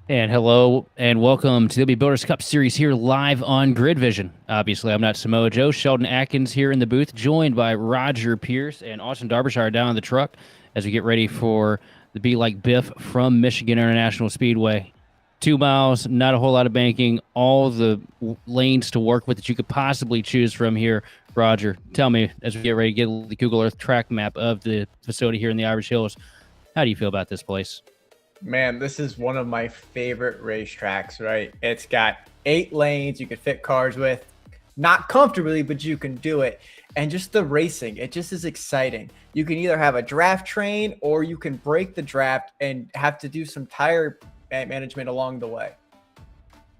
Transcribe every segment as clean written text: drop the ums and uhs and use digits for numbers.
And hello and welcome to the Builders Cup Series here live on Grid Vision. Obviously, I'm not Samoa Joe. Sheldon Atkins here in the booth, joined by Roger Pierce and Austin Derbyshire down in the truck as we get ready for the Be Like Biff from Michigan International Speedway. 2 miles, not a whole lot of banking, all the lanes to work with that you could possibly choose from here. Roger, tell me as we get ready to get the Google Earth track map of the facility here in the Irish Hills, how do you feel about this place? Man, this is one of my favorite racetracks, right? It's got 8 lanes you can fit cars with, not comfortably, but you can do it. And just the racing, it just is exciting. You can either have a draft train or you can break the draft and have to do some tire management along the way.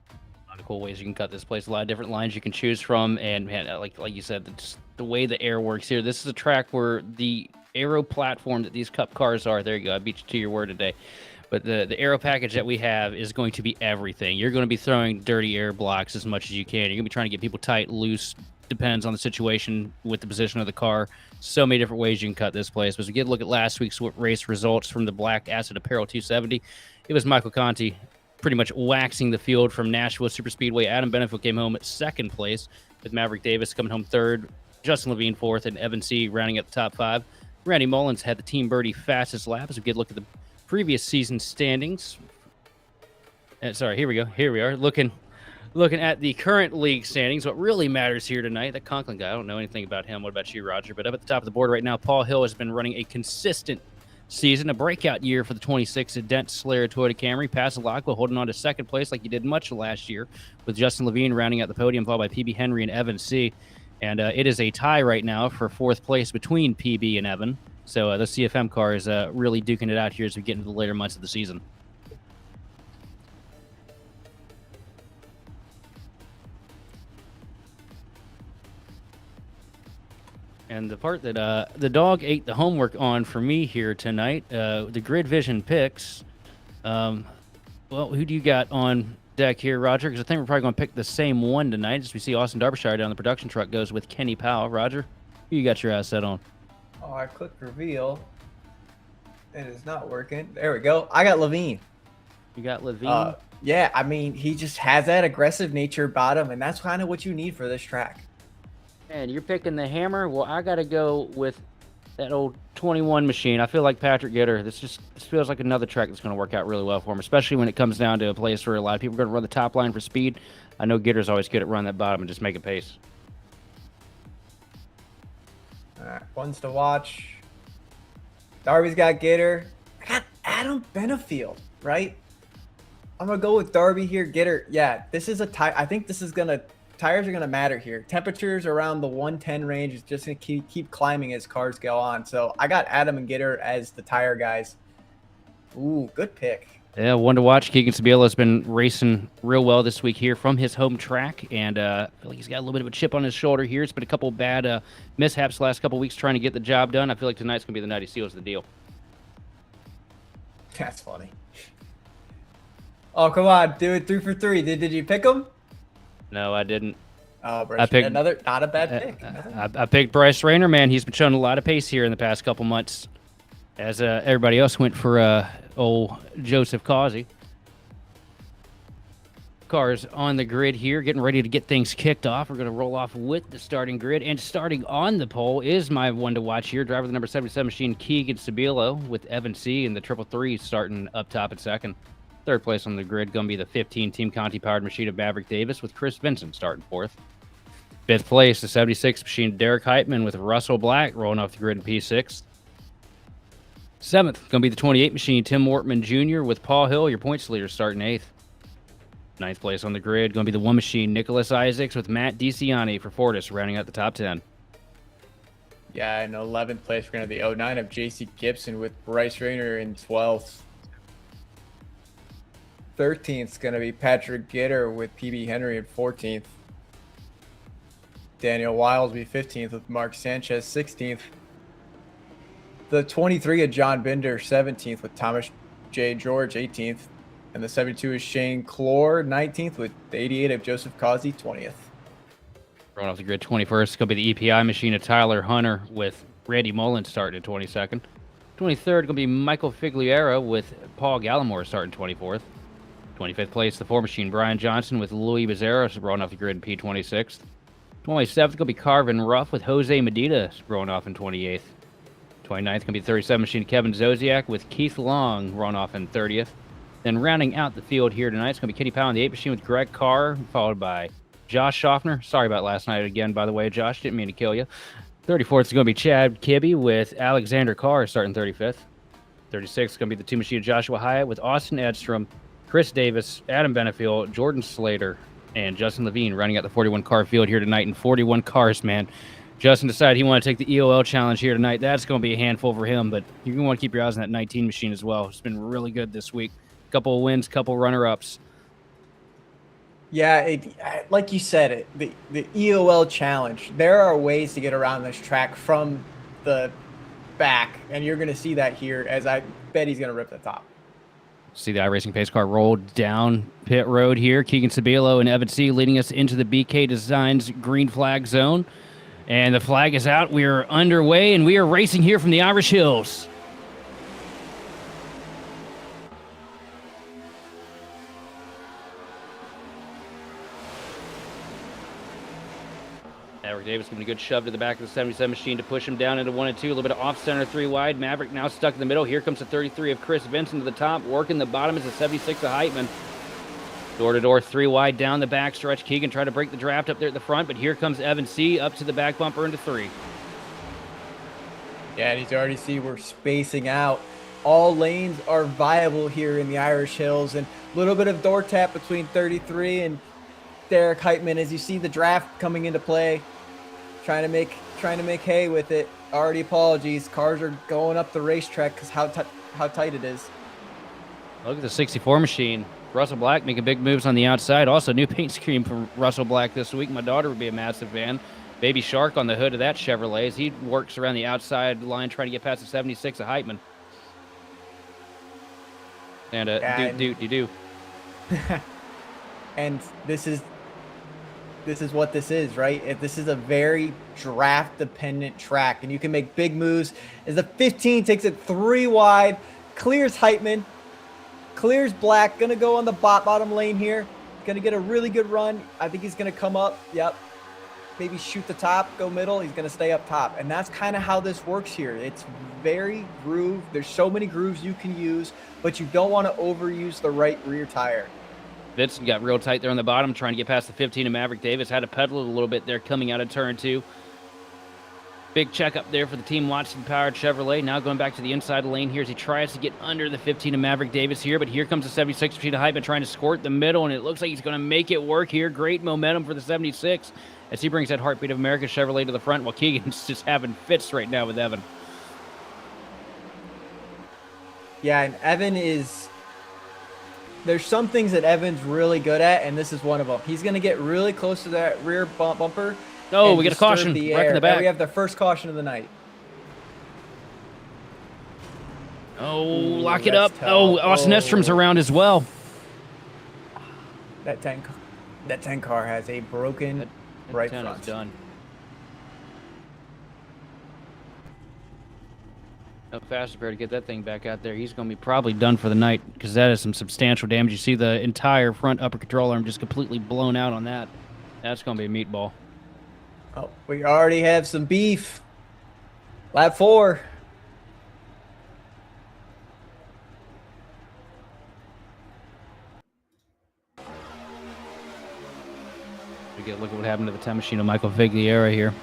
A lot of cool ways you can cut this place. A lot of different lines you can choose from, and man, like you said, just the way the air works here. This is a track where the aero platform that these Cup cars are. There you go. I beat you to your word today. But the aero package that we have is going to be everything. You're going to be throwing dirty air blocks as much as you can. You're going to be trying to get people tight, loose. Depends on the situation with the position of the car. So many different ways you can cut this place. But as we get a look at last week's race results from the Black Acid Apparel 270, it was Michael Conti pretty much waxing the field from Nashville Superspeedway. Adam Benefield came home at second place, with Maverick Davis coming home third, Justin Levine fourth, and Evan C. rounding up the top five. Randy Mullins had the Team Birdie fastest lap as we get a look at the previous season standings. Sorry, here we go. Here we are looking at the current league standings. What really matters here tonight, that Conklin guy, I don't know anything about him. What about you, Roger? But up at the top of the board right now, Paul Hill has been running a consistent season, a breakout year for the 26 at Dent Slayer Toyota Camry. Passalacqua holding on to second place like he did much last year, with Justin Levine rounding out the podium, followed by PB Henry and Evan C. And it is a tie right now for fourth place between PB and Evan. So the CFM car is really duking it out here as we get into the later months of the season. And the part that the dog ate the homework on for me here tonight, the Grid Vision picks. Well, who do you got on deck here, Roger? Because I think we're probably going to pick the same one tonight. As we see Austin Derbyshire down the production truck goes with Kenny Powell. Roger, who you got your ass set on? Oh, I clicked reveal. It is not working. There we go. I got Levine. You got Levine? Yeah, I mean, he just has that aggressive nature about him, and that's kind of what you need for this track. And you're picking the Hammer? Well, I got to go with that old 21 machine. I feel like Patrick Gitter. This feels like another track that's going to work out really well for him, especially when it comes down to a place where a lot of people are going to run the top line for speed. I know Gitter's always good at running that bottom and just making pace. All right, ones to watch. Darby's got Gitter. I got Adam Benefield, right? I'm gonna go with Darby here. Gitter. Yeah, this is a tie. I think this is gonna tires are gonna matter here. Temperatures around the 110 range is just gonna keep climbing as cars go on. So I got Adam and Gitter as the tire guys. Ooh, good pick. Yeah, one to watch. Keegan Sabiela's been racing real well this week here from his home track, and I feel like he's got a little bit of a chip on his shoulder here. It's been a couple bad mishaps the last couple weeks trying to get the job done. I feel like tonight's going to be the night he seals the deal. That's funny. Oh, come on, do it 3 for 3. Did you pick him? No, I didn't. Oh, Bryce, I picked another, not a bad pick. I picked Bryce Rayner, man. He's been showing a lot of pace here in the past couple months, as everybody else went for old Joseph Causey. Cars on the grid here, getting ready to get things kicked off. We're going to roll off with the starting grid, and starting on the pole is my one to watch here. Driver the number 77 machine, Keegan Sabielo, with Evan C. and the triple three starting up top at second. Third place on the grid going to be the 15 Team Conti powered machine of Maverick Davis, with Chris Vincent starting fourth. Fifth place, the 76 machine, Derek Heitman, with Russell Black rolling off the grid in P6. Seventh, going to be the 28 machine, Tim Wortman Jr. with Paul Hill, your points leader, starting eighth. Ninth place on the grid, going to be the one machine, Nicholas Isaacs with Matt DiCiani for Fortis, rounding out the top 10. Yeah, in 11th place, we're going to the 09 of JC Gibson with Bryce Rayner in 12th. 13th is going to be Patrick Gitter with PB Henry in 14th. Daniel Wiles will be 15th with Mark Sanchez 16th. The 23 of John Binder 17th with Thomas J. George 18th. And the 72 is Shane Clore 19th with the 88 of Joseph Causey 20th. Rolling off the grid 21st, going to be the EPI machine of Tyler Hunter with Randy Mullins starting at 22nd. 23rd, going to be Michael Figliera with Paul Gallimore starting 24th. 25th place, the 4 machine, Brian Johnson with Louis Bezerra rolling off the grid in P26th. 27th will be Carvin Ruff with Jose Medina rolling off in 28th. 29th going to be 37 machine, Kevin Zosiak with Keith Long rolling off in 30th. Then rounding out the field here tonight, it's going to be Kenny Powell in the 8 machine with Greg Carr, followed by Josh Schaffner. Sorry about last night again, by the way, Josh. Didn't mean to kill you. 34th is going to be Chad Kibbe with Alexander Carr starting 35th. 36th is going to be the 2 machine Joshua Hyatt with Austin Edstrom, Chris Davis, Adam Benefield, Jordan Slater, and Justin Levine running at the 41 car field here tonight in 41 cars, man. Justin decided he wanted to take the EOL challenge here tonight. That's going to be a handful for him, but you're going to want to keep your eyes on that 19 machine as well. It's been really good this week. Couple of wins, couple runner-ups. Yeah, like you said, the EOL challenge, there are ways to get around this track from the back, and you're going to see that here as I bet he's going to rip the top. See the iRacing pace car roll down pit road here. Keegan Sabilo and Evan C. leading us into the BK Designs green flag zone. And the flag is out. We are underway, and we are racing here from the Irish Hills. Maverick Davis giving a good shove to the back of the 77 machine to push him down into 1 and 2. A little bit of off-center 3 wide. Maverick now stuck in the middle. Here comes the 33 of Chris Vincent to the top. Working the bottom is the 76 of Heitman. Door-to-door 3 wide down the back stretch. Keegan tried to break the draft up there at the front, but here comes Evan C. up to the back bumper into 3. Yeah, and you already see we're spacing out. All lanes are viable here in the Irish Hills, and a little bit of door tap between 33 and Derek Heitman as you see the draft coming into play. Trying to make hay with it. Already apologies. Cars are going up the racetrack because how tight it is. Look at the 64 machine. Russell Black making big moves on the outside. Also, new paint scheme from Russell Black this week. My daughter would be a massive fan. Baby Shark on the hood of that Chevrolet as he works around the outside line trying to get past the 76 of Heitman. And do. And this is what this is, right? This is a very draft-dependent track, and you can make big moves. As the 15 takes it 3 wide, clears Heitman, clears Black, gonna go on the bottom lane here. Gonna get a really good run. I think he's gonna come up. Yep. Maybe shoot the top, go middle. He's gonna stay up top, and that's kind of how this works here. It's very grooved. There's so many grooves you can use, but you don't want to overuse the right rear tire. Vincent got real tight there on the bottom, trying to get past the 15 of Maverick Davis. Had to pedal it a little bit there coming out of turn 2. Big check up there for the Team Watson-powered Chevrolet. Now going back to the inside lane here as he tries to get under the 15 of Maverick Davis here. But here comes the 76 machine of Heitman trying to squirt the middle, and it looks like he's going to make it work here. Great momentum for the 76 as he brings that Heartbeat of America Chevrolet to the front while Keegan's just having fits right now with Evan. Yeah, and Evan is... There's some things that Evan's really good at, and this is one of them. He's going to get really close to that rear bumper. Oh, we get a caution. Right in the back. And we have the first caution of the night. Oh, lock it up. Oh, Austin Estrom's around as well. That 10 car has a broken right front. Is done. How fast is to get that thing back out there? He's going to be probably done for the night because that is some substantial damage. You see the entire front upper control arm just completely blown out on that. That's going to be a meatball. Oh, we already have some beef. Lap 4. We get a look at what happened to the 10 machine of Michael Vigliera here.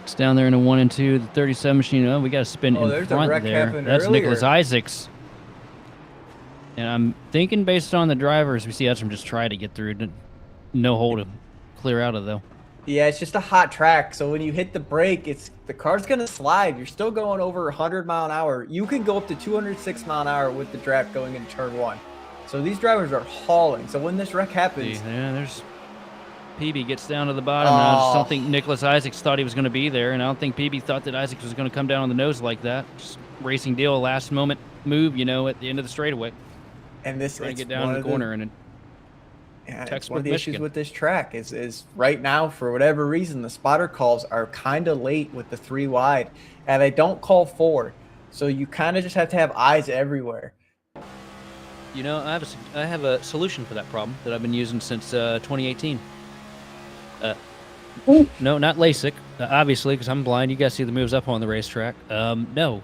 It's down there in a 1 and 2. The 37 machine. Oh, we got to spin in front there. That's earlier. Nicholas Isaacs. And I'm thinking based on the drivers, we see Edstrom just try to get through. No hole to clear out of, though. Yeah, it's just a hot track. So when you hit the brake, the car's going to slide. You're still going over 100 mile an hour. You can go up to 206 mile an hour with the draft going into turn 1. So these drivers are hauling. So when this wreck happens... Yeah, there's... PB gets down to the bottom. And I just don't think Nicholas Isaacs thought he was going to be there. And I don't think PB thought that Isaacs was going to come down on the nose like that. Just racing deal, last moment move, you know, at the end of the straightaway. And this trying to get down in the corner and it's one of the issues with this track is right now, for whatever reason, the spotter calls are kind of late with the 3 wide, and they don't call 4. So you kind of just have to have eyes everywhere. You know, I have a solution for that problem that I've been using since 2018. No, not LASIK, obviously, because I'm blind. You guys see the moves up on the racetrack. No,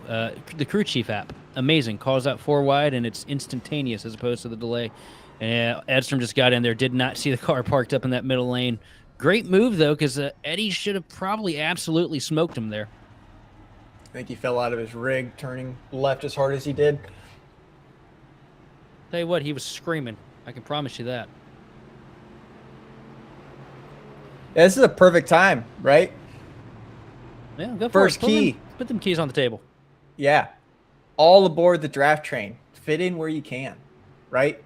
the crew chief app, amazing. Calls out 4 wide, and it's instantaneous as opposed to the delay. And Edstrom just got in there, did not see the car parked up in that middle lane. Great move, though, because Eddie should have probably absolutely smoked him there. I think he fell out of his rig, turning left as hard as he did. Tell you what, he was screaming. I can promise you that. Yeah, this is a perfect time, right? Yeah, go for First it. key. Put them keys on the table. Yeah. All aboard the draft train. Fit in where you can, right?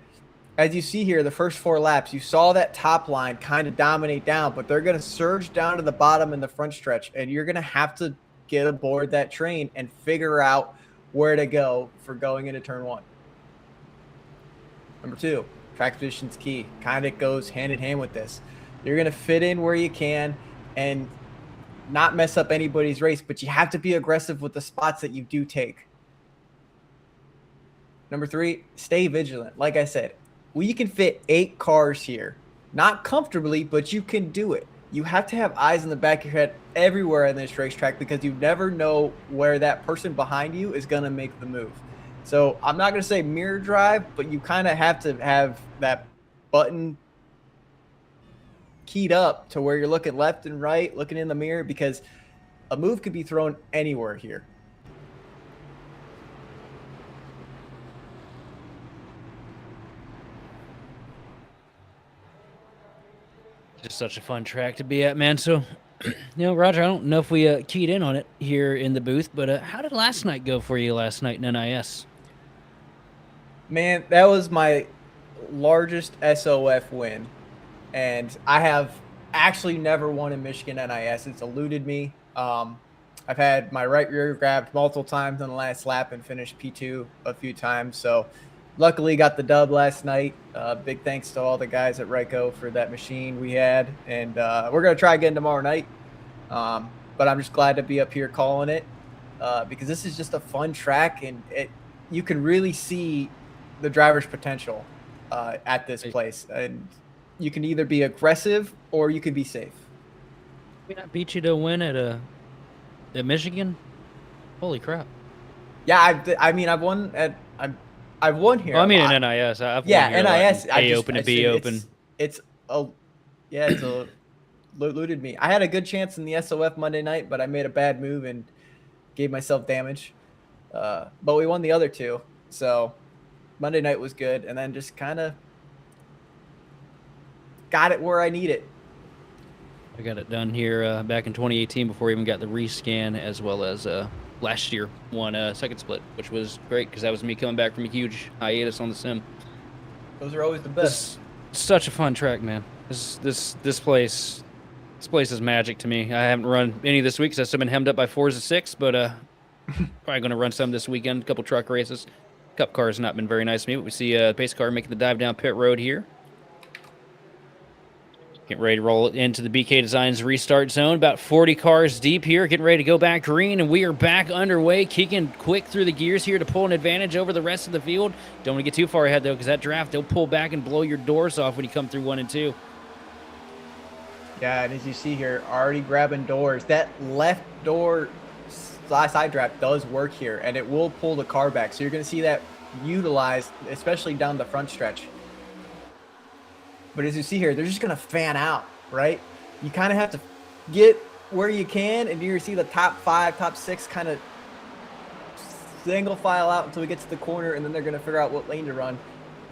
As you see here, the first 4 laps, you saw that top line kind of dominate down, but they're going to surge down to the bottom in the front stretch, and you're going to have to get aboard that train and figure out where to go for going into turn 1. Number 2, track position's key. Kind of goes hand in hand with this. You're going to fit in where you can and not mess up anybody's race, but you have to be aggressive with the spots that you do take. Number 3, stay vigilant. Like I said, we can fit 8 cars here. Not comfortably, but you can do it. You have to have eyes in the back of your head everywhere on this racetrack because you never know where that person behind you is going to make the move. So I'm not going to say mirror drive, but you kind of have to have that button keyed up to where you're looking left and right, looking in the mirror, because a move could be thrown anywhere here. Just such a fun track to be at, man. So, Roger, I don't know if we keyed in on it here in the booth, but how did last night go for you last night in NIS? Man, that was my largest SOF win. And I have actually never won in Michigan NIS. It's eluded me. I've had my right rear grabbed multiple times on the last lap and finished P2 a few times. So luckily got the dub last night. Big thanks to all the guys at Ryko for that machine we had. And we're going to try again tomorrow night. But I'm just glad to be up here calling it because this is just a fun track. And you can really see the driver's potential at this place. And you can either be aggressive or you can be safe. I beat you to win at Michigan. Holy crap! Yeah, I mean, I've won at I've won here. Well, I mean, in NIS, I've won yeah, here NIS. A open and B open. It's eluded me. I had a good chance in the SOF Monday night, but I made a bad move and gave myself damage. But we won the other 2, so Monday night was good, and then just kind of got it where I need it. I got it done here back in 2018 before I even got the rescan, as well as last year won second split, which was great because that was me coming back from a huge hiatus on the sim. Those are always the best. Such a fun track, man. This place is magic to me. I haven't run any this week because I've still been hemmed up by Forza 6, but probably going to run some this weekend. A couple truck races. Cup car has not been very nice to me, but we see the pace car making the dive down pit road here. Getting ready to roll into the BK Designs restart zone. About 40 cars deep here. Getting ready to go back green, and we are back underway. Kicking quick through the gears here to pull an advantage over the rest of the field. Don't want to get too far ahead, though, because that draft, they'll pull back and blow your doors off when you come through 1 and 2. Yeah, and as you see here, already grabbing doors. That left door side draft does work here, and it will pull the car back. So you're going to see that utilized, especially down the front stretch. But as you see here, they're just going to fan out, right? You kind of have to get where you can, and you see the top 5, top 6 kind of single file out until we get to the corner, and then they're going to figure out what lane to run.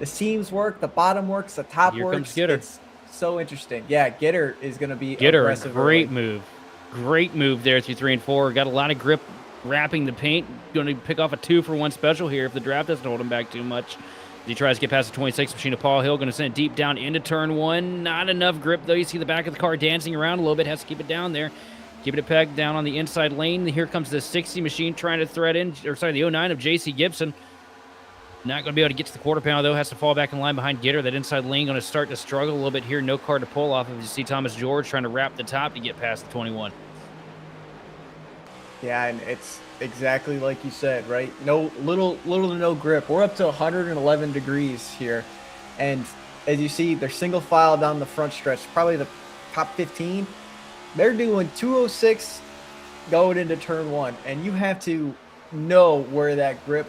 The seams work, the bottom works, the top Here works. Comes Gitter. It's so interesting. Yeah, Gitter is going to be Gitter, great move. Great move there through 3 and 4. Got a lot of grip wrapping the paint. Going to pick off a 2-for-1 special here if the draft doesn't hold him back too much. He tries to get past the 26 machine of Paul Hill. Going to send it deep down into turn 1. Not enough grip, though. You see the back of the car dancing around a little bit. Has to keep it down there. Keeping it pegged down on the inside lane. Here comes the 60 machine trying to thread in, or sorry, the 09 of J.C. Gibson. Not going to be able to get to the quarter panel, though. Has to fall back in line behind Gitter. That inside lane going to start to struggle a little bit here. No car to pull off of. You see Thomas George trying to wrap the top to get past the 21. Yeah, and it's exactly like you said, right? No little to no grip. We're up to 111 degrees here. And as you see, they're single file down the front stretch, probably the top 15. They're doing 206 going into turn one. And you have to know where that grip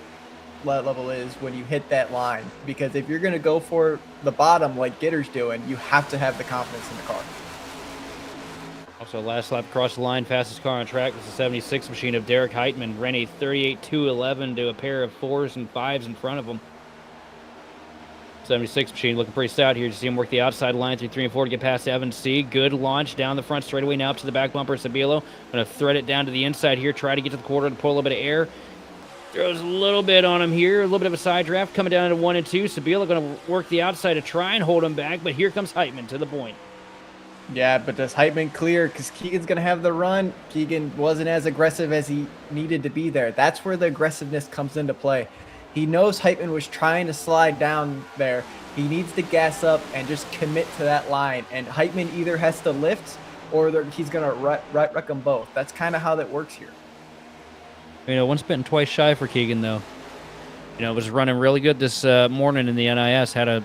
level is when you hit that line. Because if you're going to go for the bottom like Gitter's doing, you have to have the confidence in the car. Also, last lap across the line, fastest car on track. This is a 76 machine of Derek Heitman. Ran a 38.211 to a pair of 4s and 5s in front of him. 76 machine looking pretty stout here. You see him work the outside line through 3 and 4 to get past Evans C. Good launch down the front straightaway now up to the back bumper. Sabilo going to thread it down to the inside here. Try to get to the quarter to pull a little bit of air. Throws a little bit on him here. A little bit of a side draft coming down to 1 and 2. Sabilo going to work the outside to try and hold him back. But here comes Heitman to the point. Yeah, but does Heitman clear? Because Keegan's going to have the run. Keegan wasn't as aggressive as he needed to be there. That's where the aggressiveness comes into play. He knows Heitman was trying to slide down there. He needs to gas up and just commit to that line. And Heitman either has to lift or he's going to wreck them both. That's kind of how that works here. You know, once bitten, twice shy for Keegan, though. You know, was running really good this morning in the NIS. Had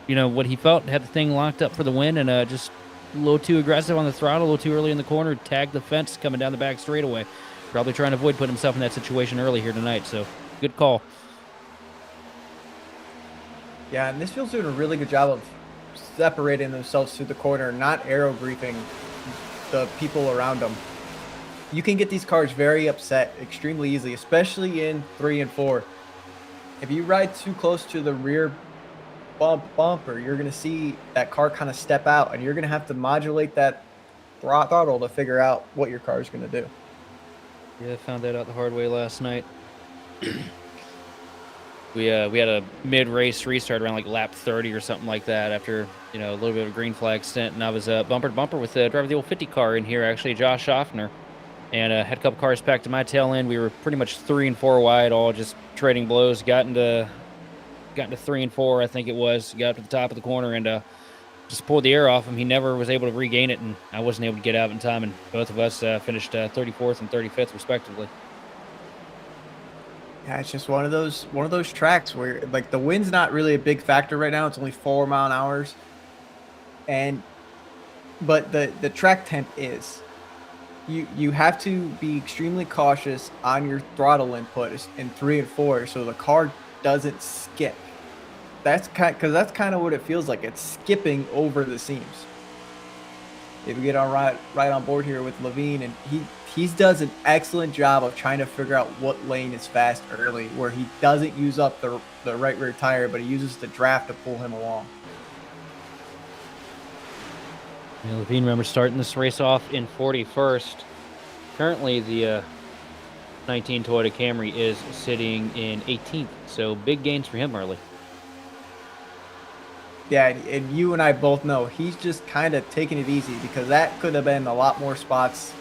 you know, what he felt, had the thing locked up for the win, and just a little too aggressive on the throttle, a little too early in the corner, tagged the fence coming down the back straightaway. Probably trying to avoid putting himself in that situation early here tonight, so good call. Yeah, and this field's doing a really good job of separating themselves through the corner, not arrow griefing the people around them. You can get these cars very upset extremely easily, especially in 3 and 4. If you ride too close to the rear bumper, you're going to see that car kind of step out, and you're going to have to modulate that throttle to figure out what your car is going to do. Yeah, I found that out the hard way last night. We had a mid-race restart around like lap 30 or something like that after, you know, a little bit of a green flag stint, and I was bumper to bumper with the driver of the old 50 car in here, actually, Josh Schaffner, and had a couple cars packed to my tail end. We were pretty much 3 and 4 wide, all just trading blows. Got into 3 and 4, I think it was. Got up to the top of the corner and just pulled the air off him. He never was able to regain it, and I wasn't able to get out in time, and both of us finished 34th and 35th respectively. Yeah, it's just one of those tracks where like the wind's not really a big factor right now. It's only 4 mile an hour, but the track temp is. You have to be extremely cautious on your throttle input in 3 and 4, so the car doesn't skip. That's kind of what it feels like. It's skipping over the seams. If we get on right on board here with Levine, and he does an excellent job of trying to figure out what lane is fast early, where he doesn't use up the right rear tire, but he uses the draft to pull him along. Yeah, Levine, remember, starting this race off in 41st. Currently, the 19 Toyota Camry is sitting in 18th, so big gains for him early. Yeah, and you and I both know he's just kind of taking it easy, because that could have been a lot more spots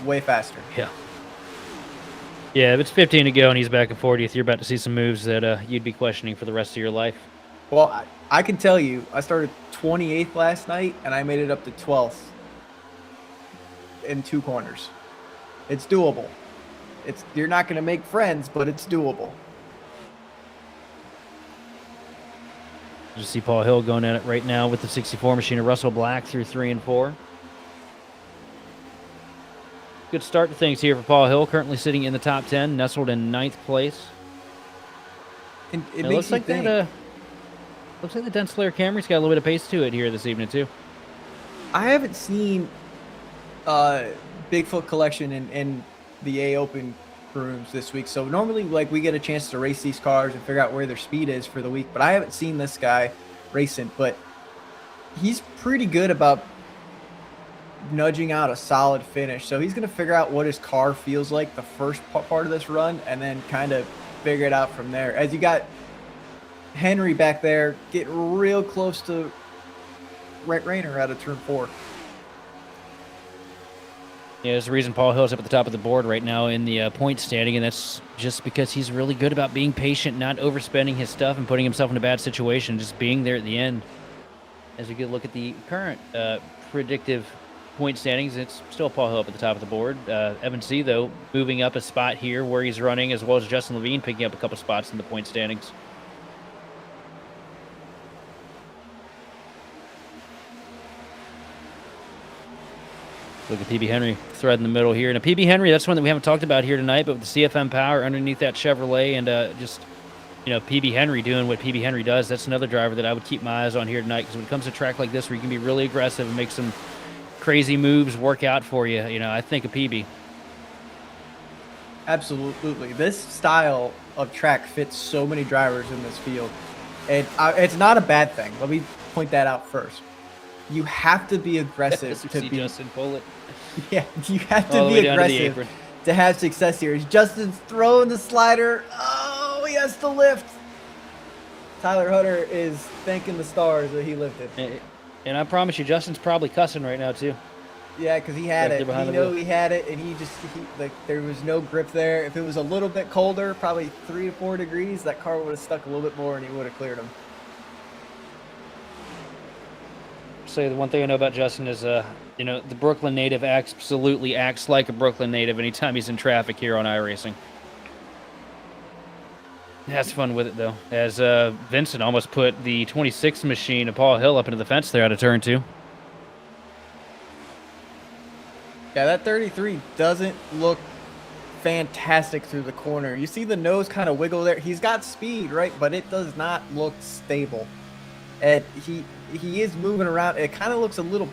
way faster. Yeah. Yeah, if it's 15 to go and he's back in 40th, you're about to see some moves that you'd be questioning for the rest of your life. Well, I can tell you, I started 28th last night, and I made it up to 12th in 2 corners. It's doable. You're not going to make friends, but it's doable. You see Paul Hill going at it right now with the 64 machine of Russell Black through 3 and 4. Good start to things here for Paul Hill, currently sitting in the top 10, nestled in 9th place. And it makes looks like that. Looks like the Denslayer Camry's got a little bit of pace to it here this evening too. I haven't seen Bigfoot Collection in the A Open rooms this week, so normally like we get a chance to race these cars and figure out where their speed is for the week, but I haven't seen this guy racing. But he's pretty good about nudging out a solid finish, so he's going to figure out what his car feels like the first part of this run, and then kind of figure it out from there. As you got Henry back there getting real close to Rayner out of turn 4. Yeah, there's a reason Paul Hill's up at the top of the board right now in the point standing, and that's just because he's really good about being patient, not overspending his stuff and putting himself in a bad situation, just being there at the end. As we get a look at the current predictive point standings. It's still Paul Hill up at the top of the board. Evan C, though, moving up a spot here where he's running, as well as Justin Levine picking up a couple spots in the point standings. Look at PB Henry thread in the middle here. And a PB Henry, that's one that we haven't talked about here tonight, but with the CFM power underneath that Chevrolet and just, you know, PB Henry doing what PB Henry does, that's another driver that I would keep my eyes on here tonight, because when it comes to a track like this where you can be really aggressive and make some crazy moves work out for you, you know, I think of PB. Absolutely. This style of track fits so many drivers in this field. And it's not a bad thing. Let me point that out first. You have to be aggressive to be Justin Bullet. Yeah, you have to be aggressive to have success here. Justin's throwing the slider. Oh, he has to lift. Tyler Hutter is thanking the stars that he lifted. And I promise you, Justin's probably cussing right now too. Yeah, because he had it. He knew he had it, and like there was no grip there. If it was a little bit colder, probably 3 to 4 degrees, that car would have stuck a little bit more, and he would have cleared him. Say the one thing I know about Justin is, you know, the Brooklyn native absolutely acts like a Brooklyn native anytime he's in traffic here on iRacing. Has fun with it though, as Vincent almost put the 26 machine of Paul Hill up into the fence there out of turn 2. Yeah, that 33 doesn't look fantastic through the corner. You see the nose kind of wiggle there. He's got speed, right? But it does not look stable. And he is moving around. It kind of looks a little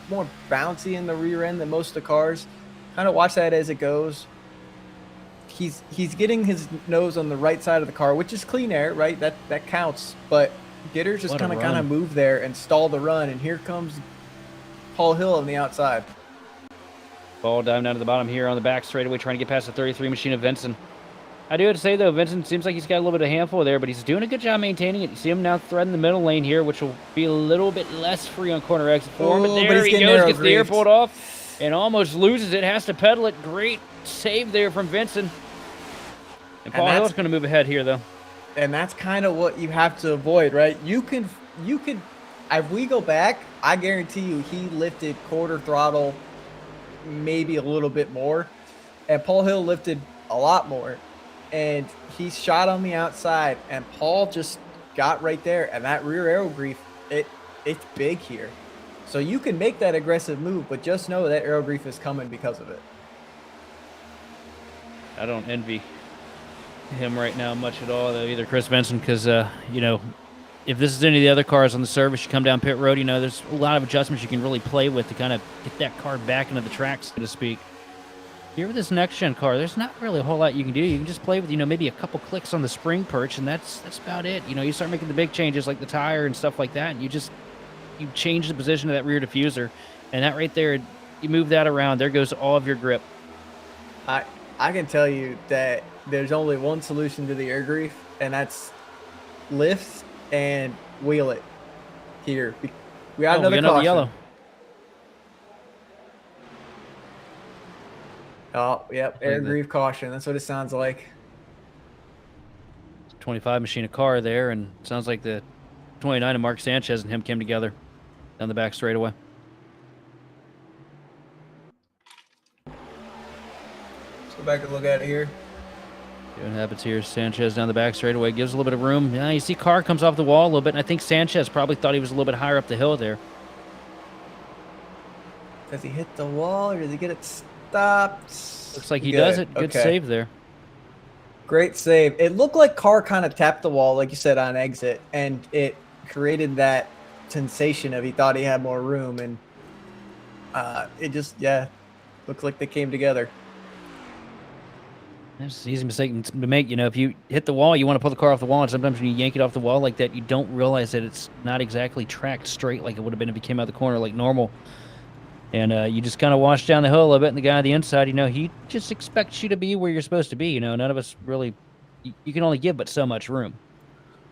more bouncy in the rear end than most of the cars. Kind of watch that as it goes. He's getting his nose on the right side of the car, which is clean air, right? That counts. But Gitter's just kind of move there and stall the run. And here comes Paul Hill on the outside. Ball diving down to the bottom here on the back straightaway, trying to get past the 33 machine of Vincent. I do have to say, though, Vincent seems like he's got a little bit of handful there, but he's doing a good job maintaining it. You see him now threading the middle lane here, which will be a little bit less free on corner exit for him. But there he goes, gets the air pulled off, and almost loses it. Has to pedal it. Great save there from Vincent. And Paul Hill's going to move ahead here, though. And that's kind of what you have to avoid, right? You could, if we go back, I guarantee you he lifted quarter throttle maybe a little bit more, and Paul Hill lifted a lot more. And he shot on the outside, and Paul just got right there. And that rear aero grief, it's big here. So you can make that aggressive move, but just know that aero grief is coming because of it. I don't envy him right now much at all, though, either Chris Benson, because, you know, if this is any of the other cars on the service, you come down pit road, you know, there's a lot of adjustments you can really play with to kind of get that car back into the track, so to speak. Here with this next-gen car, there's not really a whole lot you can do. You can just play with, you know, maybe a couple clicks on the spring perch, and that's about it. You know, you start making the big changes like the tire and stuff like that, and you change the position of that rear diffuser, and that right there, you move that around, there goes all of your grip. I can tell you that there's only one solution to the air grief, and that's lift and wheel it here. We got another caution. Yellow. Oh, yep, air grief caution. That's what it sounds like. 25 machine a car there, and sounds like the 29 of Mark Sanchez and him came together down the back straightaway. Let's go back and look at it here. See what happens here. Sanchez down the back straightaway, gives a little bit of room. Yeah, you see Carr comes off the wall a little bit, and I think Sanchez probably thought he was a little bit higher up the hill there. Does he hit the wall, or does he get it stopped? Looks like he does it. Good save there. Great save. It looked like Carr kind of tapped the wall, like you said, on exit, and it created that sensation of he thought he had more room, and it just, yeah, looks like they came together. It's an easy mistake to make. You know, if you hit the wall, you want to pull the car off the wall, and sometimes when you yank it off the wall like that, you don't realize that it's not exactly tracked straight like it would have been if you came out the corner like normal. And you just kind of wash down the hill a little bit, and the guy on the inside, you know, he just expects you to be where you're supposed to be. You know, none of us really, you can only give but so much room.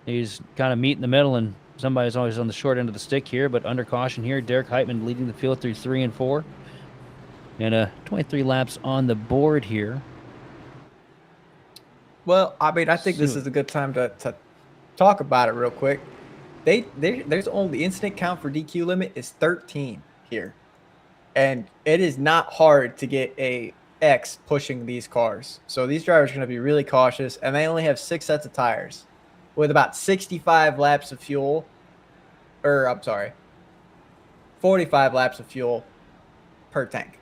He's kind of meet in the middle, and somebody's always on the short end of the stick here, but under caution here, Derek Heitman leading the field through 3 and 4. And 23 laps on the board here. Well, I mean, I think this is a good time to talk about it real quick. There's only the incident count for DQ limit is 13 here. and it is not hard to get a X pushing these cars. So these drivers are going to be really cautious, and they only have 6 sets of tires with about 65 laps of fuel, or I'm sorry, 45 laps of fuel per tank.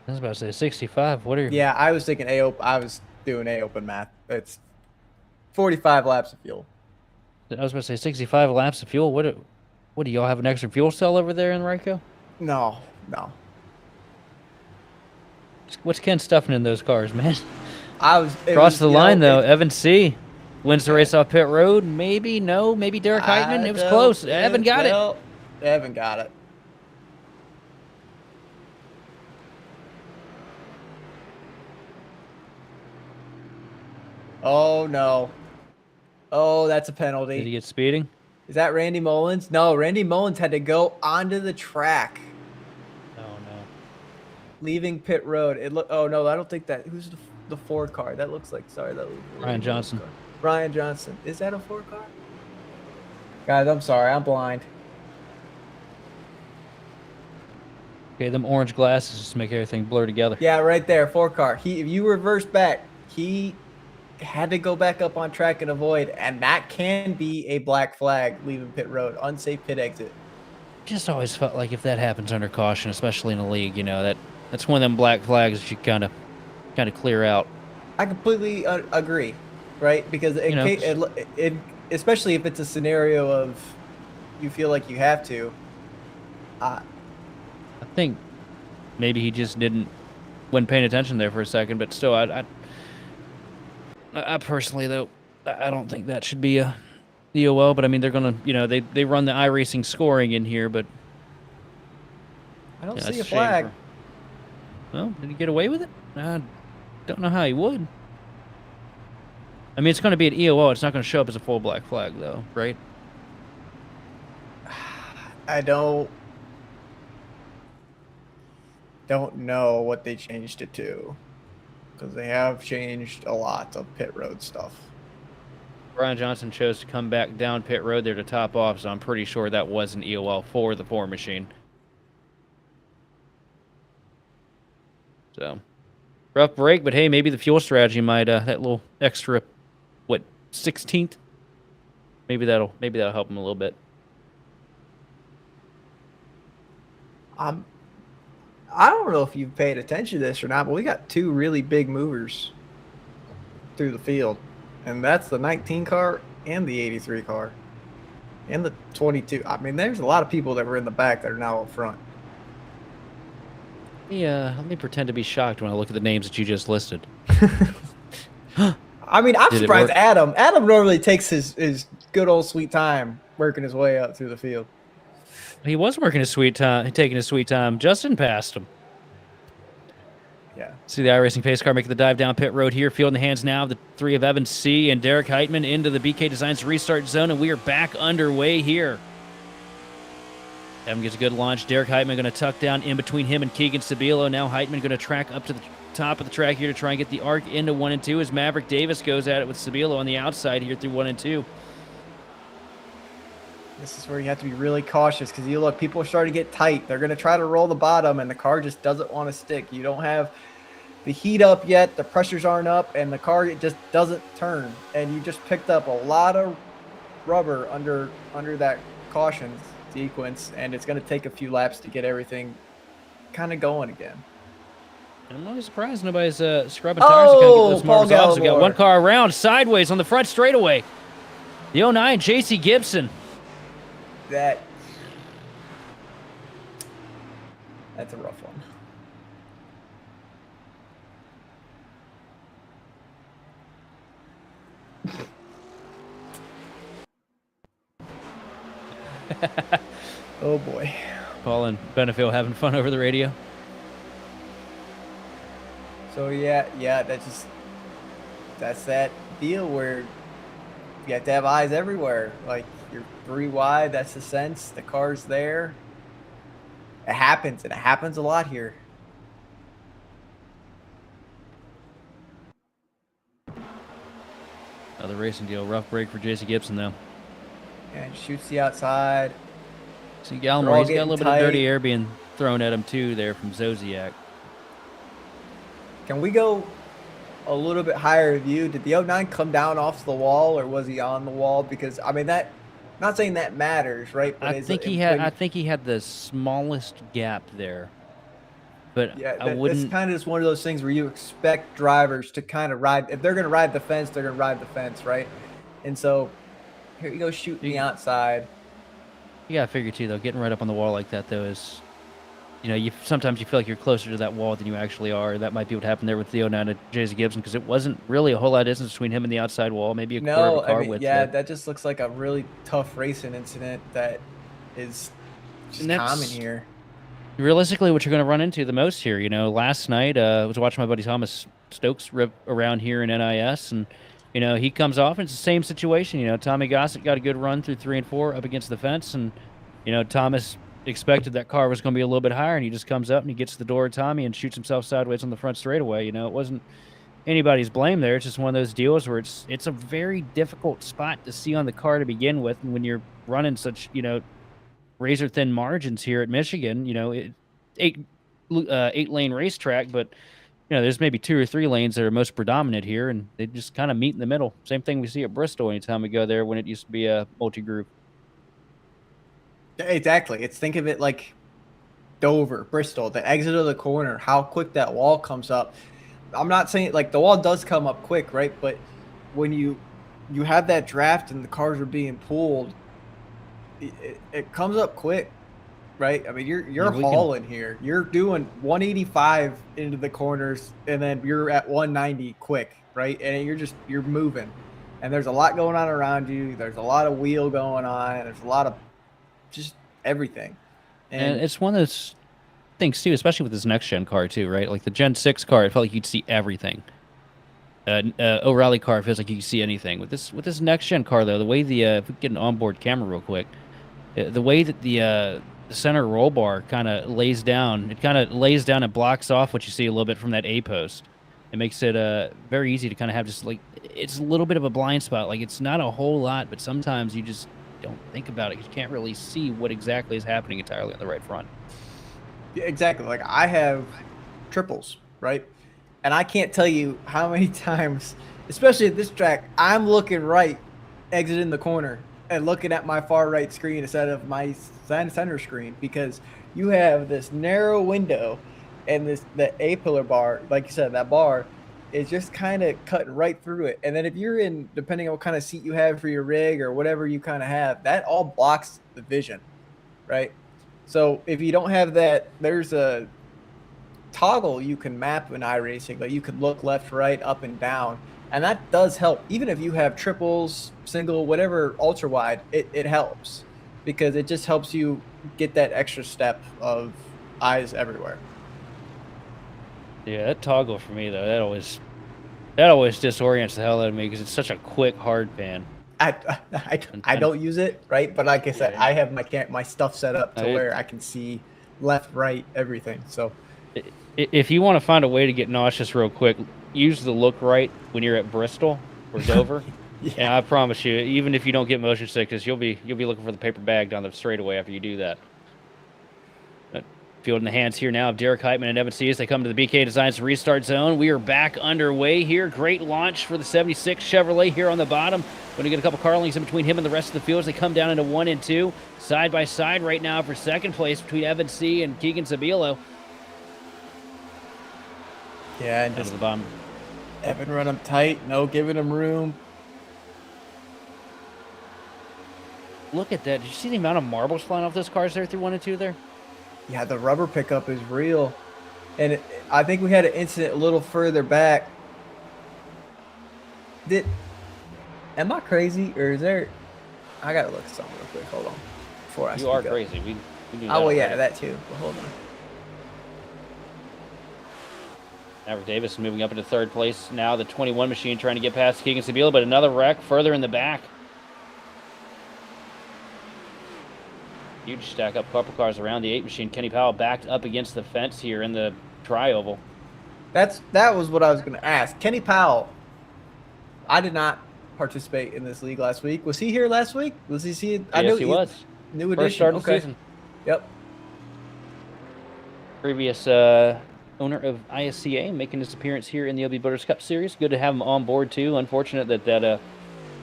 I was about to say 65. What are Yeah, I was thinking I was doing A open math. It's 45 laps of fuel. I was about to say 65 laps of fuel. What do y'all have an extra fuel cell over there in Ryko? No, no. What's Ken stuffing in those cars, man? Cross The line though. Evan C. wins the race off pit road. Maybe no. Maybe Derek Heitman. It was close. Evan got it. Evan got it. Oh no. Oh, that's a penalty. Did he get speeding? Is that Randy Mullins? No, Randy Mullins had to go onto the track. Oh no. Leaving pit road. Oh no, I don't think that. Who's the 4 car? That looks like Ryan Johnson. Ryan Johnson. Is that a 4 car? Guys, I'm sorry. I'm blind. Okay, them orange glasses just make everything blur together. Yeah, right there, 4 car. If you reverse back, he had to go back up on track and avoid, and that can be a black flag leaving pit road, unsafe pit exit. Just always felt like if that happens under caution, especially in a league, you know, that's one of them black flags that you kind of clear out. I completely agree, right? Because it especially if it's a scenario of you feel like you have to. I think maybe he just wasn't paying attention there for a second, but still, I personally though, I don't think that should be a DOL. But I mean, they're gonna, you know, they run the iRacing scoring in here, but I don't see a flag. Well, did he get away with it? I don't know how he would. I mean, it's going to be an EOL. It's not going to show up as a full black flag, though, right? I don't know what they changed it to, because they have changed a lot of pit road stuff. Brian Johnson chose to come back down pit road there to top off, so I'm pretty sure that was an EOL for the 4 machine. So, rough break, but hey, maybe the fuel strategy might, that little extra, 16th? Maybe that'll help him a little bit. I don't know if you've paid attention to this or not, but we got 2 really big movers through the field, and that's the 19 car and the 83 car and the 22. I mean, there's a lot of people that were in the back that are now up front. Yeah, let me pretend to be shocked when I look at the names that you just listed. I mean, I'm surprised Adam. Adam normally takes his good old sweet time working his way up through the field. He was working his sweet time, taking his sweet time. Justin passed him. Yeah. See the iRacing pace car making the dive down pit road here. Field in the hands now of the 3 of Evan C. and Derek Heitman into the BK Designs restart zone, and we are back underway here. Evan gets a good launch. Derek Heitman going to tuck down in between him and Keegan Sabilo. Now Heitman going to track up to the top of the track here to try and get the arc into 1 and 2 as Maverick Davis goes at it with Sabilo on the outside here through 1 and 2. This is where you have to be really cautious because you look, people are starting to get tight. They're going to try to roll the bottom, and the car just doesn't want to stick. You don't have the heat up yet. The pressures aren't up, and the car just doesn't turn. And you just picked up a lot of rubber under that caution sequence, and it's going to take a few laps to get everything kind of going again. I'm not surprised nobody's scrubbing tires to kind of get those marbles off. So we got 1 car around sideways on the front straightaway. The 09 JC Gibson. That's a rough one. Oh boy. Paul and Benefield having fun over the radio. So yeah, that's that deal where you have to have eyes everywhere. Like, you're 3 wide, that's the sense. The car's there. It happens, and it happens a lot here. Another racing deal. Rough break for JC Gibson, though. And shoots the outside. See They're Gallimore, all he's got a getting little bit of dirty tight. air being thrown at him too there from Zodiac. Can we go a little bit higher view? Did the '09 come down off the wall, or was he on the wall? Because I mean that, not saying that matters, right? But I is think it he had I when think he had the smallest gap there, but yeah, I that's wouldn't. kind of just one of those things where you expect drivers to kind of ride. If they're going to ride the fence, they're going to ride the fence, right? And so here you go shooting the You, outside. you gotta figure too though, getting right up on the wall like that though is, you sometimes you feel like you're closer to that wall than you actually are. That might be what happened there with the '09 to Jay Gibson because it wasn't really a whole lot of distance between him and the outside wall, maybe a quarter of a No, I car mean, width yeah, there. that just looks like a really tough racing incident that is And just common that's here. realistically what you're going to run into the most here. Last night I was watching my buddy Thomas Stokes rip around here in NIS, and he comes off, and it's the same situation. Tommy Gossett got a good run through 3 and 4 up against the fence, and Thomas expected that car was going to be a little bit higher, and he just comes up and he gets to the door of Tommy and shoots himself sideways on the front straightaway. It wasn't anybody's blame there. It's just one of those deals where it's a very difficult spot to see on the car to begin with, and when you're running such razor thin margins here at Michigan. Eight 8 lane racetrack, but there's maybe 2 or 3 lanes that are most predominant here, and they just kind of meet in the middle. Same thing we see at Bristol anytime we go there when it used to be a multi-group. Exactly. It's think of it like Dover, Bristol, the exit of the corner, how quick that wall comes up. I'm not saying like the wall does come up quick, right? But when you have that draft and the cars are being pulled, it comes up quick, right? I mean, you're Yeah, we can. hauling here. You're doing 185 into the corners, and then you're at 190 quick, right? And you're moving, and there's a lot going on around you. There's a lot of wheel going on. There's a lot of just everything, And and it's one of those things too, especially with this next gen car too, right? Like the Gen 6 car, it felt like you'd see everything. O'Reilly car feels like you can see anything. With this next gen car though, the way if we get an onboard camera real quick, the way that the center roll bar kind of lays down, and blocks off what you see a little bit from that A post. It makes it very easy to kind of have just like it's a little bit of a blind spot. Like it's not a whole lot, but sometimes you just don't think about it. You can't really see what exactly is happening entirely on the right front. yeah, exactly. Like I have triples, right? And I can't tell you how many times, especially at this track, I'm looking right, exiting the corner, and looking at my far right screen instead of my center screen because you have this narrow window, and the A pillar bar, like you said, that bar is just kind of cutting right through it. And then if you're in, depending on what kind of seat you have for your rig or whatever you kind of have, that all blocks the vision, right? So if you don't have that, there's a toggle you can map in iRacing, but you can look left, right, up, and down, and that does help. Even if you have triples, single, whatever, ultra wide, it helps because it just helps you get that extra step of eyes everywhere. Yeah, that toggle for me though, that always disorients the hell out of me because it's such a quick hard pan. I don't use it, right? But like I said, Yeah. I have my stuff set up to I- where I can see left, right, everything. So If you want to find a way to get nauseous real quick, use the look right when you're at Bristol or Dover. And yeah, I promise you, even if you don't get motion sickness, you'll be looking for the paper bag down the straightaway after you do that. Field in the hands here now of Derek Heitman and Evan C. as they come to the BK Designs restart zone. We are back underway here. Great launch for the 76 Chevrolet here on the bottom. Going to get a couple car links in between him and the rest of the field as they come down into 1 and 2. Side by side right now for second place between Evan C. and Keegan Sabilo. yeah, and Down just to the bottom. Evan run him tight, no giving him room. Look at that. Did you see the amount of marbles flying off those cars there through 1 and 2 there? Yeah, the rubber pickup is real. And I think we had an incident a little further back. Am I crazy or is there? I gotta look at something real quick. Hold on, before I. You are speak up. crazy. We do that. Oh well, yeah, already. that too. But hold on. Maverick Davis is moving up into third place now. The 21 machine trying to get past Keegan Sabila, but another wreck further in the back. Huge stack up couple cars around the 8 machine. Kenny Powell backed up against the fence here in the tri-oval. That was what I was gonna ask. Kenny Powell. I did not participate in this league last week. Was he here last week? Was he see? I Yes, know he was. New First edition. start of the Okay. season. Yep. Previous owner of ISCA making his appearance here in the LB Butters Cup Series. Good to have him on board too. Unfortunate that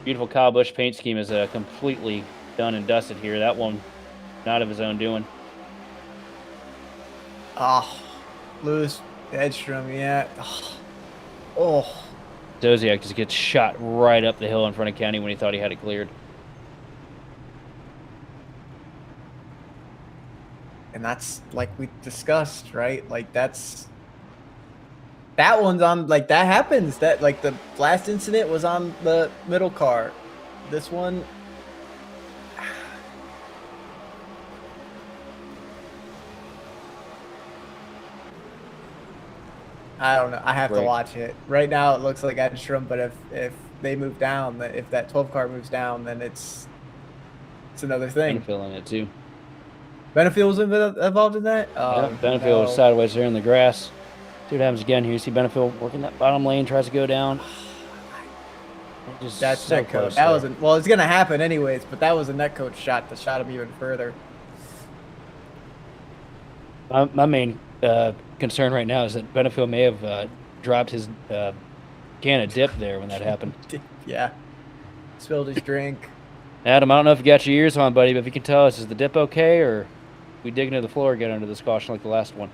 beautiful Kyle Busch paint scheme is completely done and dusted here. That one, not of his own doing. Oh, Lewis Edstrom, yeah. Oh. Doziak just gets shot right up the hill in front of Kenny when he thought he had it cleared. And that's like we discussed, right? Like that one's on, like that happens. That like the last incident was on the middle car. This one, I don't know. I have to watch it. Right now it looks like Edstrom, but if they move down, if that 12 car moves down, then it's another thing. Benefield in it too. Benefield was involved in that? Yeah, Benefield was sideways there in the grass. See what happens again here. You see Benefield working that bottom lane, tries to go down. That's so netcode. That wasn't, well, it's gonna happen anyways, but that was a netcode shot that shot him even further. My main concern right now is that Benefield may have dropped his can of dip there when that happened. Yeah, spilled his drink. Adam, I don't know if you got your ears on, buddy, but if you can tell us, is the dip okay, or we dig into the floor again under this caution like the last one?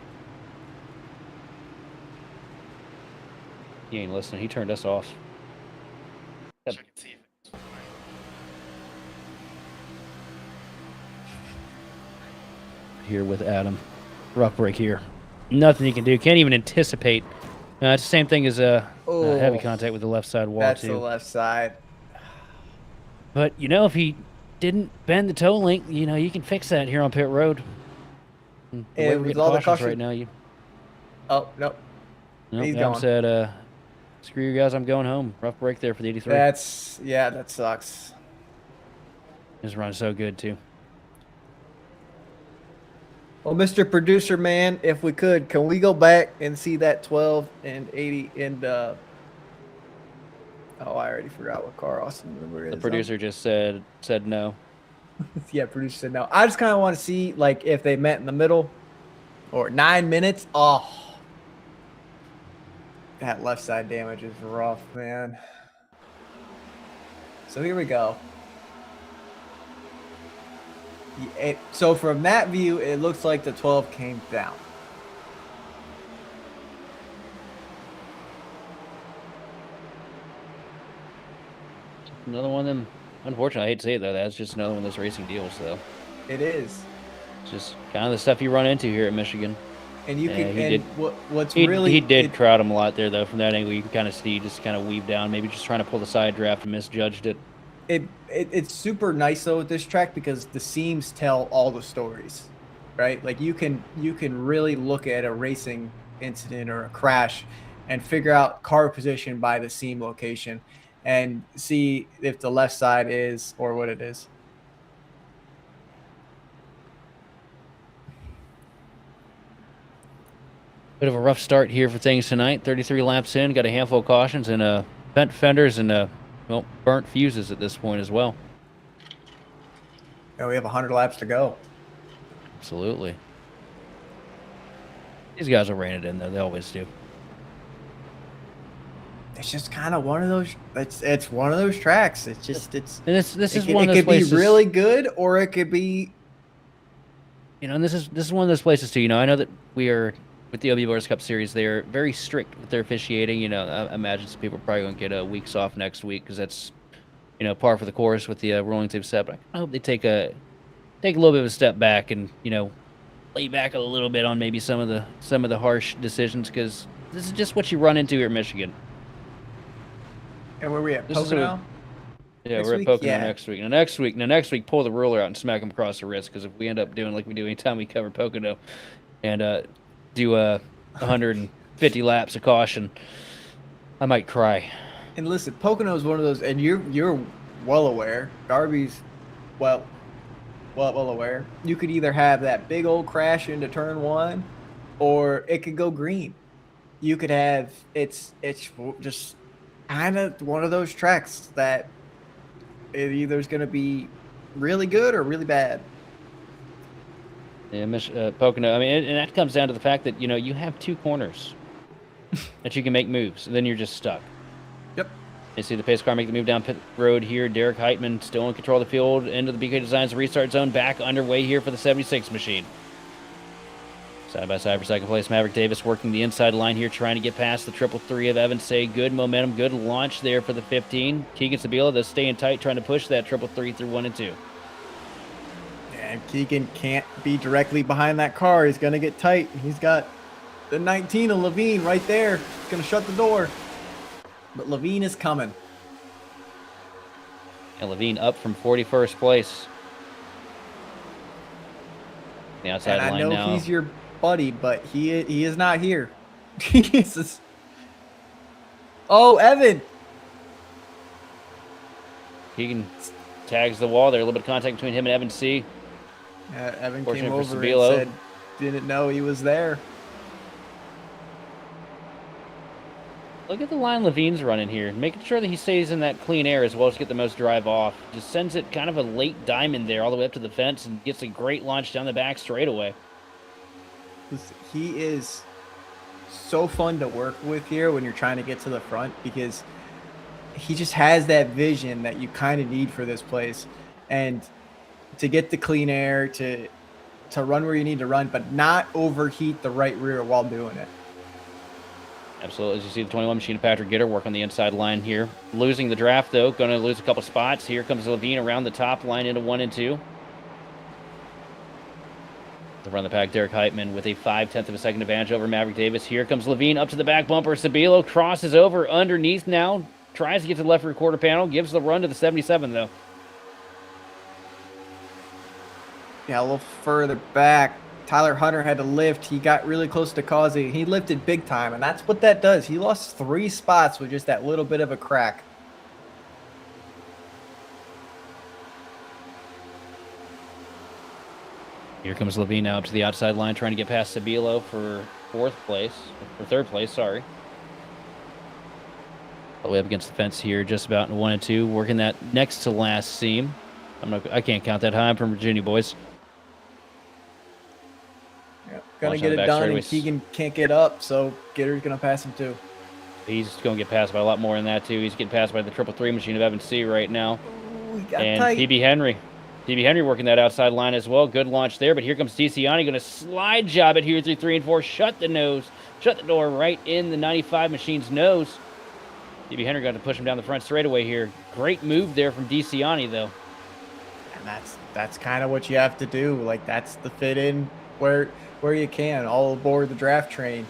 He ain't listening. He turned us off. Here with Adam. Rough break here. Nothing you can do. Can't even anticipate. It's the same thing as heavy contact with the left side wall, That's too. the left side. But, you know, if he didn't bend the toe link, you know, you can fix that here on pit road. The way we're getting cautions right now, Oh, nope. He's Adam said, screw you guys, I'm going home. Rough break there for the 83. Yeah, that sucks. His run's so good, too. Well, Mr. Producer Man, if we could, can we go back and see that 12 and 80 in the... Oh, I already forgot what car Austin number is. The producer just said no. Yeah, producer said no. I just kind of want to see, like, if they met in the middle or 9 minutes. Oh, that left side damage is rough, man. So here we go. So from that view, it looks like the 12 came down. Another one of them. Unfortunately, I hate to say it, though. That's just another one of those racing deals, though. It is. It's just kind of the stuff you run into here at Michigan. And you can. He did crowd him a lot there, though. From that angle, you can kind of see, just kind of weave down, maybe just trying to pull the side draft and misjudged it. It's super nice though with this track because the seams tell all the stories, right? Like you can really look at a racing incident or a crash and figure out car position by the seam location and see if the left side is or what it is. Bit of a rough start here for things tonight. 33 laps in, got a handful of cautions and bent fenders and well, burnt fuses at this point as well. Yeah, we have 100 laps to go. Absolutely. These guys will rein it in, though. They always do. It's just kind of one of those. It's one of those tracks. It's just this is one of those places. It could be really good, or it could be. You know, and this is one of those places too. You know, I know that we are with the LB Butters Cup Series. They are very strict with their officiating. You know, I imagine some people are probably going to get weeks off next week because that's, you know, par for the course with the rulings they've set. But I hope they take a little bit of a step back and, you know, lay back a little bit on maybe some of the harsh decisions because this is just what you run into here in Michigan. And where are we at? Pocono? Yeah, we're at Pocono next week. Next week, pull the ruler out and smack them across the wrist because if we end up doing like we do anytime we cover Pocono and do 150 laps of caution, I might cry. And listen, Pocono is one of those, and you're well aware. Darby's well aware. You could either have that big old crash into turn one, or it could go green. You could have it's just kind of one of those tracks that it either is going to be really good or really bad. Yeah, Pocono. I mean, and that comes down to the fact that you have two corners that you can make moves, and then you're just stuck. Yep. You see the pace car make the move down pit road here. Derek Heitman still in control of the field. Into the BK Designs restart zone. Back underway here for the 76 machine. Side by side for second place. Maverick Davis working the inside line here, trying to get past the 333 of Evans. Say good momentum, good launch there for the 15. Keegan Sabila, they're staying tight, trying to push that 333 through 1 and 2. And Keegan can't be directly behind that car. He's going to get tight. He's got the 19 of Levine right there. He's going to shut the door. But Levine is coming. And Levine up from 41st place. The outside and line I know now. he's your buddy, but he is not here. Jesus. Oh, Evan. Keegan tags the wall there. A little bit of contact between him and Evan C. Evan Fortunate came for over and Sabilo. said, didn't know he was there. Look at the line Levine's running here, making sure that he stays in that clean air as well to get the most drive off. Just sends it kind of a late diamond there all the way up to the fence and gets a great launch down the back straightaway. He is so fun to work with here when you're trying to get to the front because he just has that vision that you kind of need for this place. And to get the clean air, to run where you need to run, but not overheat the right rear while doing it. Absolutely. As you see the 21 machine of Patrick Gitter work on the inside line here. Losing the draft, though. Going to lose a couple spots. Here comes Levine around the top line into 1 and 2. To run the pack, Derek Heitman with a 0.5 of a second advantage over Maverick Davis. Here comes Levine up to the back bumper. Sabilo crosses over underneath now. Tries to get to the left rear quarter panel. Gives the run to the 77, though. Yeah, a little further back. Tyler Hunter had to lift. He got really close to Causey. He lifted big time, and that's what that does. He lost 3 spots with just that little bit of a crack. Here comes Levine now up to the outside line, trying to get past Sabilo for 3rd place, sorry. All the way up against the fence here, just about in 1 and 2, working that next to last seam. I can't count that high. I'm from Virginia, boys. Yep. Gonna get it done, and Keegan can't get up, so Gitter's gonna pass him too. He's gonna get passed by a lot more than that too. He's getting passed by the 333 machine of Evan C right now. Ooh, he got and tight. PB Henry working that outside line as well. Good launch there, but here comes DeCiani, gonna slide job it here through 3 and 4. Shut the door right in the 95 machine's nose. PB Henry got to push him down the front straightaway here. Great move there from DeCiani though. And that's kind of what you have to do. Like, that's the fit in where you can, all aboard the draft train.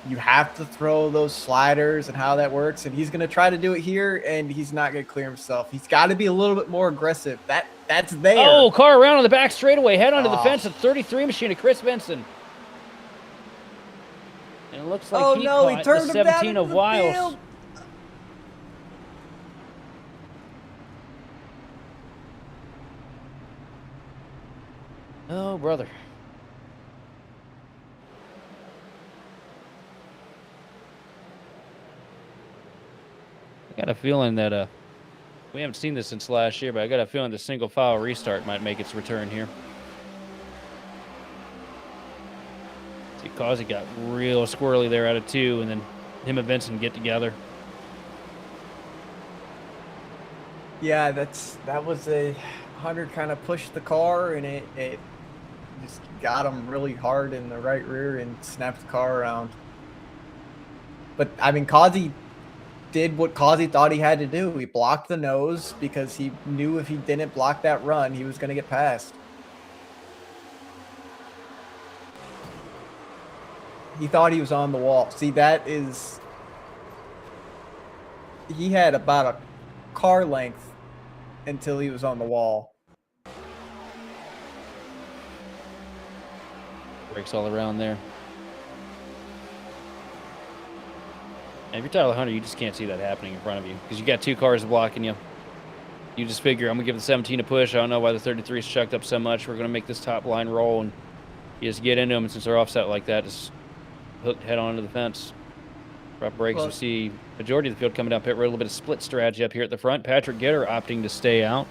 You have to throw those sliders and how that works, and he's going to try to do it here, and he's not going to clear himself. He's got to be a little bit more aggressive. That's there. Oh, car around on the back straightaway, head onto the fence of 33 machine of Chris Benson. And it looks like he caught the 17 of Wiles. Field. Oh, brother. I got a feeling that we haven't seen this since last year, but I got a feeling the single file restart might make its return here. See, Causey got real squirrely there out of 2, and then him and Vincent get together. Yeah, that was a Hunter kind of pushed the car, and it just got him really hard in the right rear and snapped the car around. But I mean, Causey did what Causey thought he had to do. He blocked the nose because he knew if he didn't block that run, he was going to get passed. He thought he was on the wall. See, he had about a car length until he was on the wall. Brakes all around there. And if you're Tyler Hunter, you just can't see that happening in front of you because you got 2 cars blocking you. You just figure, I'm going to give the 17 a push. I don't know why the 33 is chucked up so much. We're going to make this top line roll, and you just get into them. And since they're offset like that, just hook head on into the fence. Drop brakes. We see majority of the field coming down pit road. A little bit of split strategy up here at the front. Patrick Gitter opting to stay out.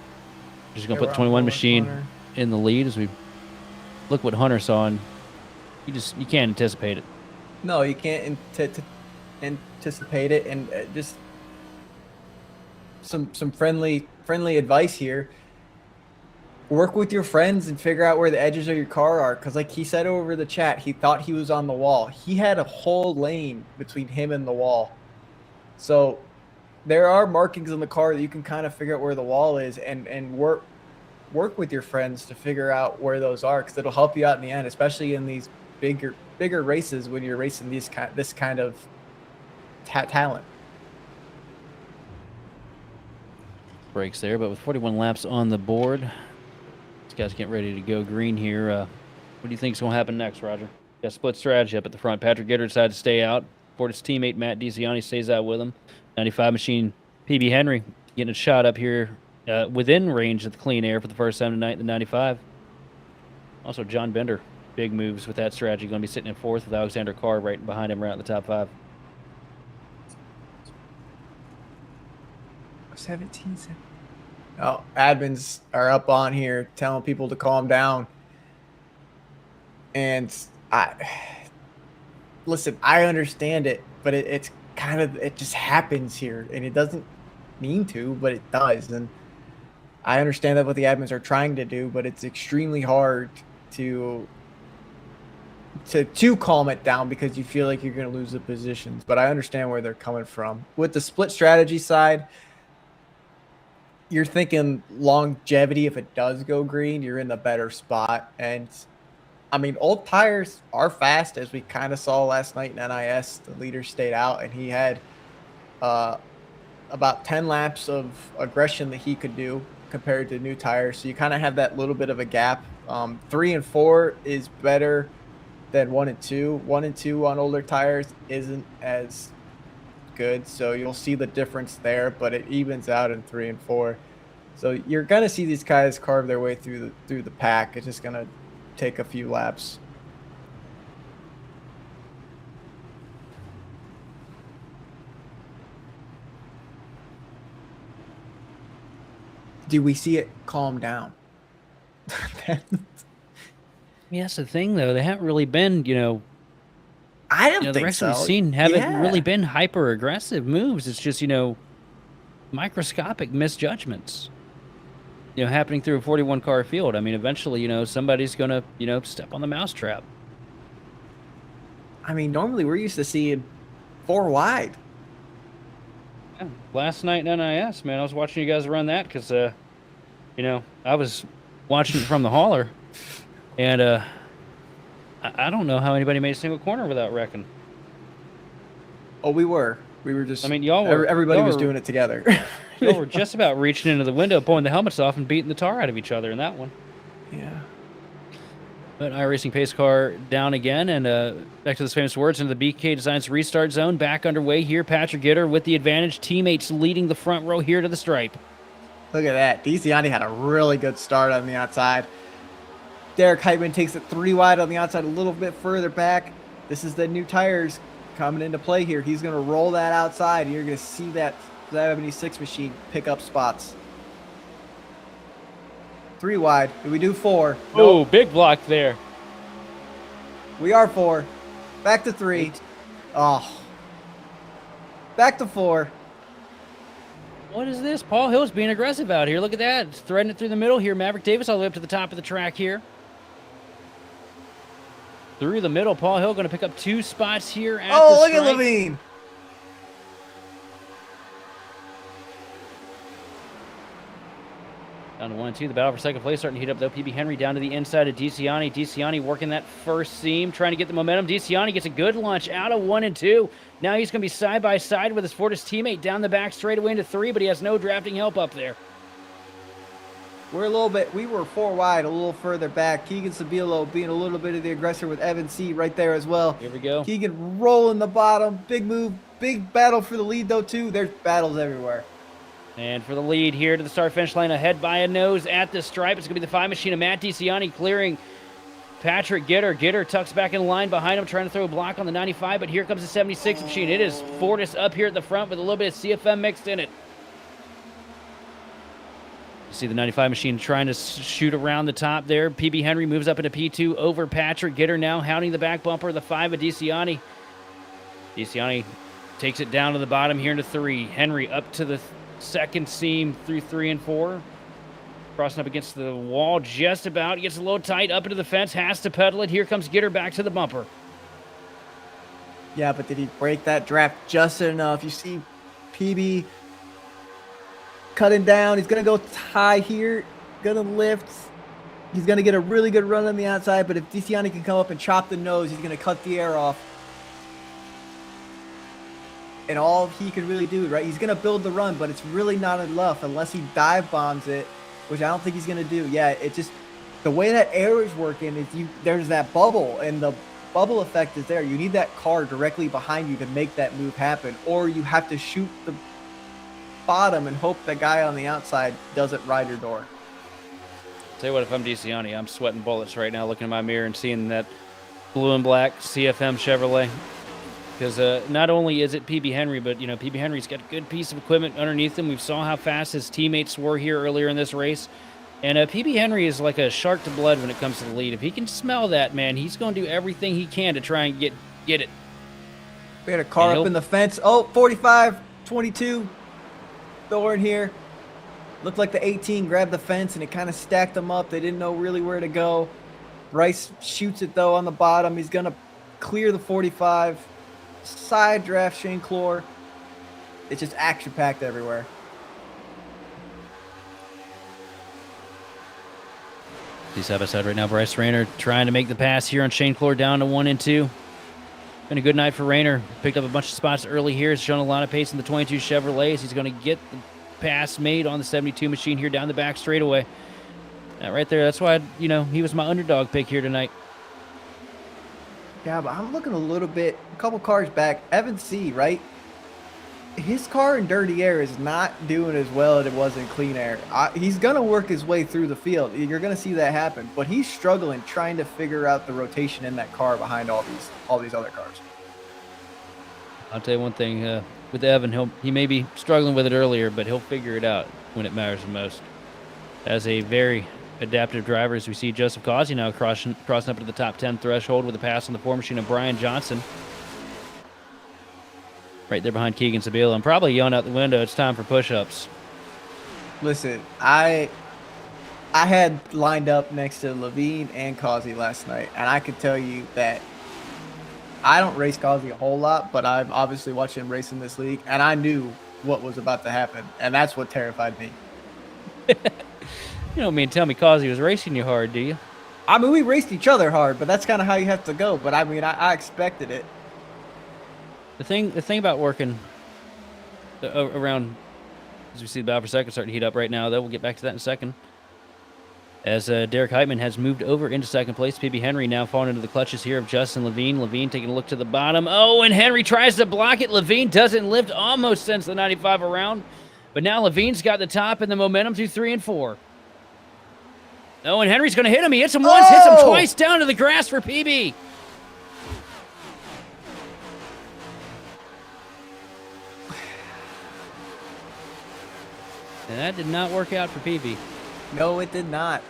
Just going to put the 21 machine in the lead as we look what Hunter saw, and you can't anticipate it. No, you can't anticipate it, and just some friendly advice here. Work with your friends and figure out where the edges of your car are, because like he said over the chat, he thought he was on the wall. He had a whole lane between him and the wall. So there are markings on the car that you can kind of figure out where the wall is, and work with your friends to figure out where those are, because it'll help you out in the end, especially in these bigger races when you're racing this kind of talent. Breaks there, but with 41 laps on the board, these guys getting ready to go green here. What do you think's going to happen next, Roger? Got split strategy up at the front. Patrick Gitter decided to stay out. Fortis teammate Matt DeCiani stays out with him. 95 machine PB Henry getting a shot up here within range of the clean air for the first time tonight in the 95. Also, John Bender, big moves with that strategy. Going to be sitting in fourth with Alexander Carr right behind him, right in the top 5. 17. Oh, admins are up on here telling people to calm down. And listen, I understand it, but it's kind of, it just happens here, and it doesn't mean to, but it does. And I understand that what the admins are trying to do, but it's extremely hard to calm it down because you feel like you're going to lose the positions. But I understand where they're coming from. With the split strategy side, you're thinking longevity. If it does go green, you're in a better spot. And I mean, old tires are fast, as we kind of saw last night in NIS. The leader stayed out, and he had about 10 laps of aggression that he could do compared to new tires. So you kind of have that little bit of a gap. 3 and 4 is better than 1 and 2. 1 and 2 on older tires isn't as good, so you'll see the difference there, but it evens out in 3 and 4. So you're gonna see these guys carve their way through the pack. It's just gonna take a few laps. Do we see it calm down? Yeah, that's the thing, though. They haven't really been, I don't the think rest so. we've seen haven't really been hyper aggressive moves. It's just, microscopic misjudgments, happening through a 41 car field. I mean, eventually, somebody's gonna, step on the mousetrap. I mean, normally we're used to seeing 4 wide. Yeah. Last night in NIS, man, I was watching you guys run that because, I was watching it from the hauler, and I don't know how anybody made a single corner without wrecking. Oh, we were just. I mean, everybody was doing it together. Y'all were just about reaching into the window, pulling the helmets off, and beating the tar out of each other in that one. Yeah. But iRacing pace car down again, and back to those famous words into the BK Designs restart zone. Back underway here. Patrick Gitter with the advantage. Teammates leading the front row here to the stripe. Look at that. DeCiani had a really good start on the outside. Derek Heitman takes it 3 wide on the outside, a little bit further back. This is the new tires coming into play here. He's going to roll that outside, and you're going to see that 76 machine pick up spots. 3 wide. Did we do 4? Oh, Nope. big block there. We are 4. Back to 3. Oh. Back to 4. What is this? Paul Hill's being aggressive out here. Look at that. It's threading it through the middle here. Maverick Davis all the way up to the top of the track here. Through the middle. Paul Hill going to pick up 2 spots here at the look stripe. at Levine. Down to 1 and 2. The battle for second place starting to heat up, though. PB Henry down to the inside of DeCiani. DeCiani working that first seam, trying to get the momentum. DeCiani gets a good launch out of 1 and 2. Now he's going to be side by side with his Fortis teammate down the back straightaway into 3, but he has no drafting help up there. We were 4 wide, a little further back. Keegan Sabilo being a little bit of the aggressor with Evan C right there as well. Here we go. Keegan rolling the bottom. Big move. Big battle for the lead, though, too. There's battles everywhere. And for the lead here to the start finish line, ahead by a nose at the stripe. It's going to be the 5 machine of Matt DeCiani clearing Patrick Gitter. Gitter tucks back in line behind him, trying to throw a block on the 95, but here comes the 76 machine. It is Fortis up here at the front with a little bit of CFM mixed in it. See the 95 machine trying to shoot around the top there. PB Henry moves up into P2 over Patrick. Gitter now hounding the back bumper. The 5 of DeCiani. DeCiani takes it down to the bottom here into 3. Henry up to the second seam through 3 and 4. Crossing up against the wall just about. Gets a little tight up into the fence. Has to pedal it. Here comes Gitter back to the bumper. Yeah, but did he break that draft just enough? You see PB cutting down. He's going to go high here. Going to lift. He's going to get a really good run on the outside, but if DeCiani can come up and chop the nose, he's going to cut the air off. And all he can really do, right? He's going to build the run, but it's really not enough unless he dive bombs it, which I don't think he's going to do. Yeah, it just, the way that air is working is there's that bubble, and the bubble effect is there. You need that car directly behind you to make that move happen, or you have to shoot the bottom and hope the guy on the outside doesn't ride your door. Tell you what, if I'm DeCiani, I'm sweating bullets right now looking in my mirror and seeing that blue and black CFM Chevrolet. Because not only is it PB Henry, but, you know, PB Henry's got a good piece of equipment underneath him. We saw how fast his teammates were here earlier in this race. And PB Henry is like a shark to blood when it comes to the lead. If he can smell that, man, he's going to do everything he can to try and get it. We had a car up in the fence. Oh, 45, 22. Thorn here. Looked like the 18 grabbed the fence and it kind of stacked them up. They didn't know really where to go. Bryce shoots it, though, on the bottom. He's going to clear the 45. Side draft Shane Clore. It's just action-packed everywhere. See side by side right now, Bryce Rayner trying to make the pass here on Shane Clore down to 1 and 2. Been a good night for Rayner. Picked up a bunch of spots early here. He's shown a lot of pace in the 22 Chevrolets. He's going to get the pass made on the 72 machine here down the back straightaway. Right there, that's why, you know, he was my underdog pick here tonight. Yeah, but I'm looking a little bit, a couple cars back. Evan C., right? His car in dirty air is not doing as well as it was in clean air. He's going to work his way through the field. You're going to see that happen. But he's struggling trying to figure out the rotation in that car behind all these other cars. I'll tell you one thing. With Evan, he may be struggling with it earlier, but he'll figure it out when it matters the most. As a very adaptive driver, as we see Joseph Causey now crossing up to the top 10 threshold with a pass on the 4 machine of Brian Johnson. Right there behind Keegan Sabila. I'm probably yelling out the window, it's time for push-ups. Listen, I had lined up next to Levine and Causey last night, and I could tell you that I don't race Causey a whole lot, but I've obviously watched him race in this league, and I knew what was about to happen, and that's what terrified me. You don't mean tell me Causey was racing you hard, do you? I mean, we raced each other hard, but that's kind of how you have to go. But I mean, I expected it. The thing about working around, as we see the battle for second starting to heat up right now, though, we'll get back to that in a second. As Derek Heitman has moved over into second place. PB Henry now falling into the clutches here of Justin Levine. Levine taking a look to the bottom. Oh, and Henry tries to block it. Levine doesn't lift, almost sends the 95 around. But now Levine's got the top and the momentum through 3 and 4. Oh, and Henry's going to hit him. He hits him once, hits him twice, down to the grass for PB. And that did not work out for PB. No, it did not.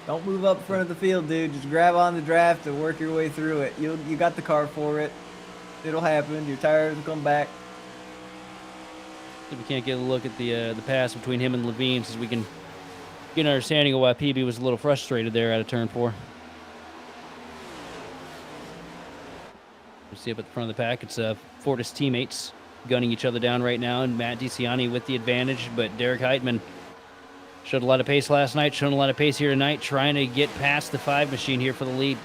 Don't move up front of the field, dude. Just grab on the draft and work your way through it. You got the car for it. It'll happen. Your tires will come back. We can't get a look at the pass between him and Levine, so we can get an understanding of why PB was a little frustrated there out of turn 4. You see up at the front of the pack, it's Fortis teammates gunning each other down right now, and Matt DeCiani with the advantage, but Derek Heitman showed a lot of pace last night, showing a lot of pace here tonight, trying to get past the 5 machine here for the lead.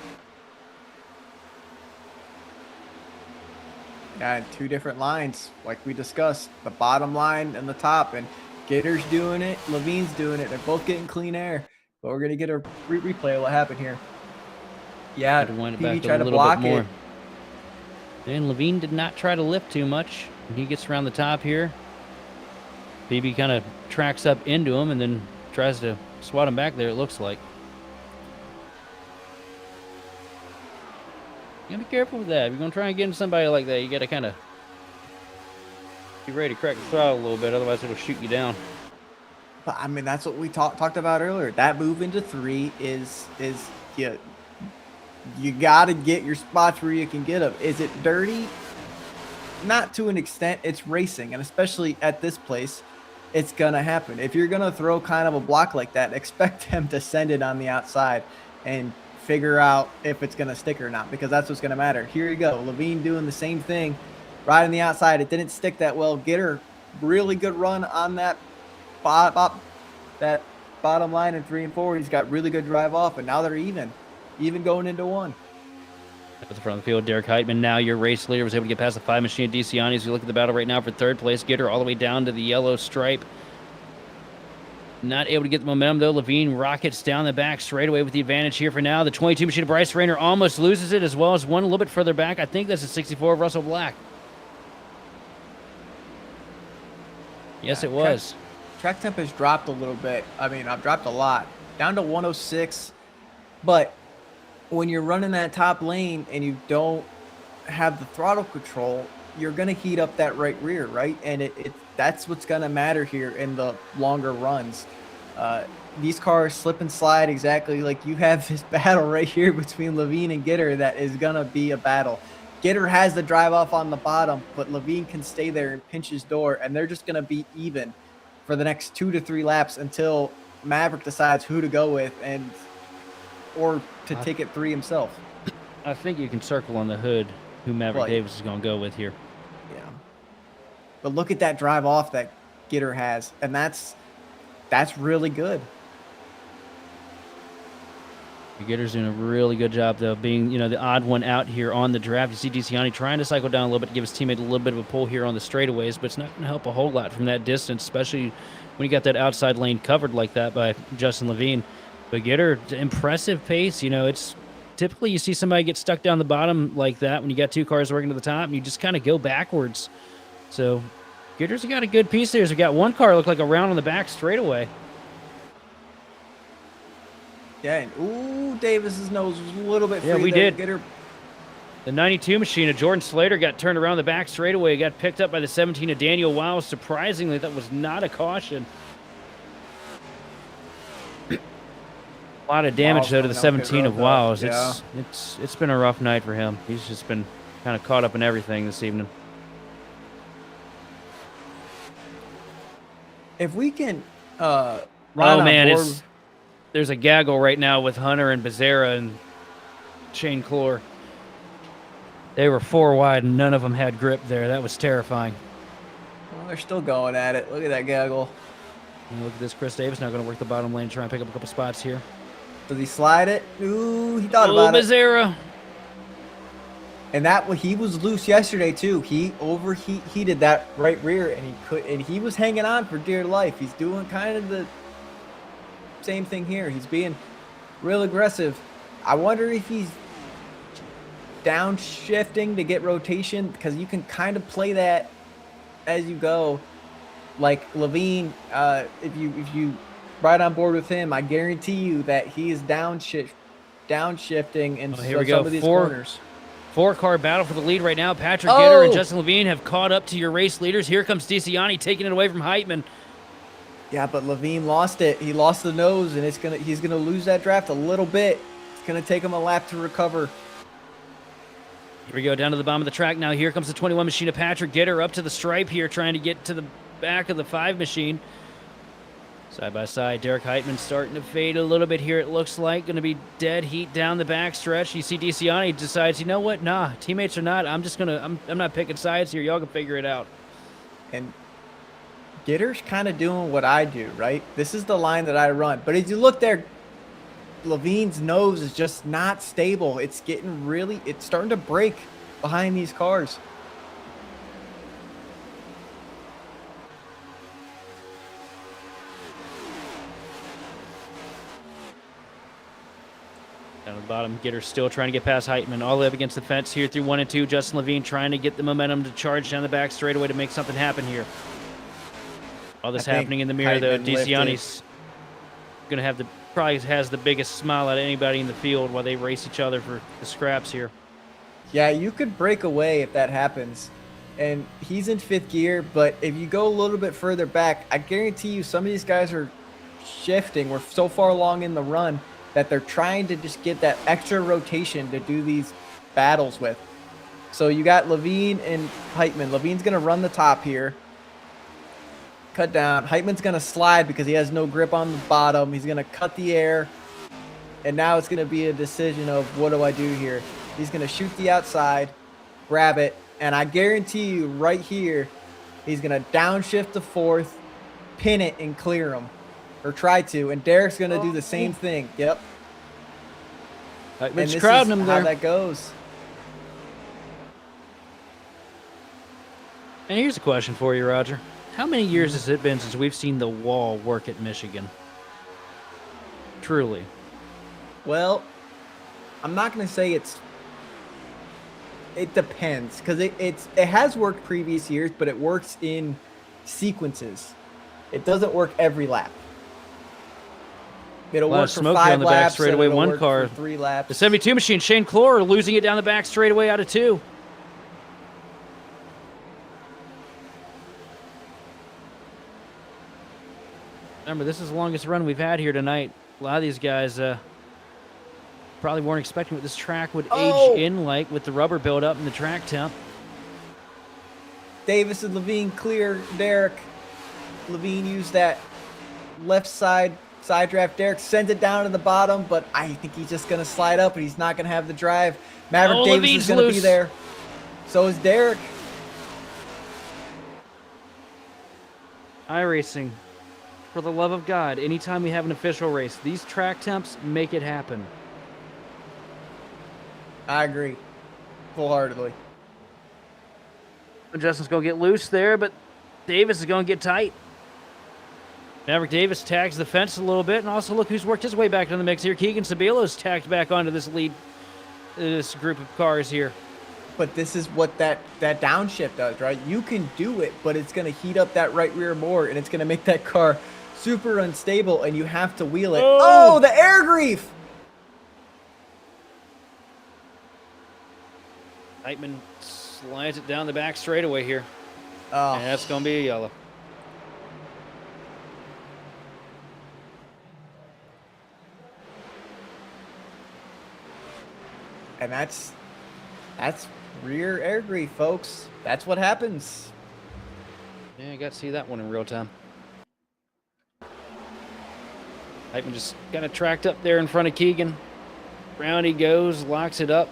Yeah, 2 different lines, like we discussed, the bottom line and the top, and Gitter's doing it, Levine's doing it. They're both getting clean air, but we're gonna get a replay of what happened here. Yeah, PB tried to block it. And Levine did not try to lift too much. He gets around the top here. PB kind of tracks up into him and then tries to swat him back there, it looks like. You gotta be careful with that. If you're gonna try and get into somebody like that, you gotta kind of be ready to crack the throttle a little bit, otherwise it'll shoot you down. But I mean, that's what we talked about earlier. That move into 3 is you got to get your spots where you can get them. Is it dirty? Not to an extent. It's racing, and especially at this place, it's gonna happen. If you're gonna throw kind of a block like that, expect them to send it on the outside and figure out if it's gonna stick or not, because that's what's gonna matter. Here you go, Levine doing the same thing, right on the outside. It didn't stick that well. Get her really good run on that that bottom line in 3 and 4. He's got really good drive off, and now they're even going into 1. At the front of the field, Derek Heitman, now your race leader, was able to get past the 5 machine of DeCiani. As we look at the battle right now for 3rd place, get her all the way down to the yellow stripe. Not able to get the momentum, though. Levine rockets down the back straightaway with the advantage here for now. The 22 machine of Bryce Rayner almost loses it, as well as one a little bit further back. I think that's a 64 of Russell Black. Yes, it was. Track temp has dropped a little bit. I mean, I've dropped a lot. Down to 106. But when you're running that top lane and you don't have the throttle control, you're going to heat up that right rear, right? And that's what's going to matter here in the longer runs. These cars slip and slide exactly like you have this battle right here between Levine and Gitter that is going to be a battle. Gitter has the drive off on the bottom, but Levine can stay there and pinch his door, and they're just going to be even for the next 2 to 3 laps until Maverick decides who to go with or to take it 3 himself. I think you can circle on the hood who Maverick Davis is going to go with here. Yeah. But look at that drive off that Gitter has, and that's really good. Gitter's doing a really good job, though, being, the odd one out here on the draft. You see DeCiani trying to cycle down a little bit to give his teammate a little bit of a pull here on the straightaways, but it's not going to help a whole lot from that distance, especially when you got that outside lane covered like that by Justin Levine. But Gitter, impressive pace. It's typically you see somebody get stuck down the bottom like that when you got 2 cars working to the top, and you just kind of go backwards. So Gitter's got a good piece there. We got 1 car look like a round on the back straightaway. Yeah, and Davis's nose was a little bit free. Yeah, we there. did. Gitter. The 92 machine of Jordan Slater got turned around the back straightaway, got picked up by the 17 of Daniel Wiles. Surprisingly, that was not a caution. A lot of damage, though, to the 17 of Wiles. Yeah. It's been a rough night for him. He's just been kind of caught up in everything this evening. If we can there's a gaggle right now with Hunter and Becerra and Shane Clore. They were 4 wide, and none of them had grip there. That was terrifying. Well, they're still going at it. Look at that gaggle. And look at this. Chris Davis now going to work the bottom lane, try and pick up a couple spots here. Does he slide it? Ooh, he thought about it. Becerra. And he was loose yesterday too. He overheated that right rear, and he was hanging on for dear life. He's doing kind of the same thing here. He's being real aggressive. I wonder if he's downshifting to get rotation, because you can kind of play that as you go. Like Levine, if you ride on board with him, I guarantee you that he is downshifting in some of these corners. 4-car battle for the lead right now. Patrick Gitter and Justin Levine have caught up to your race leaders. Here comes DeCiani taking it away from Heitman. Yeah, but Levine lost it. He lost the nose, and he's gonna lose that draft a little bit. It's gonna take him a lap to recover. Here we go, down to the bottom of the track now. Here comes the 21 machine of Patrick Gitter up to the stripe here, trying to get to the back of the 5 machine. Side by side, Derek Heitman starting to fade a little bit here, it looks like. Going to be dead heat down the back stretch. You see DeCiani decides, you know what? Nah, teammates are not. I'm not picking sides here. Y'all can figure it out. And Gitter's kind of doing what I do, right? This is the line that I run. But as you look there, Levine's nose is just not stable. It's starting to break behind these cars. Down at the bottom, Gitter still trying to get past Heitman. All the way up against the fence here through 1 and 2. Justin Levine trying to get the momentum to charge down the back straightaway to make something happen here. All this happening in the mirror, though. DeCiani's going to probably has the biggest smile out of anybody in the field while they race each other for the scraps here. Yeah, you could break away if that happens. and he's in 5th gear. But if you go a little bit further back, I guarantee you some of these guys are shifting. We're so far along in the run that they're trying to just get that extra rotation to do these battles with. So you got Levine and Heitman. Levine's going to run the top here. Cut down. Heitman's going to slide because he has no grip on the bottom. He's going to cut the air. And now it's going to be a decision of what do I do here? He's going to shoot the outside, grab it, and I guarantee you right here, he's going to downshift to 4th, pin it, and clear him. Or try to. And Derek's going to do the same thing. Yep. Heitman's crowding him there. How that goes. And here's a question for you, Roger. How many years has it been since we've seen the wall work at Michigan? Truly. Well, I'm not going to say it depends because it has worked previous years, but it works in sequences. It doesn't work every lap. It'll work for 5 the laps, back straightaway, and it'll one work car. for 3 laps. The 72 machine, Shane Clore, losing it down the back straightaway out of 2. Remember, this is the longest run we've had here tonight. A lot of these guys probably weren't expecting what this track would age in like with the rubber buildup and the track temp. Davis and Levine clear Derek. Levine used that left side draft. Derek sends it down to the bottom, but I think he's just going to slide up and he's not going to have the drive. Maverick Davis Levine's is going to be loose. there. So is Derek. iRacing, for the love of God, anytime we have an official race, these track temps make it happen. I agree wholeheartedly. Justin's going to get loose there, but Davis is going to get tight. Maverick Davis tags the fence a little bit, and also look who's worked his way back into the mix here. Keegan Sabilo's tagged back onto this this group of cars here. But this is what that downshift does, right? You can do it, but it's going to heat up that right rear more, and it's going to make that car super unstable, and you have to wheel it. Oh, the air grief! Heitman slides it down the back straightaway here. Oh. And that's going to be a yellow. And that's rear air grief, folks. That's what happens. Yeah, I got to see that one in real time. Heitman just kind of tracked up there in front of Keegan. Round he goes, locks it up.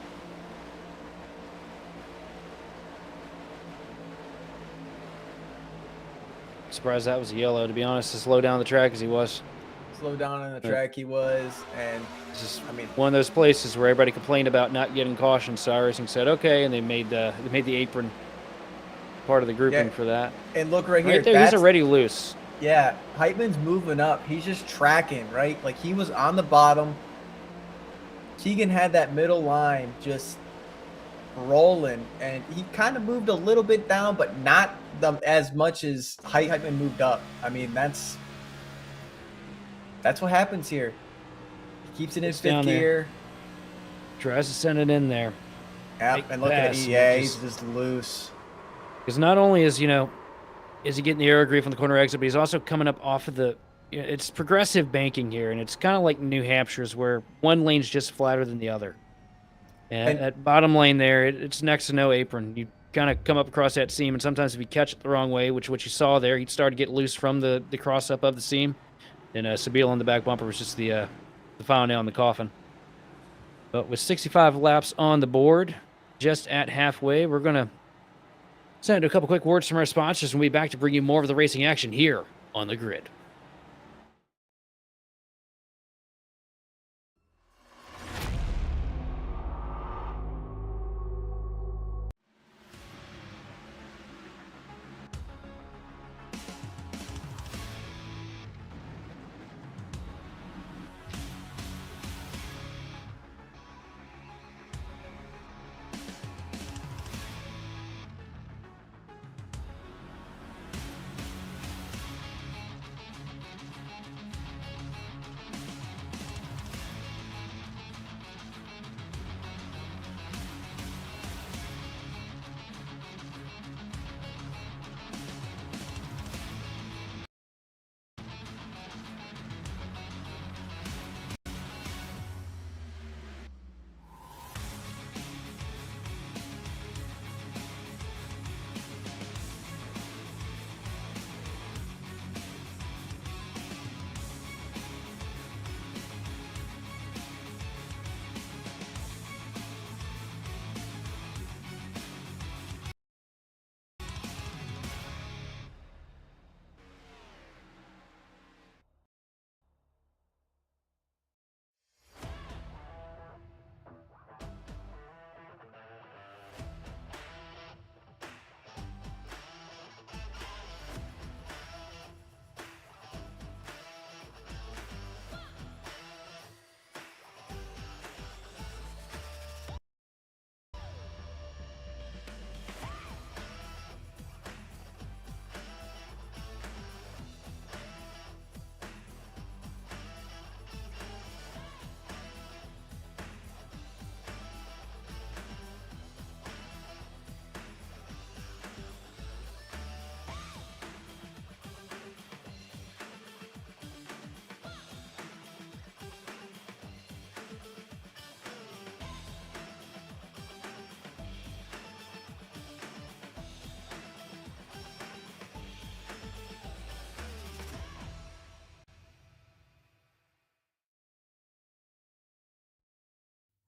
Surprised that was a yellow, to be honest, as slow down the track as he was. Slow down on the track he was, and This is I mean, one of those places where everybody complained about not getting caution. So iRacing said, okay, and they made the apron part of the grouping for that. and look right here. Right there, he's already loose. Yeah, Heitman's moving up. He's just tracking, right? Like he was on the bottom. Keegan had that middle line just rolling, and he kind of moved a little bit down, but not as much as Heitman moved up. I mean, that's what happens here. He keeps it in It's 5th down there. gear. Tries to send it in there. Yep, Big and look at pass, EA, he's just loose. Because not only is he getting the aero grief on the corner exit, but he's also coming up off of the. It's progressive banking here, and it's kind of like New Hampshire's, where one lane's just flatter than the other. And that bottom lane there, it's next to no apron. You kind of come up across that seam, and sometimes if you catch it the wrong way, which what you saw there, he'd start to get loose from the cross up of the seam. And Sabile on the back bumper was just the final nail in the coffin. But with 65 laps on the board, just at halfway, we're going to send a couple quick words from our sponsors, and we'll be back to bring you more of the racing action here on the grid.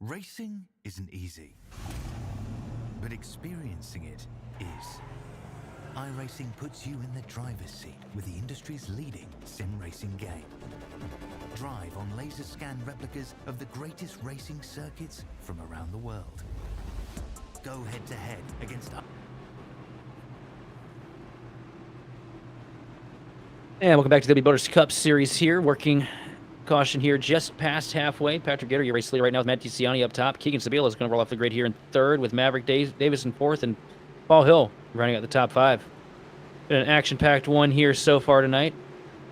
Racing isn't easy, but experiencing it is. iRacing puts you in the driver's seat with the industry's leading sim racing game. Drive on laser scan replicas of the greatest racing circuits from around the world. Go head to head against. And welcome back to the W Builders Cup Series here. Working caution here just past halfway. Patrick Gitter, your race leader right now, with Matt DiCiani up top. Keegan Sabila is going to roll off the grid here in third, with Maverick Davis in fourth, and Paul Hill running out the top five. Been an action-packed one here so far tonight.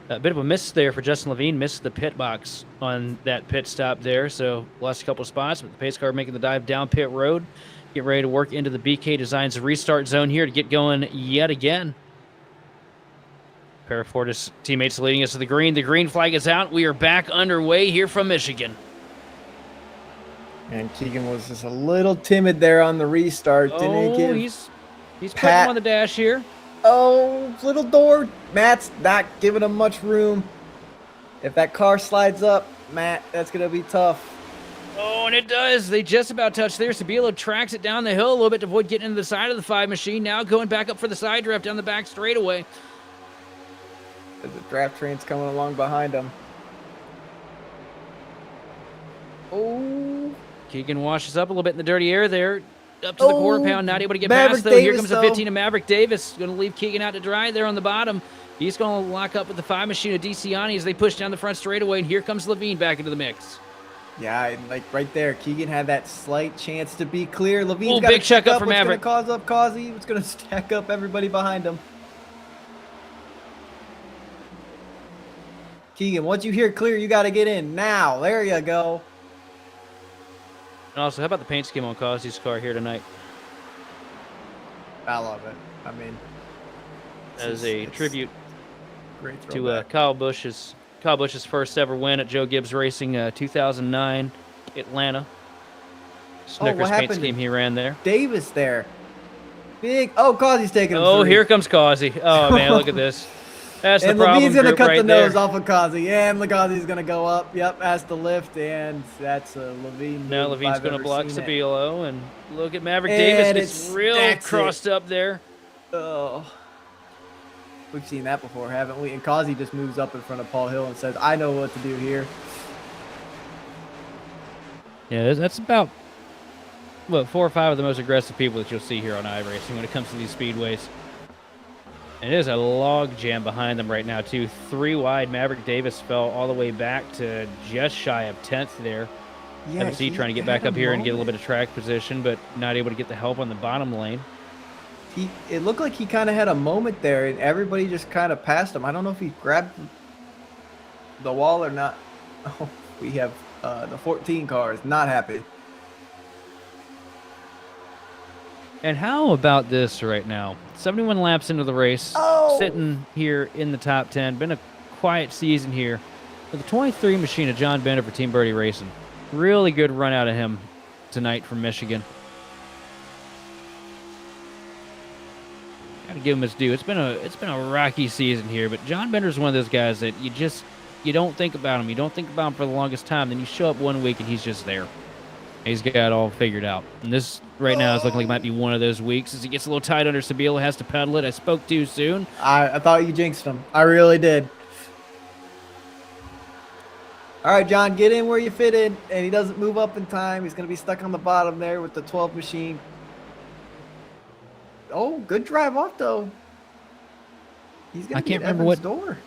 A bit of a miss there for Justin Levine. Missed the pit box on that pit stop there, so lost a couple of spots. But the pace car making the dive down pit road. Get ready to work into the BK Designs restart zone here to get going yet again. Pair of Fortis teammates leading us to the green. The green flag is out. We are back underway here from Michigan. And Keegan was just a little timid there on the restart. Didn't give he's putting him on the dash here. Oh, little door. Matt's not giving him much room. If that car slides up, Matt, that's going to be tough. Oh, and it does. They just about touched there. Sabilo tracks it down the hill a little bit to avoid getting into the side of the 5 machine. Now going back up for the side drift down the back straightaway. The draft train's coming along behind him. Oh. Keegan washes up a little bit in the dirty air there. Up to the quarter pound, not able to get past though. Davis, Here comes a 15 to Maverick Davis. Going to leave Keegan out to dry there on the bottom. He's going to lock up with the 5 machine of DiCiani as they push down the front straightaway, and here comes Levine back into the mix. Yeah, like right there, Keegan had that slight chance to be clear. Levine's got big check up for Maverick. It's going to cause up Causey. It's going to stack up everybody behind him. Keegan, once you hear clear, you got to get in now. There you go. And also, how about the paint scheme on Causey's car here tonight? I love it. I mean, as a tribute to Kyle Busch's first ever win at Joe Gibbs Racing, 2009 Atlanta. Snickers paint scheme he ran there. Davis there. Big. Oh, Causey's taking him. Oh, here comes Causey. Oh, man, look at this. That's the and problem. Levine's going to cut right the nose there. off of Causey. And Causey's going to go up. Yep, has to lift. And that's a Levine. Now Levine's going to block Sabilo. And look at Maverick and Davis. It's real crossed up there. Oh. We've seen that before, haven't we? And Causey just moves up in front of Paul Hill and says, I know what to do here. Yeah, that's about, 4 or 5 of the most aggressive people that you'll see here on iRacing when it comes to these speedways. And it is a log jam behind them right now, too. 3 wide. Maverick Davis fell all the way back to just shy of 10th there. Yeah, MC trying to get back up here and get a little bit of track position, but not able to get the help on the bottom lane. It looked like he kind of had a moment there, and everybody just kind of passed him. I don't know if he grabbed the wall or not. Oh, we have the 14 car is not happy. And how about this right now? 71 laps into the race, sitting here in the top 10. Been a quiet season here. With the 23 machine of John Bender for Team Birdie Racing. Really good run out of him tonight from Michigan. Got to give him his due. It's been a rocky season here, but John Bender's one of those guys that you don't think about him. You don't think about him for the longest time. Then you show up one week and he's just there. He's got it all figured out. And this right now is looking like it might be one of those weeks as he gets a little tight under Sabila, has to pedal it. I spoke too soon. I thought you jinxed him. I really did. All right, John, get in where you fit in. And he doesn't move up in time. He's going to be stuck on the bottom there with the 12 machine. Oh, good drive off, though. He's going to get Evans' door.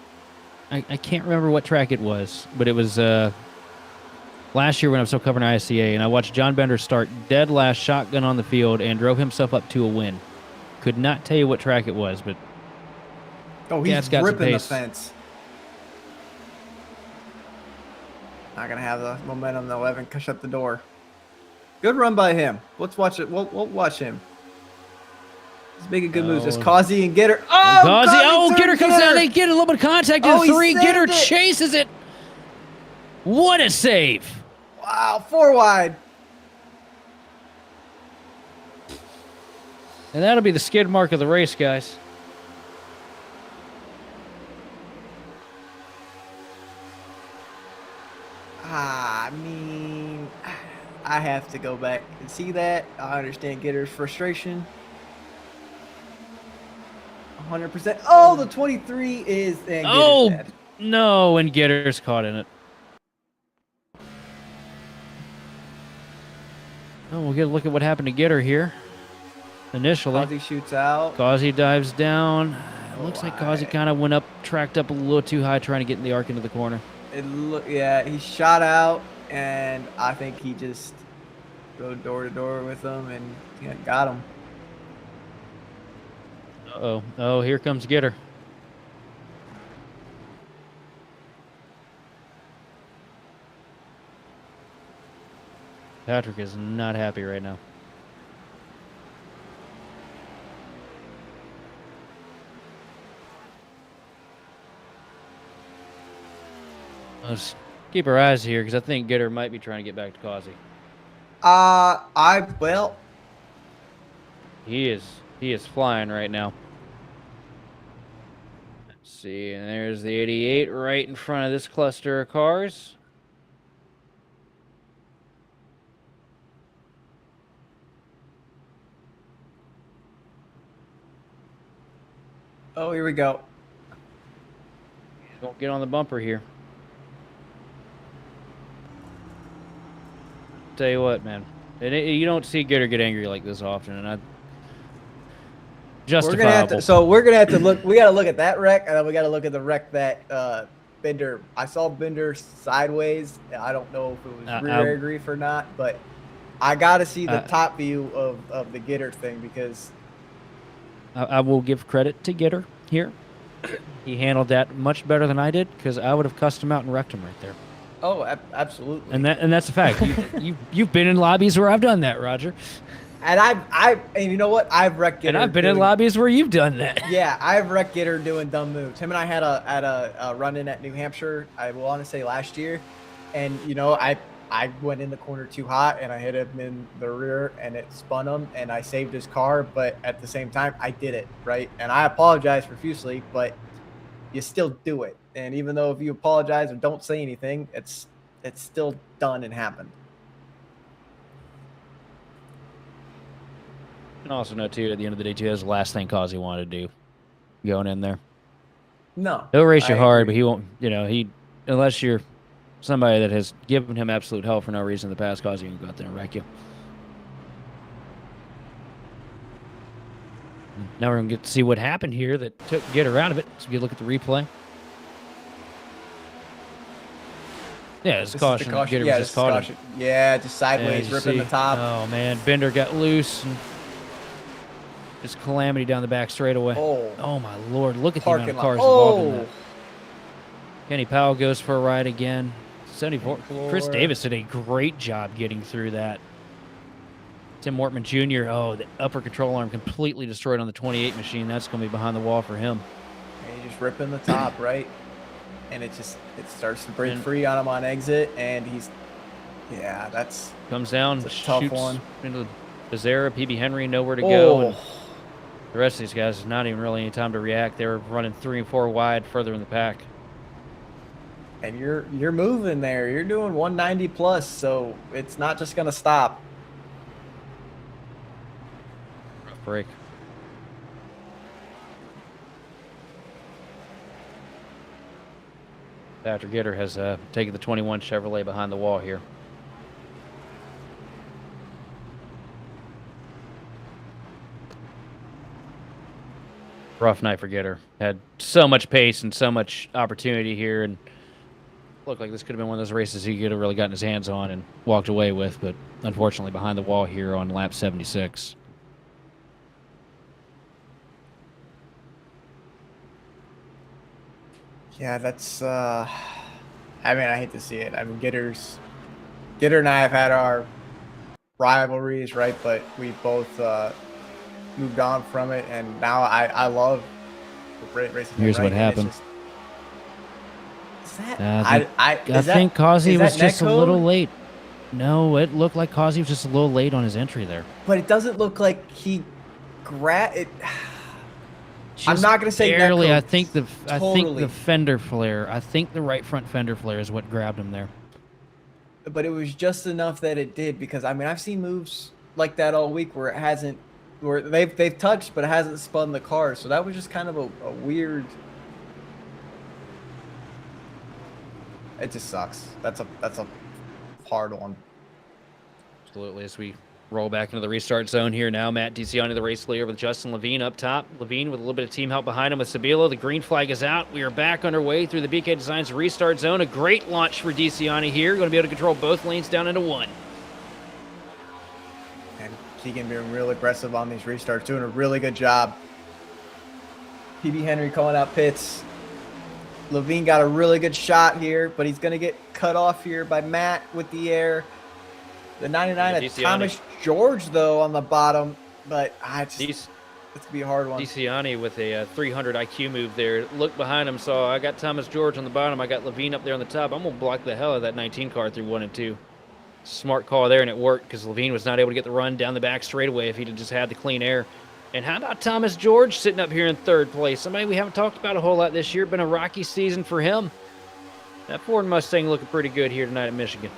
I can't remember what track it was, but it was last year when I was still covering ISCA, and I watched John Bender start dead last shotgun on the field and drove himself up to a win. Could not tell you what track it was, but he's ripping the fence. Not gonna have the momentum though. Evan, shut the door. Good run by him. Let's watch it. We'll watch him. He's making good moves. It's Causey and Gitter. Oh, Causey! Oh, Gitter comes down. They get a little bit of contact in 3. Gitter chases it. What a save! Wow, 4 wide. And that'll be the skid mark of the race, guys. I mean, I have to go back and see that. I understand Gitter's frustration. 100%. Oh, the 23 is. And Oh, dead. no, and Gitter's caught in it. Oh, we'll get a look at what happened to Gitter here. Initially, Ozzy shoots out. Kazi dives down. It looks like Kazi I- kind of went up, tracked up a little too high, trying to get in the arc into the corner. Yeah, he shot out, and I think he just rode door to door with him and got him. Uh-oh. Oh, here comes Gitter. Patrick is not happy right now. Let's keep our eyes here because I think Gitter might be trying to get back to Kazi. Well, He is flying right now. Let's see, and there's the 88 right in front of this cluster of cars. oh, here we go. Don't get on the bumper here. Tell you what, man, you don't see Gitter get angry like this often, and justifiable. We're gonna have to look. We gotta look at that wreck, and then we gotta look at the wreck that Bender. I saw Bender sideways. I don't know if it was rear grief or not, but I gotta see the top view of the Gitter thing because I will give credit to Gitter here. He handled that much better than I did because I would have cussed him out and wrecked him right there. oh, absolutely. And that's a fact. You've been in lobbies where I've done that, Roger. And and you know what? I've wrecked Gitter. And I've been in lobbies where you've done that. Yeah, I've wrecked Gitter doing dumb moves. Him and I had a run in at New Hampshire. I want to say last year, and I went in the corner too hot and I hit him in the rear and it spun him and I saved his car. But at the same time, I did it right, and I apologize profusely. But you still do it, and even though if you apologize or don't say anything, it's still done and happened. And also know too, at the end of the day, too, that's the last thing Kazi wanted to do, going in there. No, He'll race you I hard, agree. but he won't. Unless you're somebody that has given him absolute hell for no reason in the past, Kazi can go out there and wreck you. Now we're gonna get to see what happened here that took Gitter out of it. So if you look at the replay. Yeah, it's caution. Gitter was just caught him. Yeah, just sideways, you ripping the see. top. Oh man, Bender got loose and just calamity down the back straightaway. Oh my lord, look at the amount of cars involved in that. Kenny Powell goes for a ride again. 74. Chris Davis did a great job getting through that. Tim Wortman Jr. Oh, the upper control arm completely destroyed on the 28 machine. That's going to be behind the wall for him. And he's just ripping the top, right? And it starts to break free on him on exit, and that's comes down, a tough shoots one. into Becerra, PB Henry, nowhere to go. And the rest of these guys, not even really any time to react. They were running 3 and 4 wide, further in the pack. And you're moving there. You're doing 190 plus, so it's not just gonna stop. Rough break. Patrick Gitter has taken the 21 Chevrolet behind the wall here. Rough night for Gitter. Had so much pace and so much opportunity here, and looked like this could have been one of those races he could have really gotten his hands on and walked away with, but unfortunately behind the wall here on lap 76. Yeah, that's I mean, I hate to see it. I mean, Gitter and I have had our rivalries, right? But we both moved on from it, and now I love racing. Here's right? what happened. Is that, I think Kazi was just a little late. late. No, it looked like Kazi was just a little late on his entry there. But it doesn't look like he grabbed it. I'm Just not gonna say barely. netcode. I think the Totally. fender flare. I think the right front fender flare is what grabbed him there. but it was just enough that it did, because I mean I've seen moves like that all week where it hasn't, where they've touched but it hasn't spun the car. So that was just kind of a weird. It just sucks. That's a hard one. Absolutely. As we roll back into the restart zone here now, Matt DiCiani, the race leader, with Justin Levine up top. Levine with a little bit of team help behind him with Sabilo. The green flag is out. We are back underway through the BK Designs restart zone. A great launch for DiCiani here. Going to be able to control both lanes down into one. And Keegan being real aggressive on these restarts, doing a really good job. PB Henry calling out pits. Levine got a really good shot here, but he's going to get cut off here by Matt with the air. The 99 of Thomas George, though, on the bottom. But it's going to be a hard one. DiCiani with a 300 IQ move there. Look behind him, saw I got Thomas George on the bottom. I got Levine up there on the top. I'm going to block the hell out of that 19 car through 1 and 2. Smart call there, and it worked because Levine was not able to get the run down the back straightaway if he'd just had the clean air. And how about Thomas George sitting up here in 3rd place? Somebody we haven't talked about a whole lot this year. Been a rocky season for him. That Ford Mustang looking pretty good here tonight at Michigan.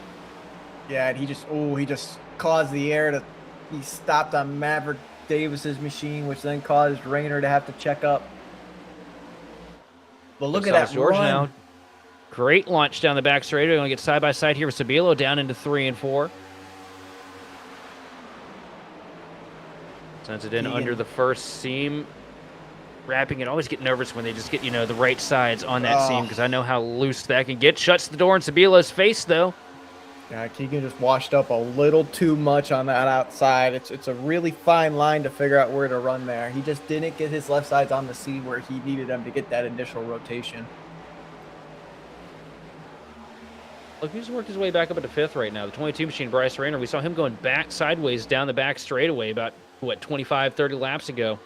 Yeah, and he just caused the air to. He stopped on Maverick Davis's machine, which then caused Rayner to have to check up. But look at that George run. Now. Great launch down the back straightaway. We're going to get side by side here with Sabilo down into 3 and 4. Sends it in under the first seam. Wrapping it. Always get nervous when they just get, the right sides on that seam, because I know how loose that can get. Shuts the door in Sabilo's face, though. Yeah, Keegan just washed up a little too much on that outside. It's a really fine line to figure out where to run there. He just didn't get his left sides on the seam where he needed them to get that initial rotation. Look, he's worked his way back up into 5th right now. The 22 machine, Bryce Rayner. We saw him going back sideways down the back straightaway about, 25, 30 laps ago.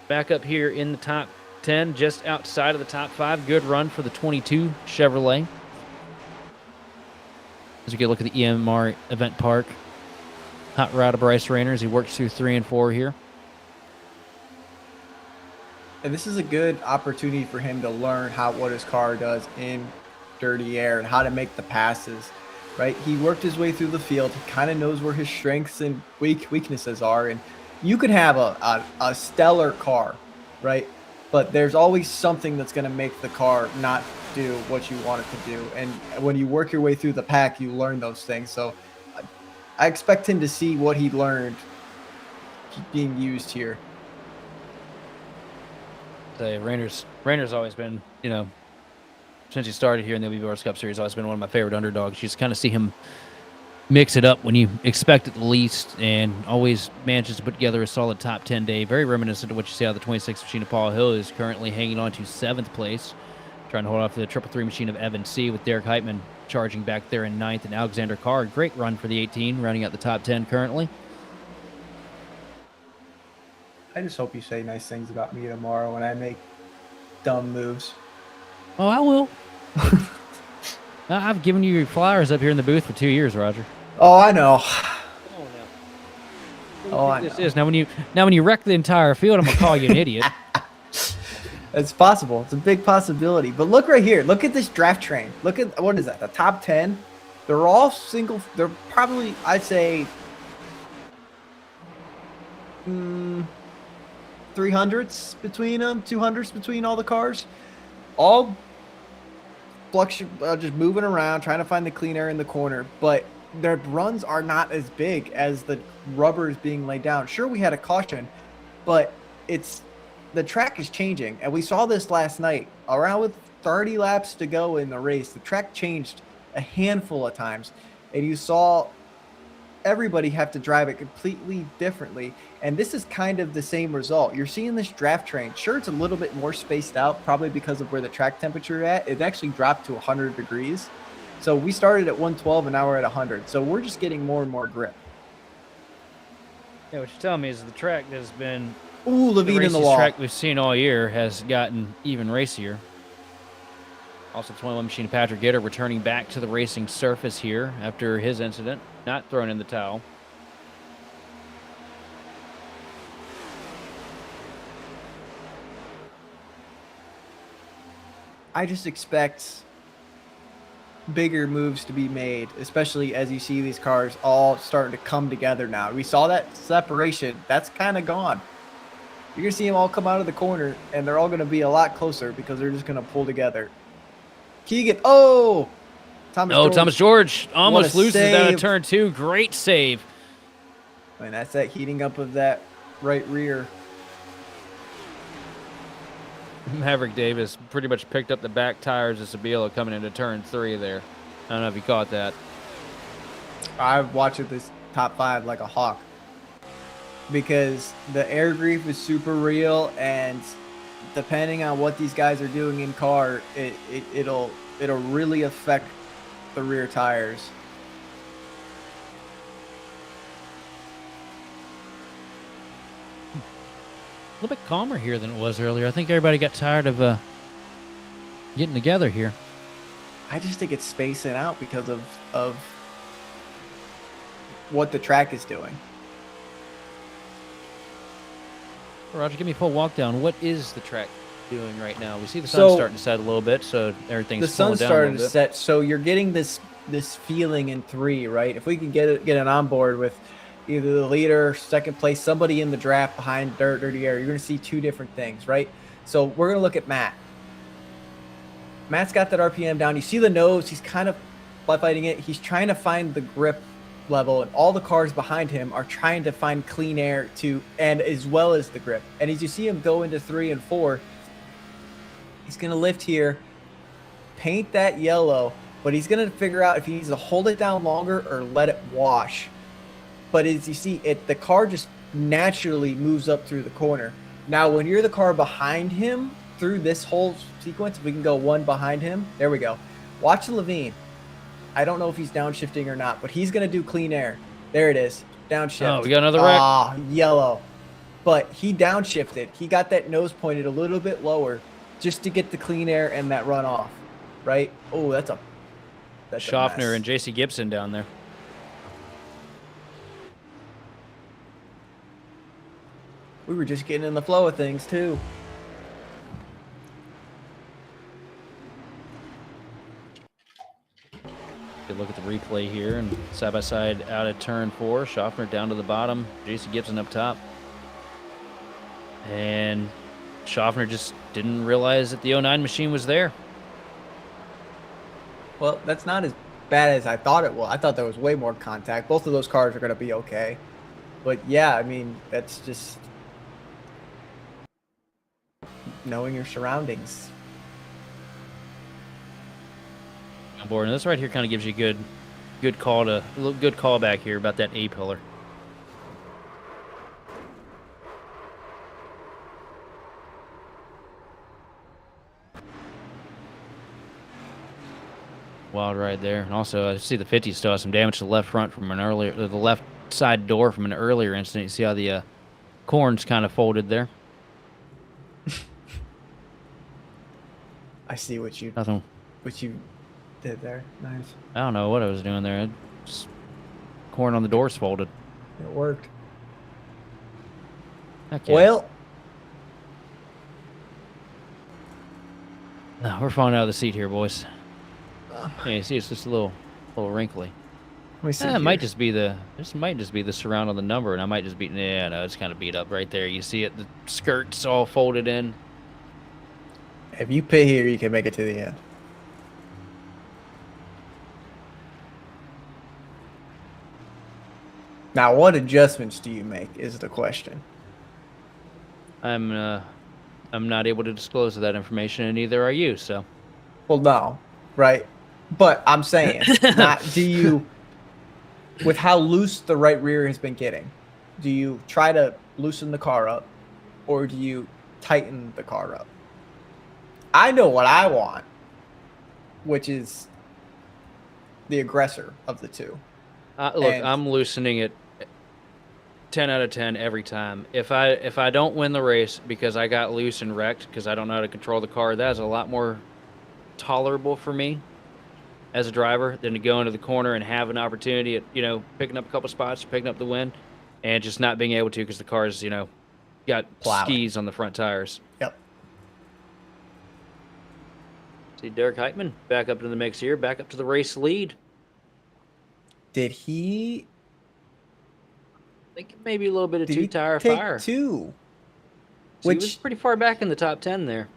Back up here in the top 10, just outside of the top 5. Good run for the 22 Chevrolet. As we get a look at the EMR Event Park. Hot rod of Bryce Rayner as he works through 3 and 4 here. And this is a good opportunity for him to learn what his car does in dirty air and how to make the passes, right? He worked his way through the field. He kind of knows where his strengths and weaknesses are. And you can have a stellar car, right? But there's always something that's going to make the car not do what you want it to do. And when you work your way through the pack, you learn those things. So I expect him to see what he learned being used here. Rayner's always been, since he started here in the WBRS Cup Series, always been one of my favorite underdogs. You just kind of see him mix it up when you expect it the least, and always manages to put together a solid top 10 day. Very reminiscent of what you see out of the 26 machine of Paul Hill, who's currently hanging on to 7th place, trying to hold off the 333 machine of Evan C. with Derek Heitman charging back there in 9th, and Alexander Carr. Great run for the 18, rounding out the top 10 currently. I just hope you say nice things about me tomorrow when I make dumb moves. Oh, I will. I've given you flowers up here in the booth for 2 years, Roger. Oh, I know. I know. Now when you wreck the entire field, I'm gonna call you an idiot. It's possible. It's a big possibility. But look right here. Look at this draft train. Look at, what is that? The top 10. They're all single. They're probably, I'd say, 300s between them, 200s between all the cars. All just moving around, trying to find the clean air in the corner. But their runs are not as big as the rubber is being laid down. Sure, we had a caution, but the track is changing. And we saw this last night. Around with 30 laps to go in the race, the track changed a handful of times. And you saw everybody have to drive it completely differently. And this is kind of the same result. You're seeing this draft train. Sure, it's a little bit more spaced out, probably because of where the track temperature at. It actually dropped to 100 degrees. So we started at 112 and now we're at 100. So we're just getting more and more grip. Yeah, what you're telling me is the track has been... Ooh, Levine in the wall. Track we've seen all year has gotten even racier. Also, 21 machine Patrick Gitter returning back to the racing surface here after his incident, not thrown in the towel. I just expect bigger moves to be made, especially as you see these cars all starting to come together now. We saw that separation. That's kind of gone. You're going to see them all come out of the corner, and they're all going to be a lot closer because they're just going to pull together. Keegan. Oh! Thomas George almost loses that save. at turn 2. Great save. And that's that heating up of that right rear. Maverick Davis pretty much picked up the back tires of Sabilo coming into turn 3 there. I don't know if you caught that. I've watched this top 5 like a hawk because the air grief is super real, and depending on what these guys are doing in car, it'll really affect the rear tires. A little bit calmer here than it was earlier. I think everybody got tired of getting together here. I just think it's spacing out because of what the track is doing. Roger, give me a full walk down. What is the track doing right now? We see the sun starting to set a little bit, so everything's the sun's down starting to set. So you're getting this feeling in 3, right? If we can get it on board with either the leader, second place, somebody in the draft behind Dirty Air, you're going to see 2 different things, right? So we're going to look at Matt. Matt's got that RPM down. You see the nose. He's kind of fighting it. He's trying to find the grip level, and all the cars behind him are trying to find clean air and as well as the grip. And as you see him go into 3 and 4, he's going to lift here, paint that yellow, but he's going to figure out if he needs to hold it down longer or let it wash. But as you see, the car just naturally moves up through the corner. Now, when you're the car behind him through this whole sequence, we can go 1 behind him. There we go. Watch Levine. I don't know if he's downshifting or not, but he's going to do clean air. There it is. Downshift. Oh, we got another wreck. Ah, yellow. But he downshifted. He got that nose pointed a little bit lower just to get the clean air and that runoff, right? Oh, that's Schaffner and JC Gibson down there. We were just getting in the flow of things, too. Good look at the replay here, and side by side out at turn 4. Schaffner down to the bottom. JC Gibson up top. And Schaffner just didn't realize that the 09 machine was there. Well, that's not as bad as I thought it was. I thought there was way more contact. Both of those cars are going to be okay. But, yeah, I mean, that's just knowing your surroundings. On board, and this right here kind of gives you a good call back here about that A pillar. Wild ride there, and also I see the 50 still has some damage to the left front from the left side door from an earlier incident. You see how the corn's kind of folded there. I see what you did there. Nice. I don't know what I was doing there. Just corn on the doors folded. It worked. Okay. Well, no, we're falling out of the seat here, boys. Yeah, you see, it's just a little wrinkly. let me see. This might just be the surround on the number, and I might just be. Yeah, no, it's kind of beat up right there. You see it, the skirt's all folded in. If you pit here, you can make it to the end. Now, what adjustments do you make is the question. I'm not able to disclose that information, and neither are you. So, Well, no, right? But I'm saying, with how loose the right rear has been getting, do you try to loosen the car up, or do you tighten the car up? I know what I want, which is the aggressor of the two. look, I'm loosening it 10 out of 10 every time. If I don't win the race because I got loose and wrecked because I don't know how to control the car, that is a lot more tolerable for me as a driver than to go into the corner and have an opportunity at, picking up a couple spots, picking up the win, and just not being able to because the car's, got Plowing. skis on the front tires. Yep. See Derek Heitman back up to the mix here, back up to the race lead. Did he? I think maybe a little bit of Did he two-tire take fire. two? So he was pretty far back in the top 10 there.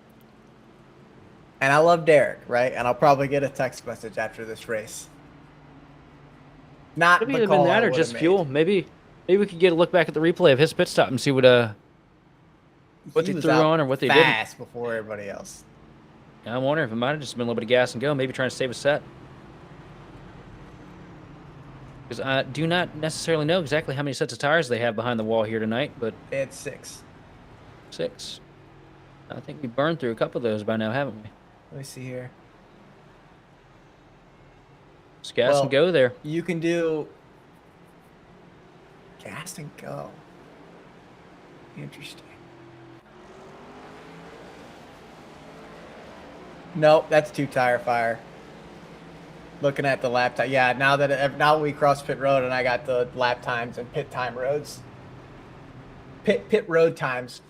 And I love Derek, right? And I'll probably get a text message after this race. Not Maybe the either call been that I or would've just made. fuel. Maybe we could get a look back at the replay of his pit stop and see what they was threw out on or what they didn't. fast before everybody else. I'm wondering if it might have just been a little bit of gas and go, maybe trying to save a set. Because I do not necessarily know exactly how many sets of tires they have behind the wall here tonight, but It's 6. 6. I think we burned through a couple of those by now, haven't we? Let me see here. Just gas and go there. You can do gas and go. Interesting. Nope, that's 2-tire fire. Looking at the lap time. Yeah, now we cross pit road and I got the lap times and pit time roads. Pit road times.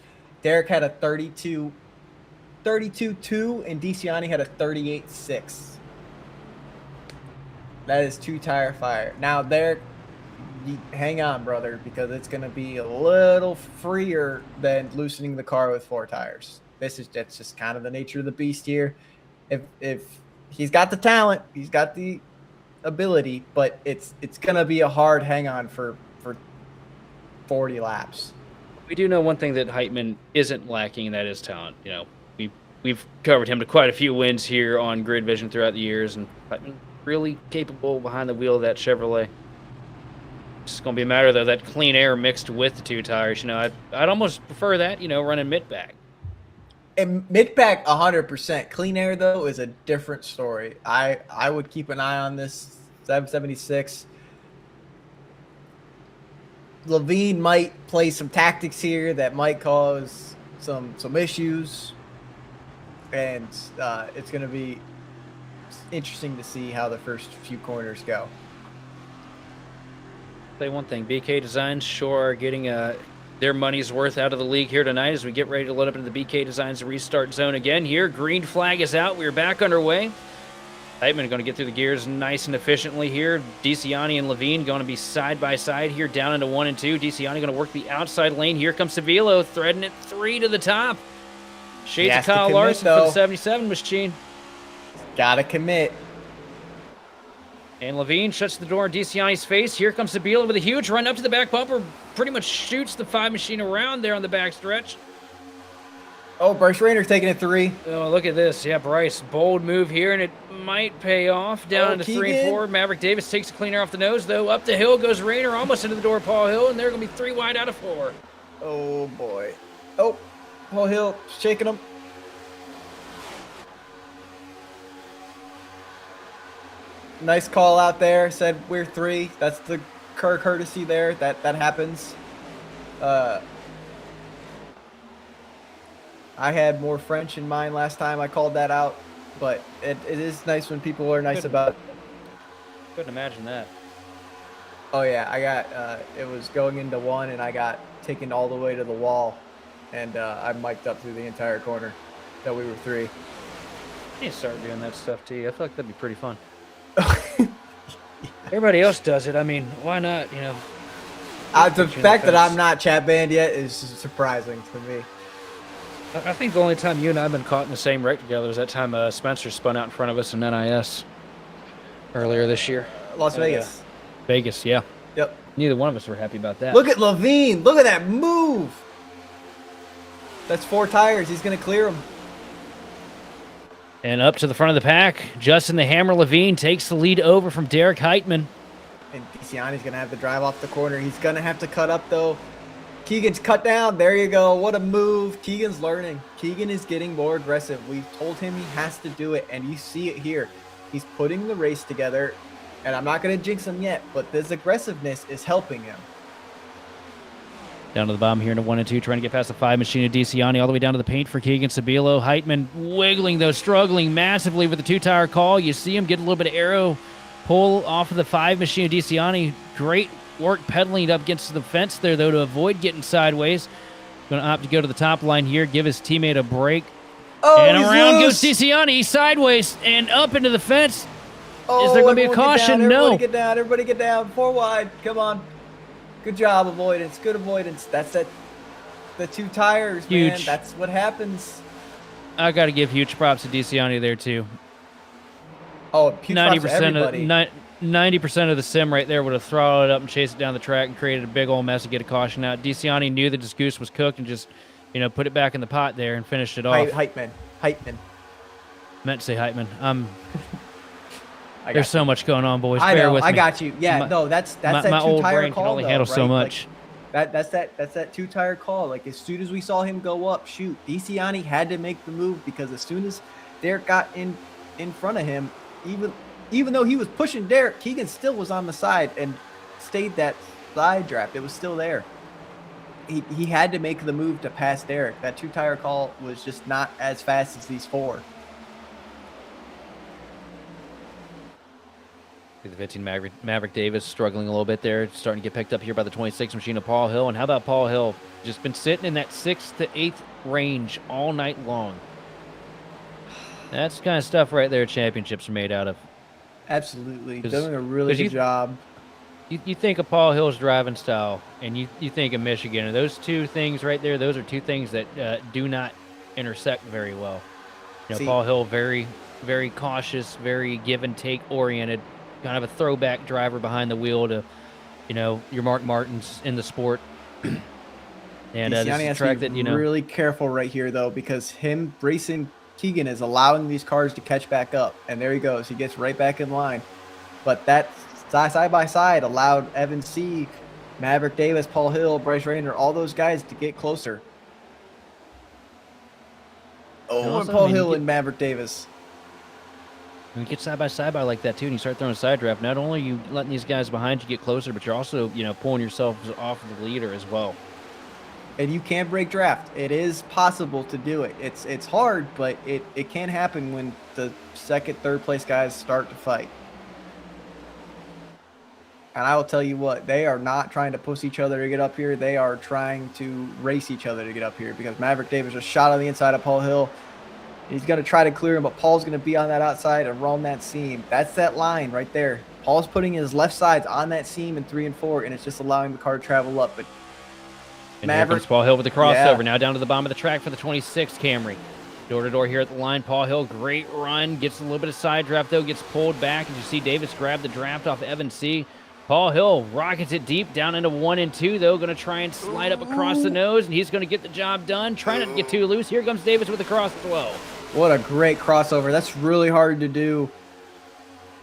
Derek had a 32-2 and DeCiani had a 38-6. That is 2-tire fire. Now Derek, hang on, brother, because it's going to be a little freer than loosening the car with 4 tires. That's just kind of the nature of the beast here. If he's got the talent, he's got the ability, but it's going to be a hard hang on for 40 laps. We do know one thing that Heitman isn't lacking, and that is talent. You know, we've covered him to quite a few wins here on Grid Vision throughout the years, and Heitman really capable behind the wheel of that Chevrolet. It's going to be a matter, though, that clean air mixed with the 2 tires. You know, I'd almost prefer that, you know, running mid-pack. And mid-pack, 100%. Clean air, though, is a different story. I would keep an eye on this 776. Levine might play some tactics here that might cause some issues. And it's going to be interesting to see how the first few corners go. Say one thing, BK Designs sure are getting their money's worth out of the league here tonight as we get ready to load up into the BK Designs restart zone again here. Green flag is out. We're back underway. Heitman going to get through the gears nice and efficiently here. DeCiani and Levine going to be side by side here down into 1 and 2. DeCiani going to work the outside lane. Here comes Sevilla threading it 3 to the top. Shades of Kyle Larson for the 77 machine. Gotta commit. And Levine shuts the door in DeCiani's face. Here comes Sabila with a huge run up to the back bumper. Pretty much shoots the 5 machine around there on the back stretch. Oh, Bryce Rayner's taking it 3. Oh, look at this. Yeah, Bryce, bold move here, and it might pay off. Down into 3 and 4. Maverick Davis takes the cleaner off the nose, though. Up the hill goes Rayner, almost into the door of Paul Hill, and they're going to be 3 wide out of 4. Oh, boy. Oh, Paul Hill shaking him. Nice call out there. Said we're 3. That's the courtesy there. That happens. I had more French in mind last time I called that out, but it is nice when people are nice about it. Couldn't imagine that. Oh yeah, I got it was going into 1 and I got taken all the way to the wall, and I mic'd up through the entire corner that we were 3. You need to start doing that stuff too. I feel like that'd be pretty fun. Everybody else does it. I mean, why not? You know. The fact that I'm not chat banned yet is surprising to me. I think the only time you and I have been caught in the same wreck together is that time Spencer spun out in front of us in NIS earlier this year. Las Vegas. Vegas, yeah. Yep. Neither one of us were happy about that. Look at Levine. Look at that move. That's 4 tires. He's going to clear them. And up to the front of the pack, Justin the Hammer Levine takes the lead over from Derek Heitman. And DeCiani's going to have to drive off the corner. He's going to have to cut up, though. Keegan's cut down. There you go. What a move. Keegan's learning. Keegan is getting more aggressive. We've told him he has to do it, and you see it here. He's putting the race together, and I'm not going to jinx him yet, but this aggressiveness is helping him. Down to the bottom here into 1 and 2, trying to get past the 5 machine of DeCiani, all the way down to the paint for Keegan Sabilo. Heitman wiggling, though, struggling massively with the 2-tire call. You see him get a little bit of aero pull off of the 5 machine of DeCiani. Great work pedaling up against the fence there, though, to avoid getting sideways. Going to opt to go to the top line here, give his teammate a break. Oh, And he's around loose. goes DeCiani sideways and up into the fence. Oh, Is there going to be a everyone get caution? down, No. Everybody get down. Everybody get down. 4 wide. Come on. Good job, avoidance. Good avoidance. That's the 2 tires, man. Huge. That's what happens. I got to give huge props to DeCiani there too. Oh, huge props to 90% everybody. of 90% of the sim right there would have throttled it up and chased it down the track and created a big old mess to get a caution out. DeCiani knew that his goose was cooked and just, put it back in the pot there and finished it off. Heitman. Meant to say Heitman. I There's got so much going on, boys. I Bear know. with I me. got you. Yeah, My- no, that's my that old 2-tire brain can call. only though, handle right? so Like, much. that's that 2-tire call. Like as soon as we saw him go up, shoot, DeCiani had to make the move because as soon as Derek got in front of him, even though he was pushing Derek, Keegan still was on the side and stayed that side draft. It was still there. He had to make the move to pass Derek. That 2-tire call was just not as fast as these 4. The 15 Maverick Davis struggling a little bit there, starting to get picked up here by the 26 machine of Paul Hill. And how about Paul Hill? Just been sitting in that 6th to 8th range all night long. That's the kind of stuff right there championships are made out of. Absolutely. 'Cause- Doing a really 'cause good job. You think of Paul Hill's driving style, and you think of Michigan, and those 2 things right there, those are 2 things that do not intersect very well. See- Paul Hill, very, very cautious, very give and take oriented, kind of a throwback driver behind the wheel to, your Mark Martins in the sport. And this DeCiani is a has track to that, be really careful right here, though, because him racing Keegan is allowing these cars to catch back up. And there he goes. He gets right back in line. But that side by side allowed Evan C., Maverick Davis, Paul Hill, Bryce Rayner, all those guys to get closer. Oh, also, and Paul I mean, you Hill get- and Maverick Davis. When you get side by like that too, and you start throwing a side draft, not only are you letting these guys behind you get closer, but you're also, pulling yourself off of the leader as well. And you can break draft. It is possible to do it. It's hard, but it can happen when the second, third place guys start to fight. And I will tell you what, they are not trying to push each other to get up here. They are trying to race each other to get up here because Maverick Davis just shot on the inside of Paul Hill. He's going to try to clear him, but Paul's going to be on that outside and run that seam. That's that line right there. Paul's putting his left sides on that seam in 3 and 4, and it's just allowing the car to travel up. But And here Maverick, comes Paul Hill with the crossover. Yeah. Now down to the bottom of the track for the 26 Camry. Door to door here at the line. Paul Hill, great run. Gets a little bit of side draft, though. Gets pulled back. As you see, Davis grab the draft off Evan C. Paul Hill rockets it deep down into 1 and 2, though. Going to try and slide up across the nose, and he's going to get the job done. Trying not to get too loose. Here comes Davis with the cross as well. what a great crossover. That's really hard to do,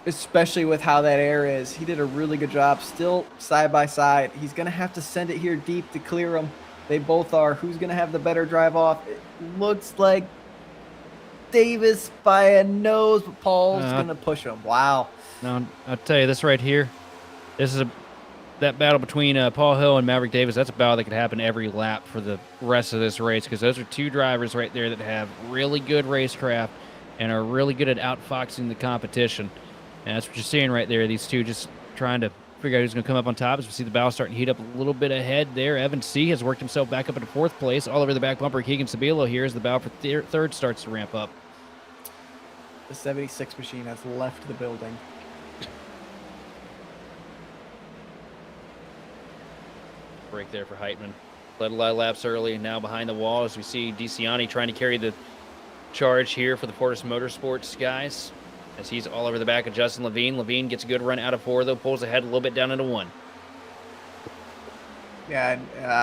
especially with how that air is. He did a really good job. Still side by side. He's going to have to send it here deep to clear them. They both are. Who's going to have the better drive off? It looks like Davis by a nose, but Paul's going to push him. Wow. Now, I'll tell you this right here. This is that battle between Paul Hill and Maverick Davis. That's a battle that could happen every lap for the rest of this race because those are 2 drivers right there that have really good racecraft and are really good at outfoxing the competition. And that's what you're seeing right there. These 2 just trying to figure out who's going to come up on top. As we see the battle starting to heat up a little bit ahead there. Evan C. has worked himself back up into 4th place. All over the back bumper, Keegan Sabilo here as the battle for 3rd starts to ramp up. The 76 machine has left the building. Break there for Heitman. Led a lot of laps early, now behind the wall as we see DeCiani trying to carry the charge here for the Fortis Motorsports guys as he's all over the back of Justin Levine. Levine gets a good run out of 4, though, pulls ahead a little bit down into 1. Yeah,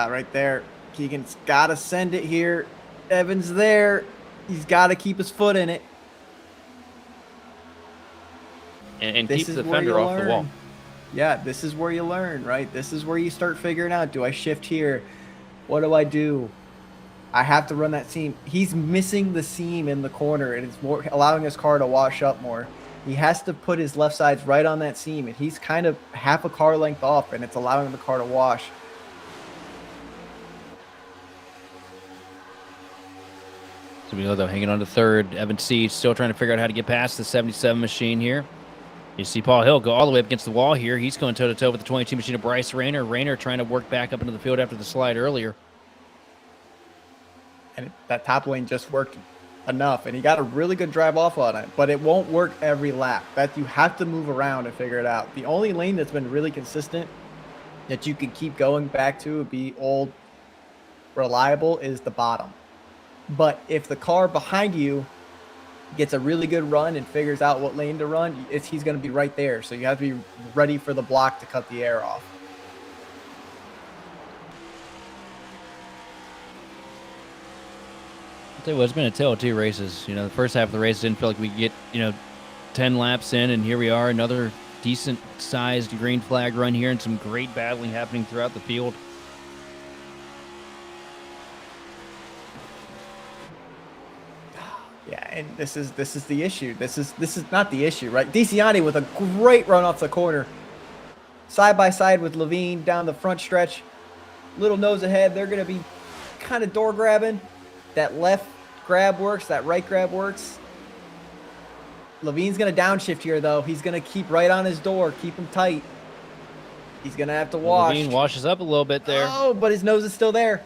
right there. Keegan's got to send it here. Evans there. He's got to keep his foot in it. And This keep is the where fender you off the wall. learn. Yeah, this is where you learn, right? This is where you start figuring out, do I shift here? What do I do? I have to run that seam. He's missing the seam in the corner, and it's more allowing his car to wash up more. He has to put his left sides right on that seam, and he's kind of half a car length off, and it's allowing the car to wash. So we know, though, hanging on to 3rd. Evan C. still trying to figure out how to get past the 77 machine here. You see Paul Hill go all the way up against the wall here. He's going toe-to-toe with the 22 machine of Bryce Rayner. Rayner trying to work back up into the field after the slide earlier. And that top lane just worked enough, and he got a really good drive off on it, but it won't work every lap. That you have to move around and figure it out. The only lane that's been really consistent that you can keep going back to and be old reliable is the bottom. But if the car behind you gets a really good run and figures out what lane to run, he's going to be right there. So you have to be ready for the block to cut the air off. I'll tell you what, it's been a tale of two races. You know, the first half of the race didn't feel like we could get, 10 laps in, and here we are, another decent-sized green flag run here, and some great battling happening throughout the field. Yeah, and this is the issue. This is not the issue, right? DeCiani with a great run off the corner, side by side with Levine down the front stretch. Little nose ahead. They're going to be kind of door grabbing. That left grab works. That right grab works. Levine's going to downshift here, though. He's going to keep right on his door. Keep him tight. He's going to have to wash. Levine washes up a little bit there. Oh, but his nose is still there.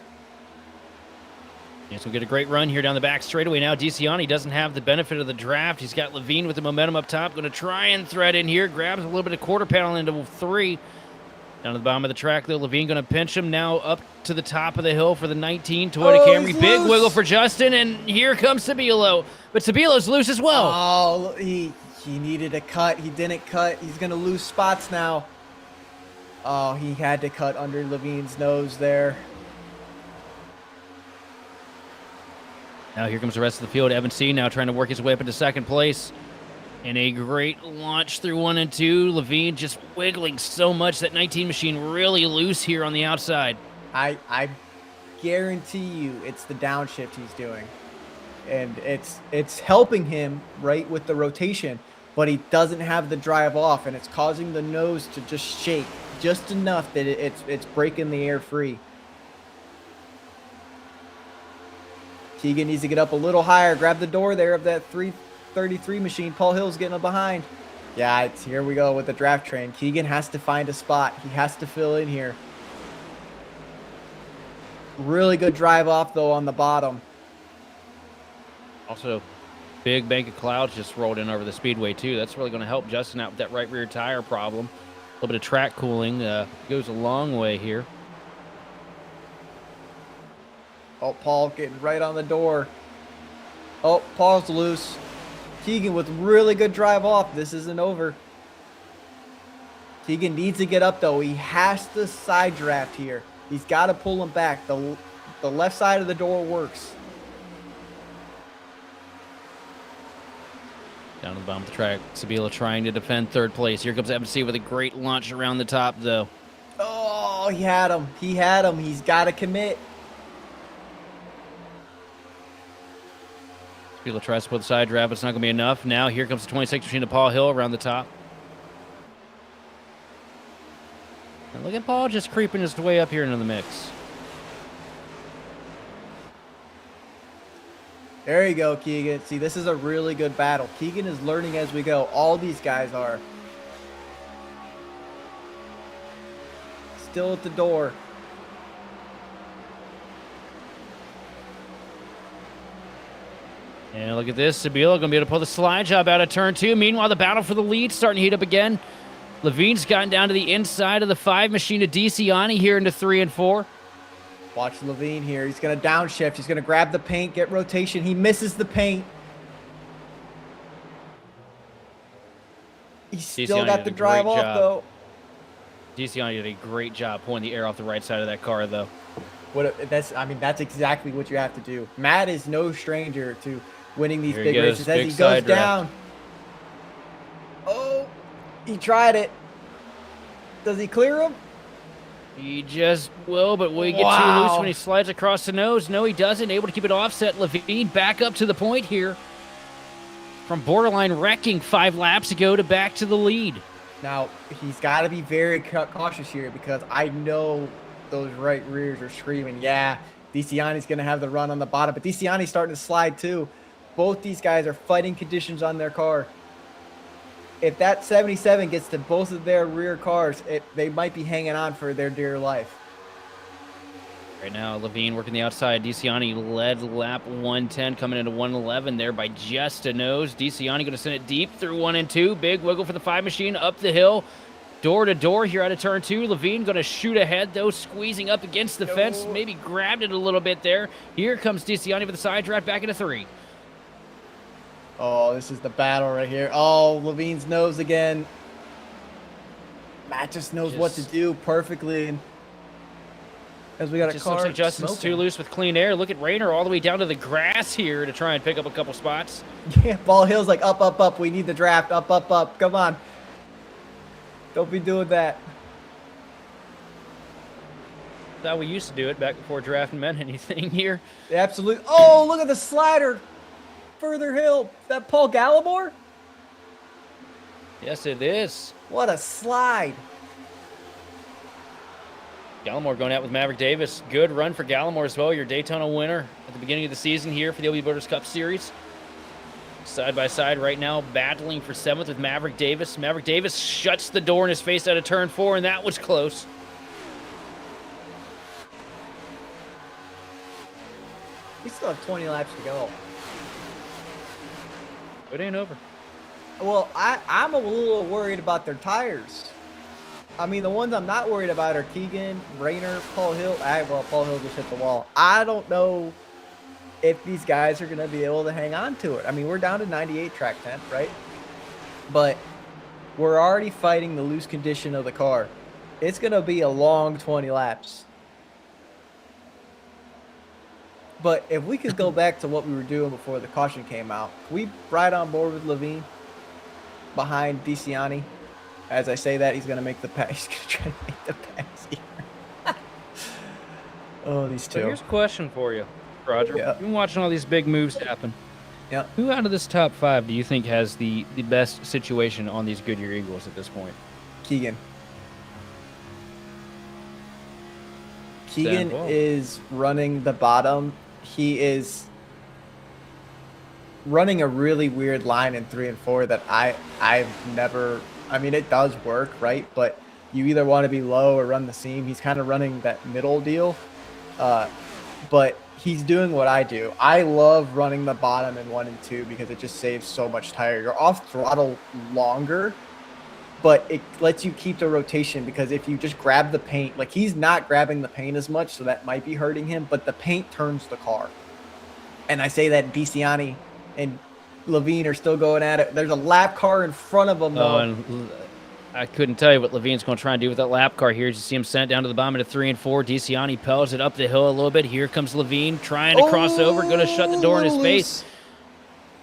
Yes, we get a great run here down the back straightaway now. DeCiani doesn't have the benefit of the draft. He's got Levine with the momentum up top. Going to try and thread in here. Grabs a little bit of quarter panel into 3. Down to the bottom of the track, though. Levine going to pinch him now up to the top of the hill for the 19 Toyota Camry. Big loose. wiggle for Justin, and here comes Sabilo. But Sabilo's loose as well. Oh, he needed a cut. He didn't cut. He's going to lose spots now. Oh, he had to cut under Levine's nose there. Now here comes the rest of the field. Evan C. now trying to work his way up into second place. And a great launch through 1 and 2. Levine just wiggling so much. That 19 machine really loose here on the outside. I guarantee you it's the downshift he's doing. And it's helping him, right, with the rotation. But he doesn't have the drive off, and it's causing the nose to just shake just enough that it's breaking the air free. Keegan needs to get up a little higher. Grab the door there of that 333 machine. Paul Hill's getting up behind. Yeah, here we go with the draft train. Keegan has to find a spot. He has to fill in here. Really good drive off, though, on the bottom. Also, big bank of clouds just rolled in over the Speedway, too. That's really going to help Justin out with that right rear tire problem. A little bit of track cooling goes a long way here. Oh, Paul getting right on the door. Oh, Paul's loose. Keegan with really good drive off. This isn't over. Keegan needs to get up, though. He has to side draft here. He's got to pull him back. The left side of the door works. Down to the bottom of the track, Sabila trying to defend third place. Here comes MC with a great launch around the top, though. Oh, he had him. He had him. He's got to commit. Sabila tries to put the side draft, but it's not going to be enough. Now here comes the 26 machine to Paul Hill around the top. And look at Paul just creeping his way up here into the mix. There you go, Keegan. See, this is a really good battle. Keegan is learning as we go. All these guys are. Still at the door. And look at this. Sabila going to be able to pull the slide job out of turn 2. Meanwhile, the battle for the lead starting to heat up again. Levine's gotten down to the inside of the 5 machine to DeCiani here into 3 and 4. Watch Levine here. He's going to downshift. He's going to grab the paint, get rotation. He misses the paint. He's still got the drive off, though. DeCiani did a great job pulling the air off the right side of that car, though. That's exactly what you have to do. Matt is no stranger to winning these Here big he goes, races. big As he goes side draft. down. Oh, he tried it. Does he clear him? He just will, but will he get too Wow. loose when he slides across the nose? No, he doesn't. Able to keep it offset. Levine back up to the point here. From borderline wrecking 5 laps ago to back to the lead. Now, he's got to be very cautious here because I know those right rears are screaming, yeah, DeCiani's going to have the run on the bottom, but DeCiani's starting to slide too. Both these guys are fighting conditions on their car. If that 77 gets to both of their rear cars, they might be hanging on for their dear life. Right now, Levine working the outside. DeCiani led lap 110, coming into 111 there by just a nose. DeCiani going to send it deep through 1 and 2. Big wiggle for the 5 machine up the hill. Door to door here out of turn 2. Levine going to shoot ahead, though, squeezing up against the fence. Maybe grabbed it a little bit there. Here comes DeCiani with the side draft back into 3. Oh, this is the battle right here. Oh, Levine's nose again. Matt just knows what to do perfectly. As we got a car looks like Justin's smoking. too loose with clean air. Look at Rayner all the way down to the grass here to try and pick up a couple spots. Yeah, Ball Hill's like, up, up, up. We need the draft. Up, up, up. Come on. Don't be doing that. That's how we used to do it back before drafting meant anything here. Absolutely. Oh, look at the slider. Further hill. That Paul Gallimore? Yes, it is. What a slide. Gallimore going out with Maverick Davis. Good run for Gallimore as well. Your Daytona winner at the beginning of the season here for the OB Motors Cup Series. Side by side right now, battling for 7th with Maverick Davis. Maverick Davis shuts the door in his face out of turn 4, and that was close. We still have 20 laps to go. It ain't over. Well, I'm a little worried about their tires. I mean, the ones I'm not worried about are Keegan, Rayner, Paul Hill. Well, Paul Hill just hit the wall. I don't know if these guys are going to be able to hang on to it. I mean, we're down to 98 track 10, right? But we're already fighting the loose condition of the car. It's going to be a long 20 laps. But if we could go back to what we were doing before the caution came out, we ride on board with Levine behind DeCiani. As I say that, he's going to make the pass. He's going to try to make the pass here. Oh, these two. So here's a question for you, Roger. Yeah. You've been watching all these big moves happen. Yeah. Who out of this top 5 do you think has the best situation on these Goodyear Eagles at this point? Keegan. Keegan is running the bottom. He is running a really weird line in 3 and 4 that I've never. I mean, it does work, right? But you either want to be low or run the seam. He's kind of running that middle deal. But he's doing what I do. I love running the bottom in 1 and 2 because it just saves so much tire. You're off throttle longer, but it lets you keep the rotation because if you just grab the paint, like he's not grabbing the paint as much, so that might be hurting him, but the paint turns the car. And I say that DeCiani and Levine are still going at it. There's a lap car in front of them, though. Oh, and I couldn't tell you what Levine's going to try and do with that lap car here. You see him sent down to the bottom into 3 and 4. DeCiani pells it up the hill a little bit. Here comes Levine trying to cross over, going to shut the door in his face.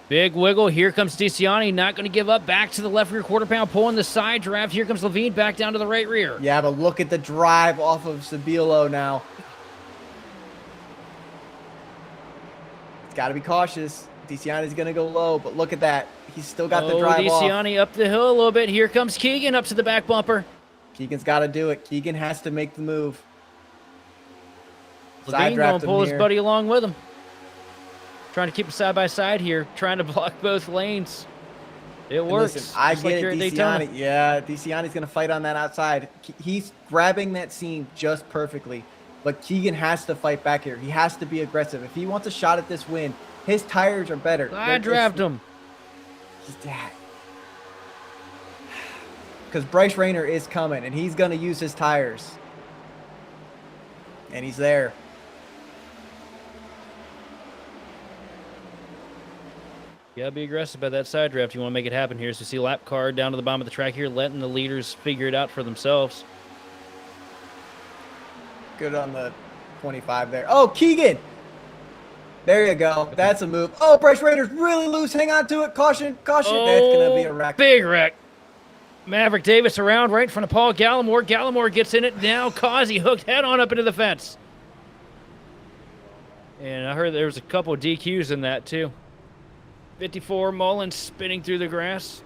Big wiggle. Here comes DeCiani, not going to give up. Back to the left rear quarter pound, pulling the side draft. Here comes Levine back down to the right rear. Yeah, but look at the drive off of Sabilo now. It's got to be cautious. DeCiani's going to go low, but look at that. He's still got the drive off. DeCiani up the hill a little bit. Here comes Keegan up to the back bumper. Keegan's got to do it. Keegan has to make the move. Levine going to pull his buddy along with him. Trying to keep them side by side here. Trying to block both lanes. It works. Listen, I get it, DeCiani. Yeah, DeCiani's going to fight on that outside. He's grabbing that seam just perfectly. But Keegan has to fight back here. He has to be aggressive. If he wants a shot at this win, his tires are better. I draft him. Because Bryce Rayner is coming, and he's going to use his tires. And he's there. You gotta be aggressive about that side draft. You want to make it happen here. So see lap car down to the bottom of the track here, letting the leaders figure it out for themselves. Good on the 25 there. Oh, Keegan! There you go. That's a move. Oh, Bryce Rayner's really loose. Hang on to it. Caution, caution. Oh, that's going to be a wreck. Big wreck. Maverick Davis around right in front of Paul Gallimore. Gallimore gets in it. Now Causey hooked head on up into the fence. And I heard there was a couple of DQs in that too. 54 Mullins spinning through the grass.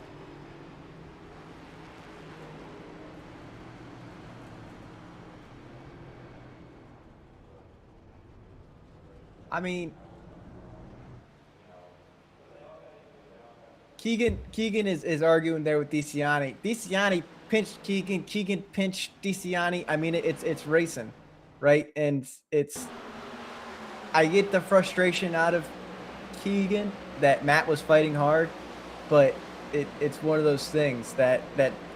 I mean, Keegan is arguing there with DeCiani. DeCiani pinched Keegan. Keegan pinched DeCiani. I mean, it's racing. right? And I get the frustration out of Keegan that Matt was fighting hard, but it's one of those things that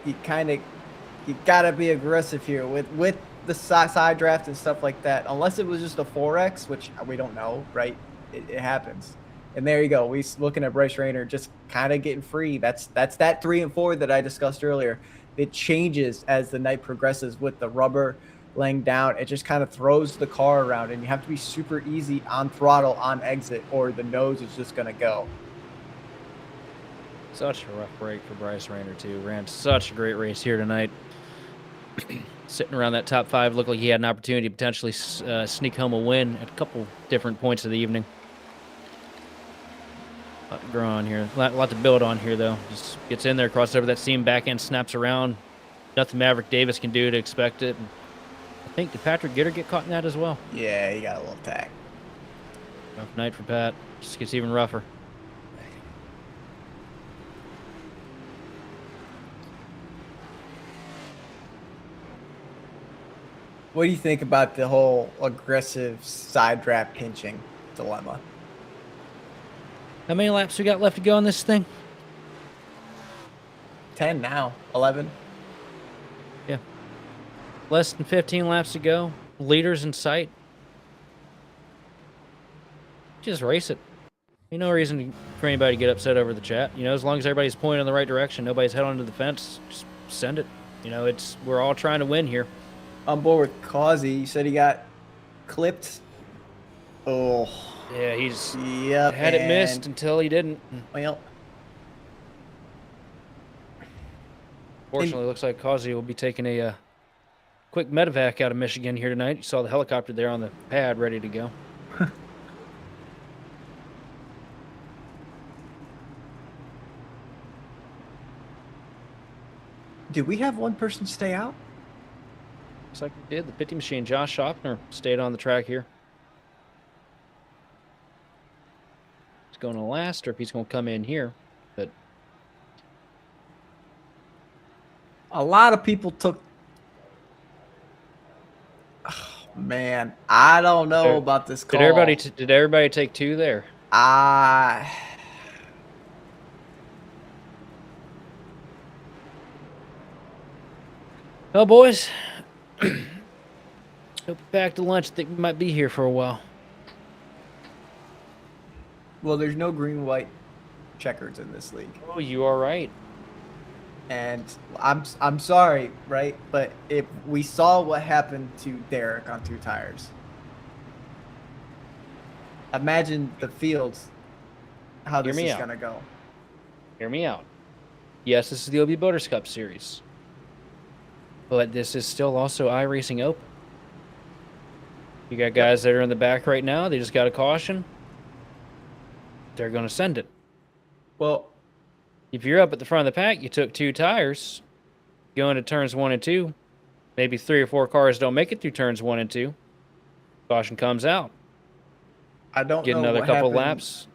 you gotta be aggressive here with the side draft and stuff like that. Unless it was just a 4X, which we don't know, right? It happens. And there you go. We looking at Bryce Rayner just kind of getting free. That's that 3 and 4 that I discussed earlier. It changes as the night progresses with the rubber laying down. It just kind of throws the car around, and you have to be super easy on throttle on exit, or the nose is just gonna go. Such a rough break for Bryce Rayner too. Ran such a great race here tonight. Sitting around that top 5, looked like he had an opportunity to potentially sneak home a win at a couple different points of the evening. A lot to grow on here. A lot to build on here, though. Just gets in there, crosses over that seam, back end, snaps around. Nothing Maverick Davis can do to expect it. And I think, did Patrick Gitter get caught in that as well? Yeah, he got a little tag. Rough night for Pat. Just gets even rougher. What do you think about the whole aggressive side draft pinching dilemma? How many laps we got left to go on this thing? 10 now, 11. Yeah. Less than 15 laps to go. Leaders in sight. Just race it. Ain't no reason for anybody to get upset over the chat. You know, as long as everybody's pointing in the right direction, nobody's head onto the fence, just send it. You know, we're all trying to win here. On board with Causey. You said he got clipped. Oh. Yeah, he's Yep. had it missed until he didn't. Well. Fortunately, looks like Causey will be taking a quick medevac out of Michigan here tonight. You saw the helicopter there on the pad ready to go. Did we have one person stay out? Looks like we did. The 50 machine, Josh Schaffner, stayed on the track here. He's going to last, or if he's going to come in here. But A lot of people took. Oh, man, I don't know about this call. Did everybody take 2 there? Well, boys, hope you're back to lunch. Think we might be here for a while. Well, there's no green-white checkers in this league. Oh, you are right. And I'm sorry, right? But if we saw what happened to Derek on 2 tires, imagine the fields, how this is gonna go. Hear me out. Yes, this is the OB Builders Cup Series, but this is still also iRacing Open. You got guys that are in the back right now. They just got a caution. They're going to send it. Well, if you're up at the front of the pack, you took 2 tires, going to turns 1 and 2. Maybe 3 or 4 cars don't make it through turns 1 and 2. Caution comes out. I don't get know another what couple happened. laps.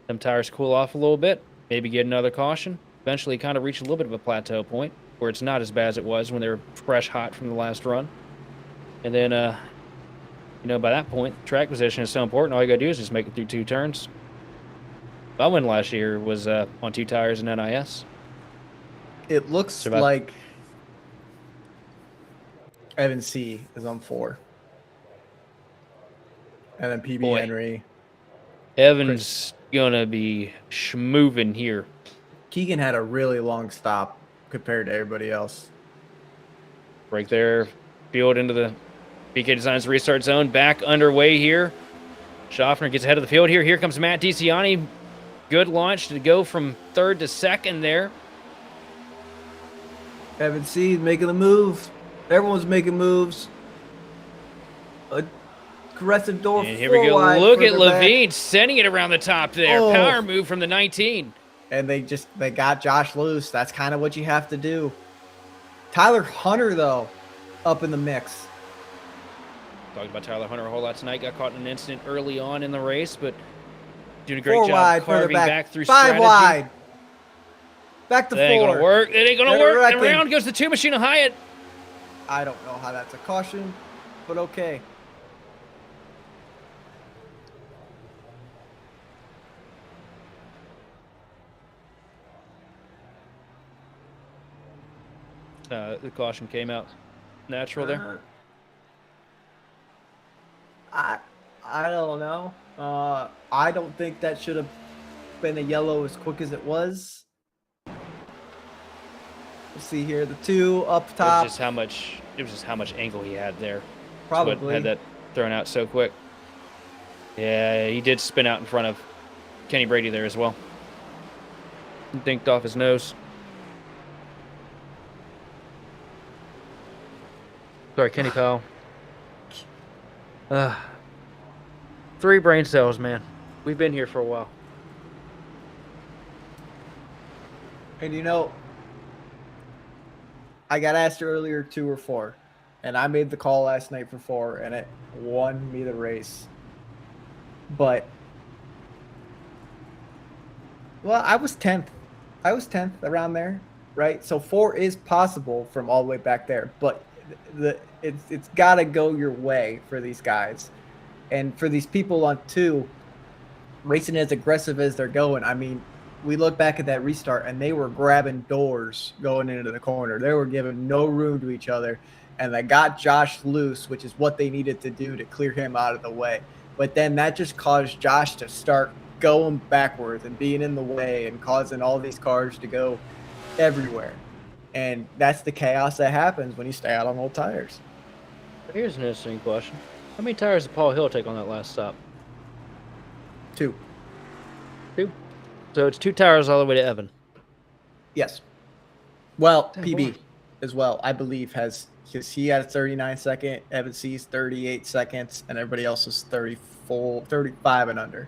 Them tires cool off a little bit. Maybe get another caution. Eventually kind of reach a little bit of a plateau point where it's not as bad as it was when they were fresh hot from the last run. And then, you know, by that point, track position is so important. All you got to do is just make it through 2 turns. My win last year was on 2 tires in NIS. It looks like Evan C is on 4. And then PB Henry. Evan's going to be schmoving here. Keegan had a really long stop compared to everybody else. Right there. Field into the BK Designs restart zone. Back underway here. Schaffner gets ahead of the field here. Here comes Matt DiCiani. Good launch to go from 3rd to 2nd there. Evan C making the move. Everyone's making moves. Aggressive door. And here we go. Look at Levine sending it around the top there. Oh. Power move from the 19. And they got Josh loose. That's kind of what you have to do. Tyler Hunter, though, up in the mix. Talked about Tyler Hunter a whole lot tonight. Got caught in an incident early on in the race, but doing a great job carving back through 5 strategy. wide. Back to 4. That ain't going to work. It ain't going to work. And around goes the 2 machine of Hyatt. I don't know how that's a caution. but okay. The caution came out natural there. I don't know. I don't think that should have been a yellow as quick as it was. We'll see here. The 2 up top. It was just how much angle he had there. Probably. That's what had that thrown out so quick. Yeah, he did spin out in front of Kenny Brady there as well. Dinked off his nose. Sorry, Kenny Powell. 3 brain cells, man. We've been here for a while. And you know, I got asked earlier 2 or 4, and I made the call last night for 4, and it won me the race. But, well, I was 10th. I was 10th around there, right? So 4 is possible from all the way back there, but it's got to go your way for these guys. And for these people on 2, racing as aggressive as they're going, I mean, we look back at that restart, and they were grabbing doors going into the corner. They were giving no room to each other, and they got Josh loose, which is what they needed to do to clear him out of the way. But then that just caused Josh to start going backwards and being in the way and causing all these cars to go everywhere. And that's the chaos that happens when you stay out on old tires. Here's an interesting question. How many tires did Paul Hill take on that last stop? 2. 2. So it's 2 tires all the way to Evan. Yes. Well, Damn, PB boy. as well, I believe, has because he had a 39 second, Evan C's 38 seconds, and everybody else is 35 and under.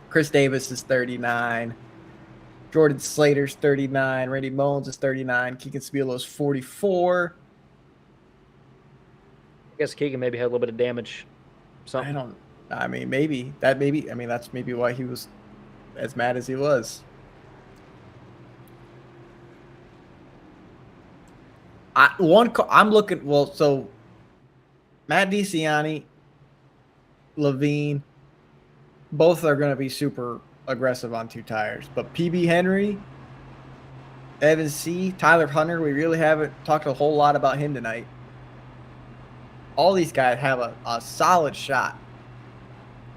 Chris Davis is 39. Jordan Slater's 39. Randy Mullins is 39. Keegan Spielow's 44. I guess Keegan maybe had a little bit of damage. Something. I mean, that's maybe why he was as mad as he was. I'm looking. Well, so Matt DeCiani, Levine, both are going to be super aggressive on 2 tires. But PB Henry, Evan C, Tyler Hunter, we really haven't talked a whole lot about him tonight. All these guys have a solid shot.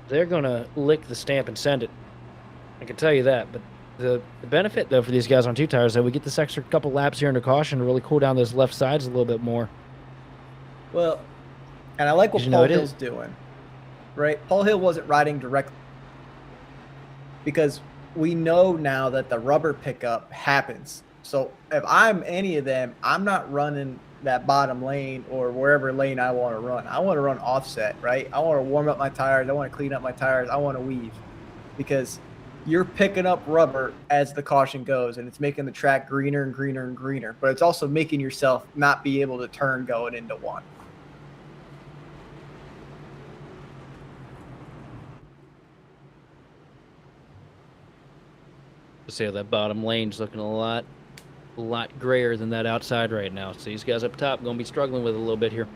They're going to lick the stamp and send it. I can tell you that. But the benefit, though, for these guys on 2 tires, that we get this extra couple laps here under caution to really cool down those left sides a little bit more. Well, and I like what You know Paul it Hill's is. doing, right? Paul Hill wasn't riding directly because we know now that the rubber pickup happens. So if I'm any of them, I'm not running that bottom lane or wherever lane I want to run. I want to run offset, right? I want to warm up my tires. I want to clean up my tires. I want to weave because you're picking up rubber as the caution goes, and it's making the track greener and greener and greener. But it's also making yourself not be able to turn going into 1. See how that bottom lane's looking a lot grayer than that outside right now. So these guys up top going to be struggling with it a little bit here.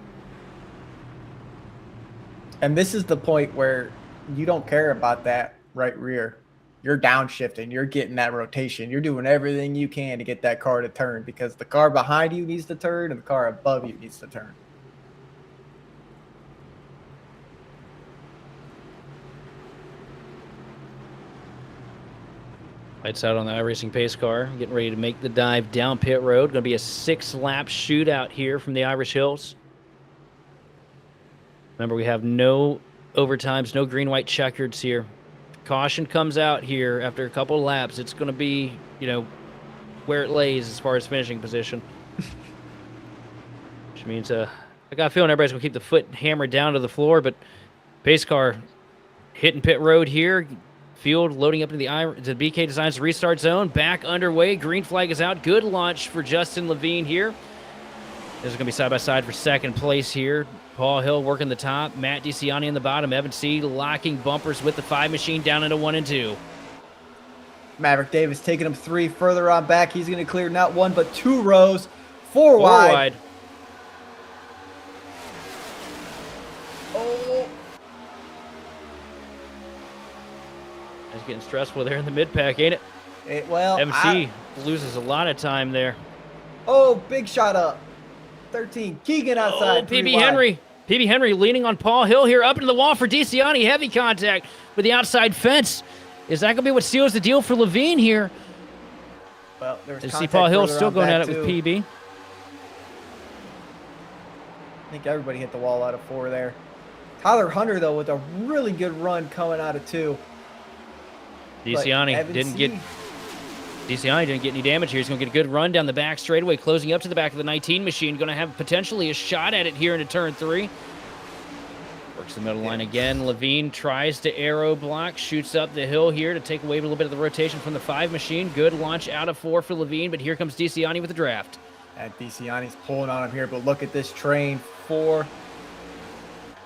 And this is the point where you don't care about that right rear. You're downshifting. You're getting that rotation. You're doing everything you can to get that car to turn because the car behind you needs to turn and the car above you needs to turn. Lights out on the iRacing pace car, getting ready to make the dive down pit road. Going to be a 6-lap shootout here from the Irish Hills. Remember, we have no overtimes, no green-white checkers here. Caution comes out here after a couple of laps. It's going to be, where it lays as far as finishing position. Which means I got a feeling everybody's going to keep the foot hammered down to the floor, but pace car hitting pit road here. Field loading up into the BK Designs restart zone. Back underway. Green flag is out. Good launch for Justin Levine here. This is going to be side-by-side for second place here. Paul Hill working the top. Matt DeCiani in the bottom. Evan C. locking bumpers with the 5 machine down into 1 and 2. Maverick Davis taking him 3 further on back. He's going to clear not 1 but 2 rows. 4 wide. It's getting stressful there in the mid-pack, ain't it? Well, MC loses a lot of time there. Oh, big shot up. 13. Keegan outside. Oh, PB Henry. PB Henry leaning on Paul Hill here up into the wall for DeCiani. Heavy contact with the outside fence. Is that going to be what seals the deal for Levine here? Well, there's you see Paul Hill still going at it with PB. I think everybody hit the wall out of 4 there. Tyler Hunter, though, with a really good run coming out of 2. DeCiani didn't get any damage here. He's going to get a good run down the back straightaway, closing up to the back of the 19 machine. Going to have potentially a shot at it here into turn 3. Works the middle line again. Levine tries to aero block, shoots up the hill here to take away a little bit of the rotation from the 5 machine. Good launch out of 4 for Levine, but here comes DeCiani with the draft. And DeCiani's pulling on him here, but look at this train. 4.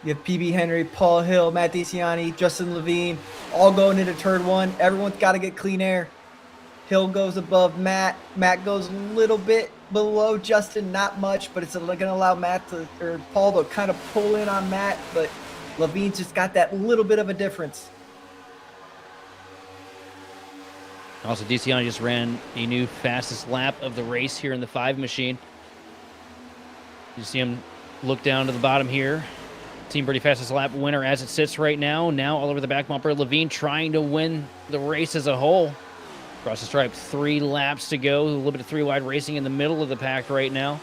You have PB Henry, Paul Hill, Matt DeCiani, Justin Levine, all going into turn 1. Everyone's got to get clean air. Hill goes above Matt. Matt goes a little bit below Justin, not much, but it's going to allow Paul to kind of pull in on Matt, but Levine's just got that little bit of a difference. Also, DeCiani just ran a new fastest lap of the race here in the 5 machine. You see him look down to the bottom here. Team Birdie fastest lap winner as it sits right now. Now all over the back bumper. Levine trying to win the race as a whole. Across the stripe, 3 laps to go. A little bit of 3-wide racing in the middle of the pack right now.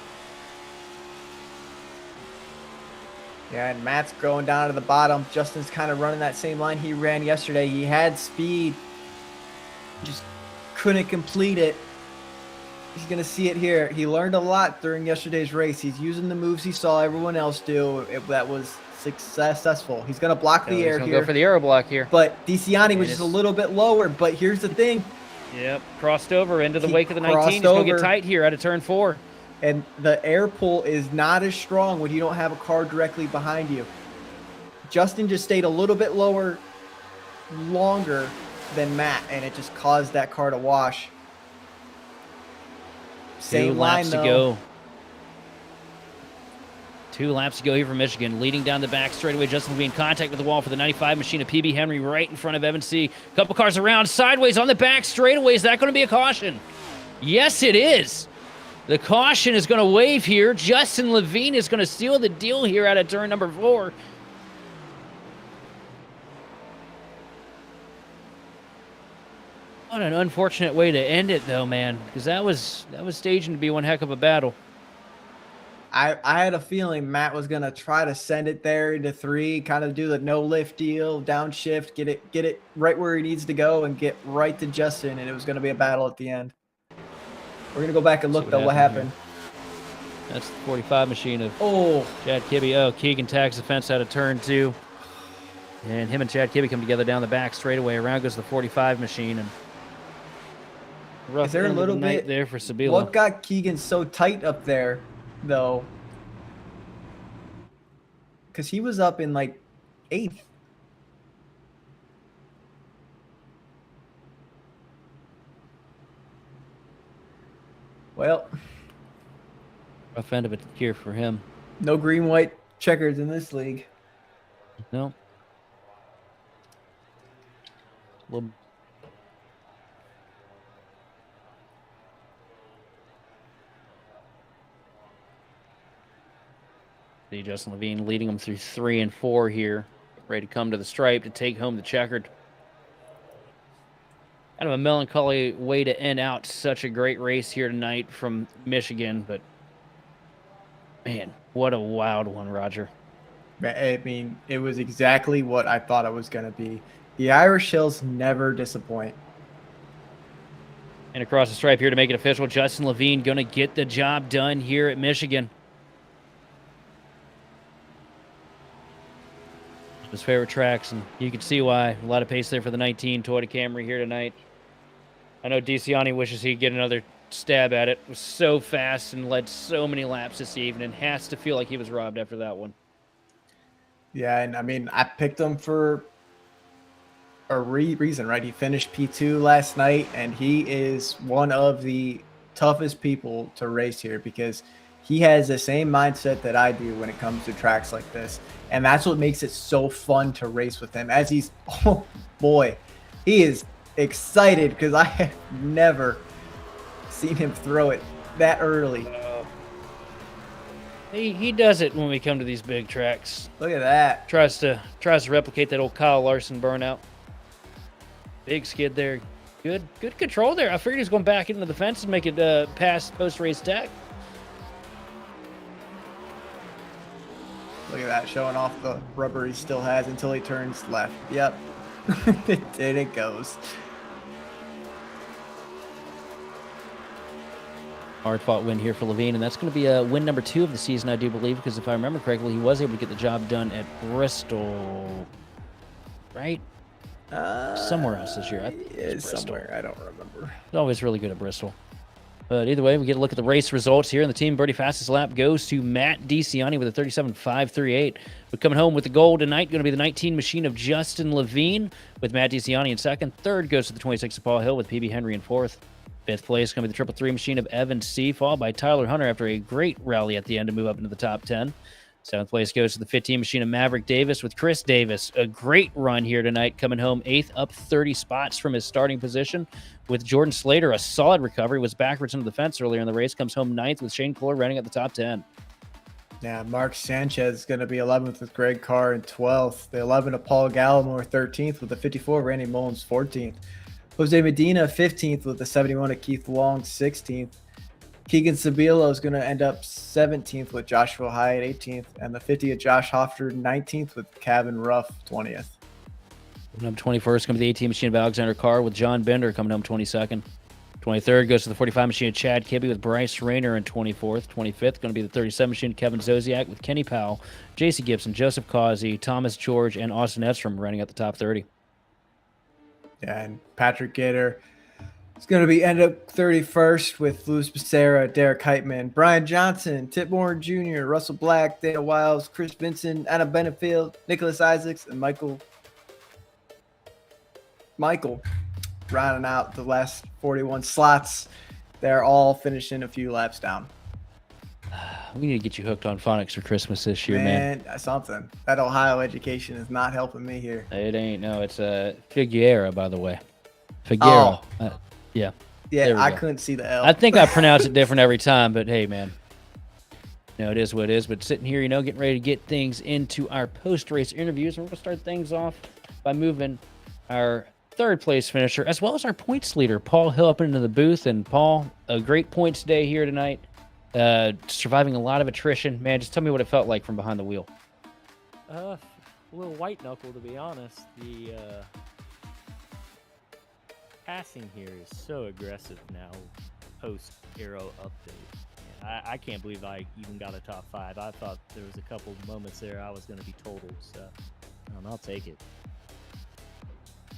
Yeah, and Matt's going down to the bottom. Justin's kind of running that same line he ran yesterday. He had speed, just couldn't complete it. He's going to see it here. He learned a lot during yesterday's race. He's using the moves he saw everyone else do. That was successful. He's going to block the air here. Go for the aero block here. But DeCiani was just a little bit lower. But here's the thing. Yep, crossed over into the wake of the 19. He's going to get tight here out of turn 4. And the air pull is not as strong when you don't have a car directly behind you. Justin just stayed a little bit longer than Matt, and it just caused that car to wash. Same line, though. 2 laps to go here for Michigan. Leading down the back straightaway. Justin will be in contact with the wall for the 95 machine of PB Henry right in front of Evan C. Couple cars around sideways on the back straightaway. Is that going to be a caution? Yes, it is. The caution is going to wave here. Justin Levine is going to seal the deal here out of turn number 4. What an unfortunate way to end it, though, man, because that was staging to be one heck of a battle. I had a feeling Matt was going to try to send it there into 3, kind of do the no lift deal, downshift, get it right where he needs to go and get right to Justin, and it was going to be a battle at the end. We're going to go back and look, though, what happened. That's the 45 machine of Chad Kibbe. Oh, Keegan tags the fence out of turn 2. And him and Chad Kibbe come together down the back straightaway. Around goes the 45 machine. And rough is there a little bit there for Sabilo. What got Keegan so tight up there, though? Because he was up in, like, 8th. Well, rough end of it here for him. No green-white checkers in this league. No. Well, see Justin Levine leading them through 3 and 4 here, ready to come to the stripe to take home the checkered. Kind of a melancholy way to end out such a great race here tonight from Michigan, but man, what a wild one, Roger. I mean, it was exactly what I thought it was going to be. The Irish Hills never disappoint. And across the stripe here to make it official, Justin Levine going to get the job done here at Michigan. His favorite tracks, and you can see why. A lot of pace there for the 19 Toyota Camry here tonight. I know DeCiani wishes he'd get another stab at it. It was so fast and led so many laps this evening. Has to feel like he was robbed after that one. Yeah, and I mean, I picked him for a reason, right? He finished P2 last night, and he is one of the toughest people to race here because he has the same mindset that I do when it comes to tracks like this. And that's what makes it so fun to race with him. As he's, oh boy, He is excited because I have never seen him throw it that early. He does it when we come to these big tracks. Look at that. Tries to replicate that old Kyle Larson burnout. Big skid there. Good control there. I figured he was going back into the fence and make it past post-race tech. Look at that, showing off the rubber he still has until he turns left. Yep. And it goes. Hard-fought win here for Levine, and that's going to be win number 2 of the season, I do believe, because if I remember correctly, he was able to get the job done at Bristol, right? Somewhere else this year. I think it was Bristol. Somewhere. I don't remember. He's always really good at Bristol. But either way, we get a look at the race results here, and the team birdie fastest lap goes to Matt DeCiani with a 37.538. But coming home with the gold tonight, going to be the 19 machine of Justin Levine with Matt DeCiani in second. Third goes to the 26 of Paul Hill with PB Henry in fourth. Fifth place going to be the triple three machine of Evan C, followed by Tyler Hunter after a great rally at the end to move up into the top 10. Seventh place goes to the 15 machine of Maverick Davis with Chris Davis. A great run here tonight, coming home 8th, up 30 spots from his starting position. With Jordan Slater, a solid recovery, was backwards into the fence earlier in the race, comes home 9th with Shane Kohler running at the top 10. Yeah, Mark Sanchez is going to be 11th with Greg Carr in 12th. The 11 of Paul Gallimore 13th with the 54, Randy Mullins 14th. Jose Medina 15th with the 71 of Keith Long 16th. Keegan Sabilo is going to end up 17th with Joshua Hyatt 18th, and the 50 of Josh Hofter 19th with Kevin Ruff 20th. Number 21st going to be the 18 machine of Alexander Carr with John Bender coming home 22nd. 23rd goes to the 45 machine of Chad Kibbe with Bryce Rayner in 24th. 25th going to be the 37 machine of Kevin Zosiak with Kenny Powell, J.C. Gibson, Joseph Causey, Thomas George, and Austin Edstrom running at the top 30. Yeah, and Patrick Gator is going to be end up 31st with Luis Becerra, Derek Heitman, Brian Johnson, Tip Warren Jr., Russell Black, Dana Wiles, Chris Benson, Anna Benefield, Nicholas Isaacs, and Michael rounding out the last 41 slots. They're all finishing a few laps down. We need to get you hooked on phonics for Christmas this year, man. Something. That Ohio education is not helping me here. It ain't. No, it's Figueroa, by the way. Figueroa. Oh. Yeah. Yeah, I couldn't see the L. I think I pronounce it different every time, but hey, man. It is what it is. But sitting here, getting ready to get things into our post-race interviews. We're going to start things off by moving our third-place finisher, as well as our points leader, Paul Hill, up into the booth. And, Paul, a great points day here tonight. Surviving a lot of attrition. Man, just tell me what it felt like from behind the wheel. A little white knuckle, to be honest. The passing here is so aggressive now, post-Aero update. And I can't believe I even got a top 5. I thought there was a couple moments there I was going to be totaled, so I'll take it.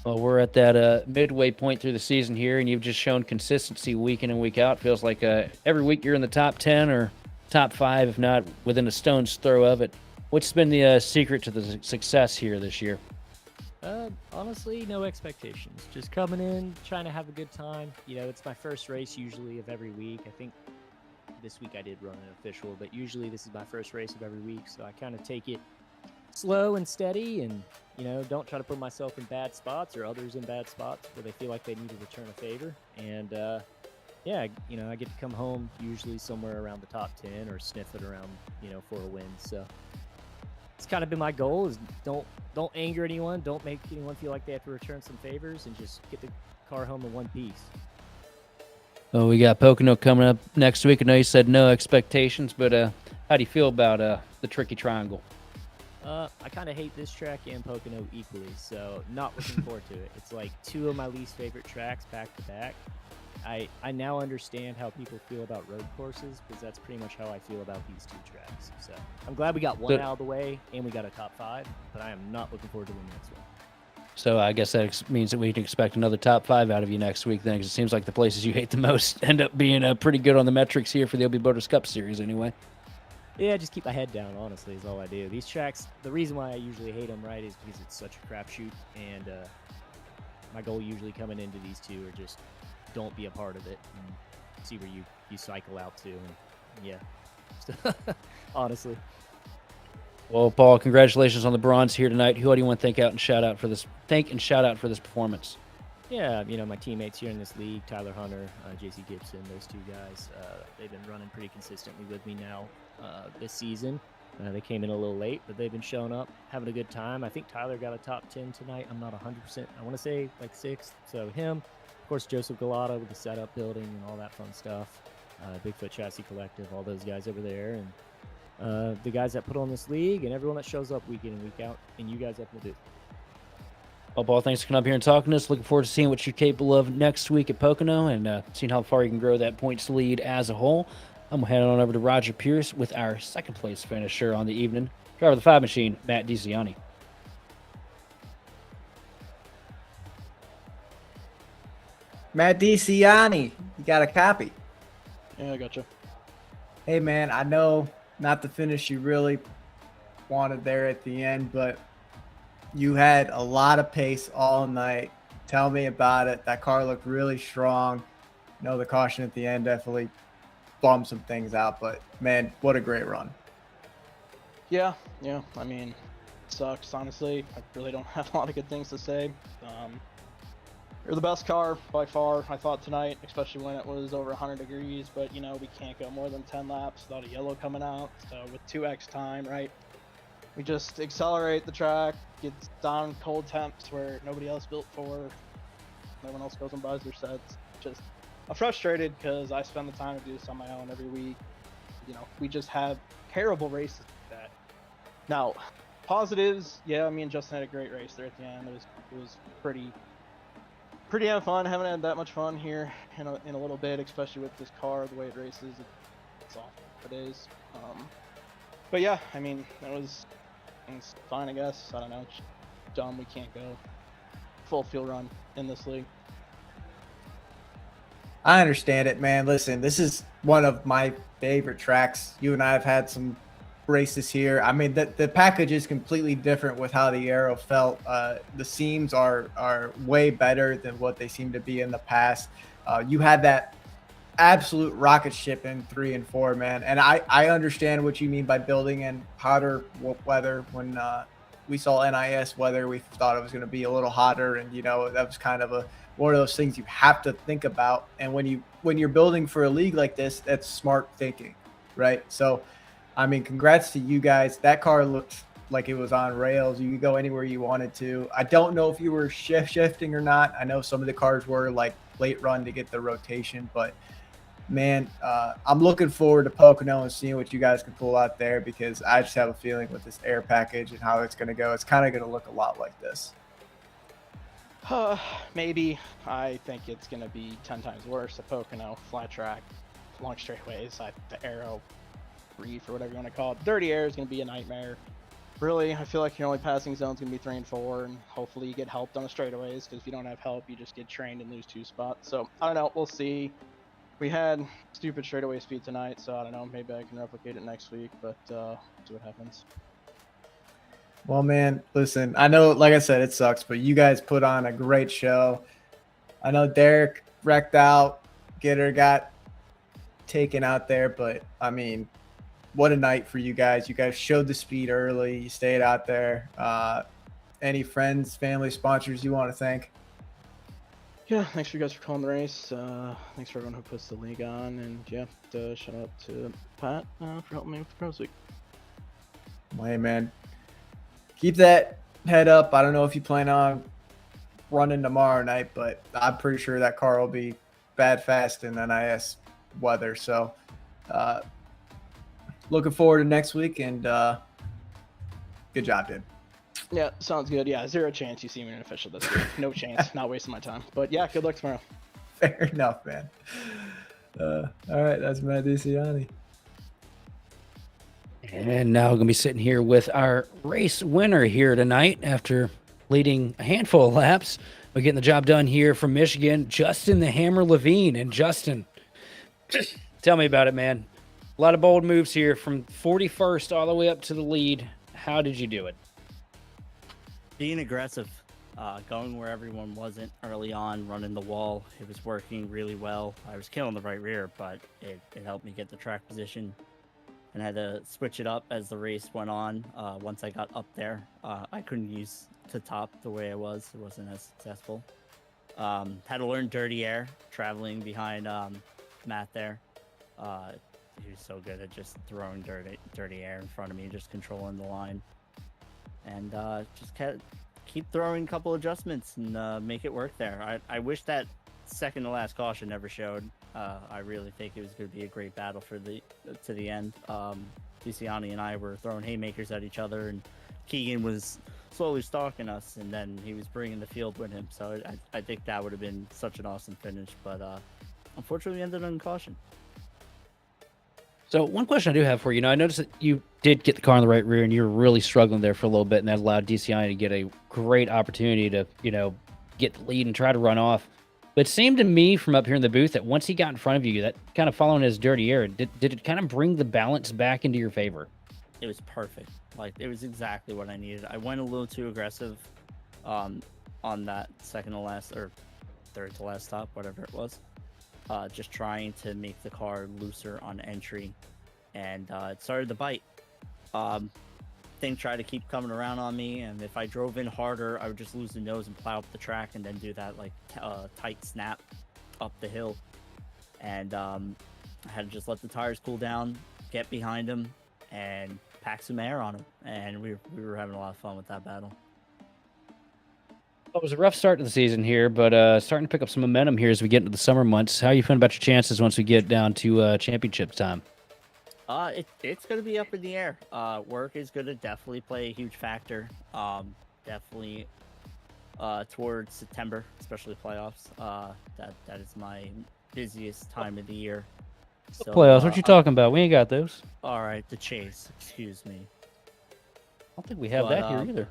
Well, we're at that midway point through the season here, and you've just shown consistency week in and week out. Feels like every week you're in the top 10 or top 5, if not within a stone's throw of it. What's been the secret to the success here this year? Honestly, no expectations. Just coming in, trying to have a good time. It's my first race usually of every week. I think this week I did run an official, but usually this is my first race of every week, so I kind of take it slow and steady and, don't try to put myself in bad spots or others in bad spots where they feel like they need to return a favor. And, I get to come home usually somewhere around the top 10 or sniff it around, for a win. So it's kind of been my goal is don't anger anyone. Don't make anyone feel like they have to return some favors and just get the car home in one piece. Well, we got Pocono coming up next week. I know you said no expectations, but how do you feel about the Tricky Triangle? I kind of hate this track and Pocono equally, so not looking forward to it. It's like 2 of my least favorite tracks back to back. I now understand how people feel about road courses because that's pretty much how I feel about these 2 tracks. So I'm glad we got one out of the way and we got a top 5, but I am not looking forward to the next one. So I guess that means that we can expect another top 5 out of you next week then, because it seems like the places you hate the most end up being pretty good on the metrics here for the OB Boaters Cup Series anyway. Yeah, just keep my head down, honestly, is all I do. These tracks, the reason why I usually hate them, right, is because it's such a crapshoot, and my goal usually coming into these 2 are just don't be a part of it and see where you cycle out to, and yeah, honestly. Well, Paul, congratulations on the bronze here tonight. Who do you want to thank and shout out for this performance? Yeah, my teammates here in this league, Tyler Hunter, JC Gibson, those two guys, they've been running pretty consistently with me now this season. They came in a little late, but they've been showing up, having a good time. I think Tyler got a top 10 tonight. I'm not 100%. I want to say like 6th. So him, of course, Joseph Galata with the setup building and all that fun stuff. Bigfoot Chassis Collective, all those guys over there. And the guys that put on this league and everyone that shows up week in and week out. And you guys up in the booth. Well, Paul, thanks for coming up here and talking to us. Looking forward to seeing what you're capable of next week at Pocono and seeing how far you can grow that points lead as a whole. I'm going to head on over to Roger Pierce with our second place finisher on the evening. Driver of the 5 machine, Matt DiCiani. Matt DiCiani, you got a copy. Yeah, I gotcha. Hey, man, I know not the finish you really wanted there at the end, but you had a lot of pace all night. Tell me about it. That car looked really strong. The caution at the end definitely bummed some things out, but man, what a great run. Yeah. I mean, sucks, honestly. I really don't have a lot of good things to say. You're the best car by far, I thought, tonight, especially when it was over 100 degrees, but, we can't go more than 10 laps without a yellow coming out. So with 2x time, right, we just accelerate the track, get down cold temps where nobody else built for. Everyone else goes and buys their sets. I'm frustrated because I spend the time to do this on my own every week. We just have terrible races like that. Now, positives, yeah, me and Justin had a great race there at the end. It was pretty damn fun. Haven't had that much fun here in a little bit, especially with this car, the way it races. It's awful nowadays. But yeah, I mean, it's fine, I guess. I don't know. It's dumb we can't go full field run in this league. I understand it, man. Listen, this is one of my favorite tracks. You and I have had some races here. I mean, the package is completely different with how the aero felt. The seams are way better than what they seem to be in the past. You had that absolute rocket ship in 3 and 4, man. And I understand what you mean by building in hotter weather. When we saw NIS weather, we thought it was going to be a little hotter, and that was kind of one of those things you have to think about. And when you're building for a league like this, that's smart thinking, right? So, I mean, congrats to you guys. That car looked like it was on rails. You could go anywhere you wanted to. I don't know if you were shifting or not. I know some of the cars were like late run to get the rotation, but man, I'm looking forward to Pocono and seeing what you guys can pull out there, because I just have a feeling with this air package and how it's going to go, it's kind of going to look a lot like this. Maybe. I think it's going to be 10 times worse at Pocono. Flat track, long straightaways, the aero reef or whatever you want to call it. Dirty air is going to be a nightmare. Really, I feel like your only passing zone is going to be 3 and 4, and hopefully you get helped on the straightaways, because if you don't have help, you just get trained and lose 2 spots. So, I don't know. We'll see. We had stupid straightaway speed tonight, so I don't know. Maybe I can replicate it next week, but see what happens. Well, man, listen, I know, like I said, it sucks, but you guys put on a great show. I know Derek wrecked out, Gitter got taken out there, but I mean, what a night for you guys. You guys showed the speed early. You stayed out there. Any friends, family, sponsors you want to thank? Yeah, thanks for you guys for calling the race. Thanks for everyone who puts the league on, and yeah, shout out to Pat for helping me with the pros week. Well, hey, man, keep that head up. I don't know if you plan on running tomorrow night, but I'm pretty sure that car will be bad fast in NIS weather. So looking forward to next week, and good job, dude. Yeah, sounds good. Yeah, 0 chance you see me in an official this week. No chance. Not wasting my time. But yeah, good luck tomorrow. Fair enough, man. All right, that's Matt DiCiani. And now we're going to be sitting here with our race winner here tonight after leading a handful of laps. We're getting the job done here from Michigan, Justin the Hammer Levine. And Justin, tell me about it, man. A lot of bold moves here from 41st all the way up to the lead. How did you do it? Being aggressive, going where everyone wasn't early on, running the wall. It was working really well. I was killing the right rear, but it helped me get the track position. And I had to switch it up as the race went on. Once I got up there, I couldn't use to top the way I was. It wasn't as successful. Had to learn dirty air traveling behind Matt there. He was so good at just throwing dirty air in front of me, just controlling the line, and just keep throwing a couple adjustments and make it work there. I wish that second to last caution never showed. I really think it was going to be a great battle to the end. Luciani and I were throwing haymakers at each other, and Keegan was slowly stalking us, and then he was bringing the field with him. So I think that would have been such an awesome finish, but unfortunately we ended on caution. So one question I do have for you, I noticed that you did get the car in the right rear, and you were really struggling there for a little bit, and that allowed DCI to get a great opportunity to, get the lead and try to run off. But it seemed to me from up here in the booth that once he got in front of you, that kind of following his dirty air, did it kind of bring the balance back into your favor? It was perfect. Like, it was exactly what I needed. I went a little too aggressive on that second to last or third to last stop, whatever it was. Just trying to make the car looser on entry, and it started to bite. Thing tried to keep coming around on me, and if I drove in harder, I would just lose the nose and plow up the track and then do that tight snap up the hill. And I had to just let the tires cool down, get behind him, and pack some air on him. And we were having a lot of fun with that battle. Well, it was a rough start to the season here, but starting to pick up some momentum here as we get into the summer months. How are you feeling about your chances once we get down to championship time? It's going to be up in the air. Work is going to definitely play a huge factor. Definitely towards September, especially playoffs. That is my busiest time of the year. So, playoffs? What you talking about? We ain't got those. All right, the chase. Excuse me. I don't think we have that here either.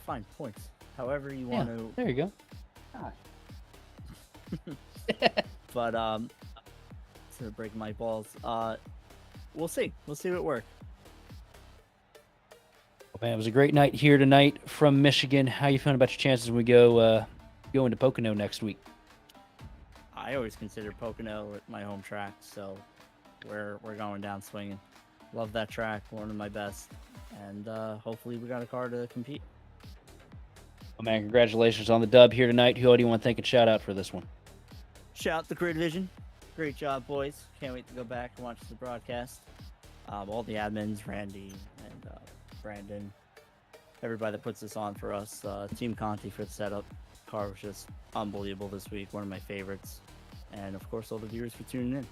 Fine, points. However you want to. There you go. But instead of breaking my balls, we'll see. We'll see what works. Well, man, it was a great night here tonight from Michigan. How you feeling about your chances when we go into Pocono next week? I always consider Pocono my home track, so we're going down swinging. Love that track, one of my best, and hopefully we got a car to compete. Well, man, congratulations on the dub here tonight. Who do you want to thank and shout out for this one? Shout out the Grid Vision. Great job, boys. Can't wait to go back and watch the broadcast. All the admins, Randy and Brandon, everybody that puts this on for us. Team Conti for the setup. Car was just unbelievable this week. One of my favorites. And, of course, all the viewers for tuning in.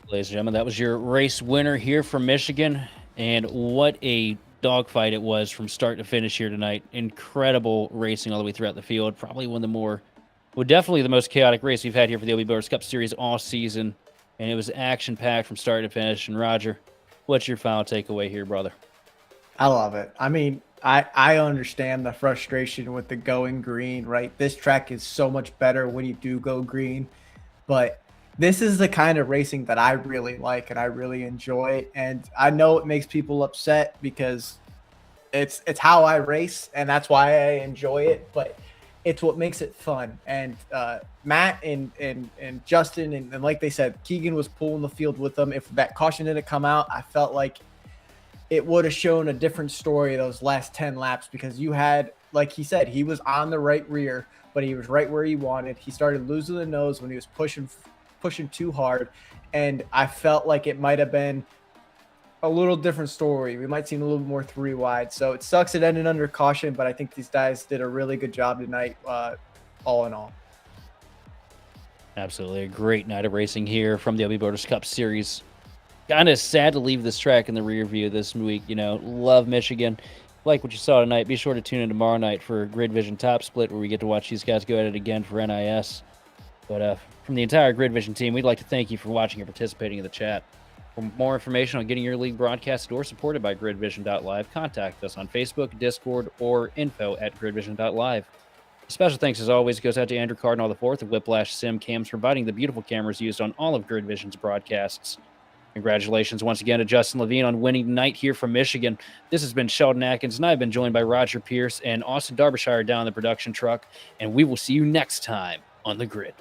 Ladies and gentlemen, that was your race winner here from Michigan. And what a dogfight it was from start to finish here tonight. Incredible racing all the way throughout the field. Probably one of the more... Well, definitely the most chaotic race we've had here for the OB Builders Cup Series all season, and it was action-packed from start to finish. And Roger, what's your final takeaway here, brother? I love it. I mean, I understand the frustration with the going green, right? This track is so much better when you do go green, but this is the kind of racing that I really like and I really enjoy. And I know it makes people upset because it's how I race, and that's why I enjoy it, but it's what makes it fun. And Matt and Justin, and like they said, Keegan was pulling the field with them. If that caution didn't come out, I felt like it would have shown a different story those last 10 laps, because you had, like he said, he was on the right rear, but he was right where he wanted. He started losing the nose when he was pushing too hard, and I felt like it might have been a little different story. We might see a little more 3 wide. So it sucks it ended under caution, but I think these guys did a really good job tonight, all in all. Absolutely. A great night of racing here from the OB Builders Cup Series. Kind of sad to leave this track in the rear view this week. Love Michigan. Like what you saw tonight, be sure to tune in tomorrow night for Grid Vision Top Split, where we get to watch these guys go at it again for NIS. But from the entire Grid Vision team, we'd like to thank you for watching and participating in the chat. For more information on getting your league broadcasted or supported by gridvision.live, contact us on Facebook, Discord, or info@gridvision.live. Special thanks, as always, goes out to Andrew Cardinal IV of Whiplash Sim Cams, providing the beautiful cameras used on all of Grid Vision's broadcasts. Congratulations once again to Justin Levine on winning tonight here from Michigan. This has been Sheldon Atkins, and I've been joined by Roger Pierce and Austin Derbyshire down in the production truck, and we will see you next time on The Grid.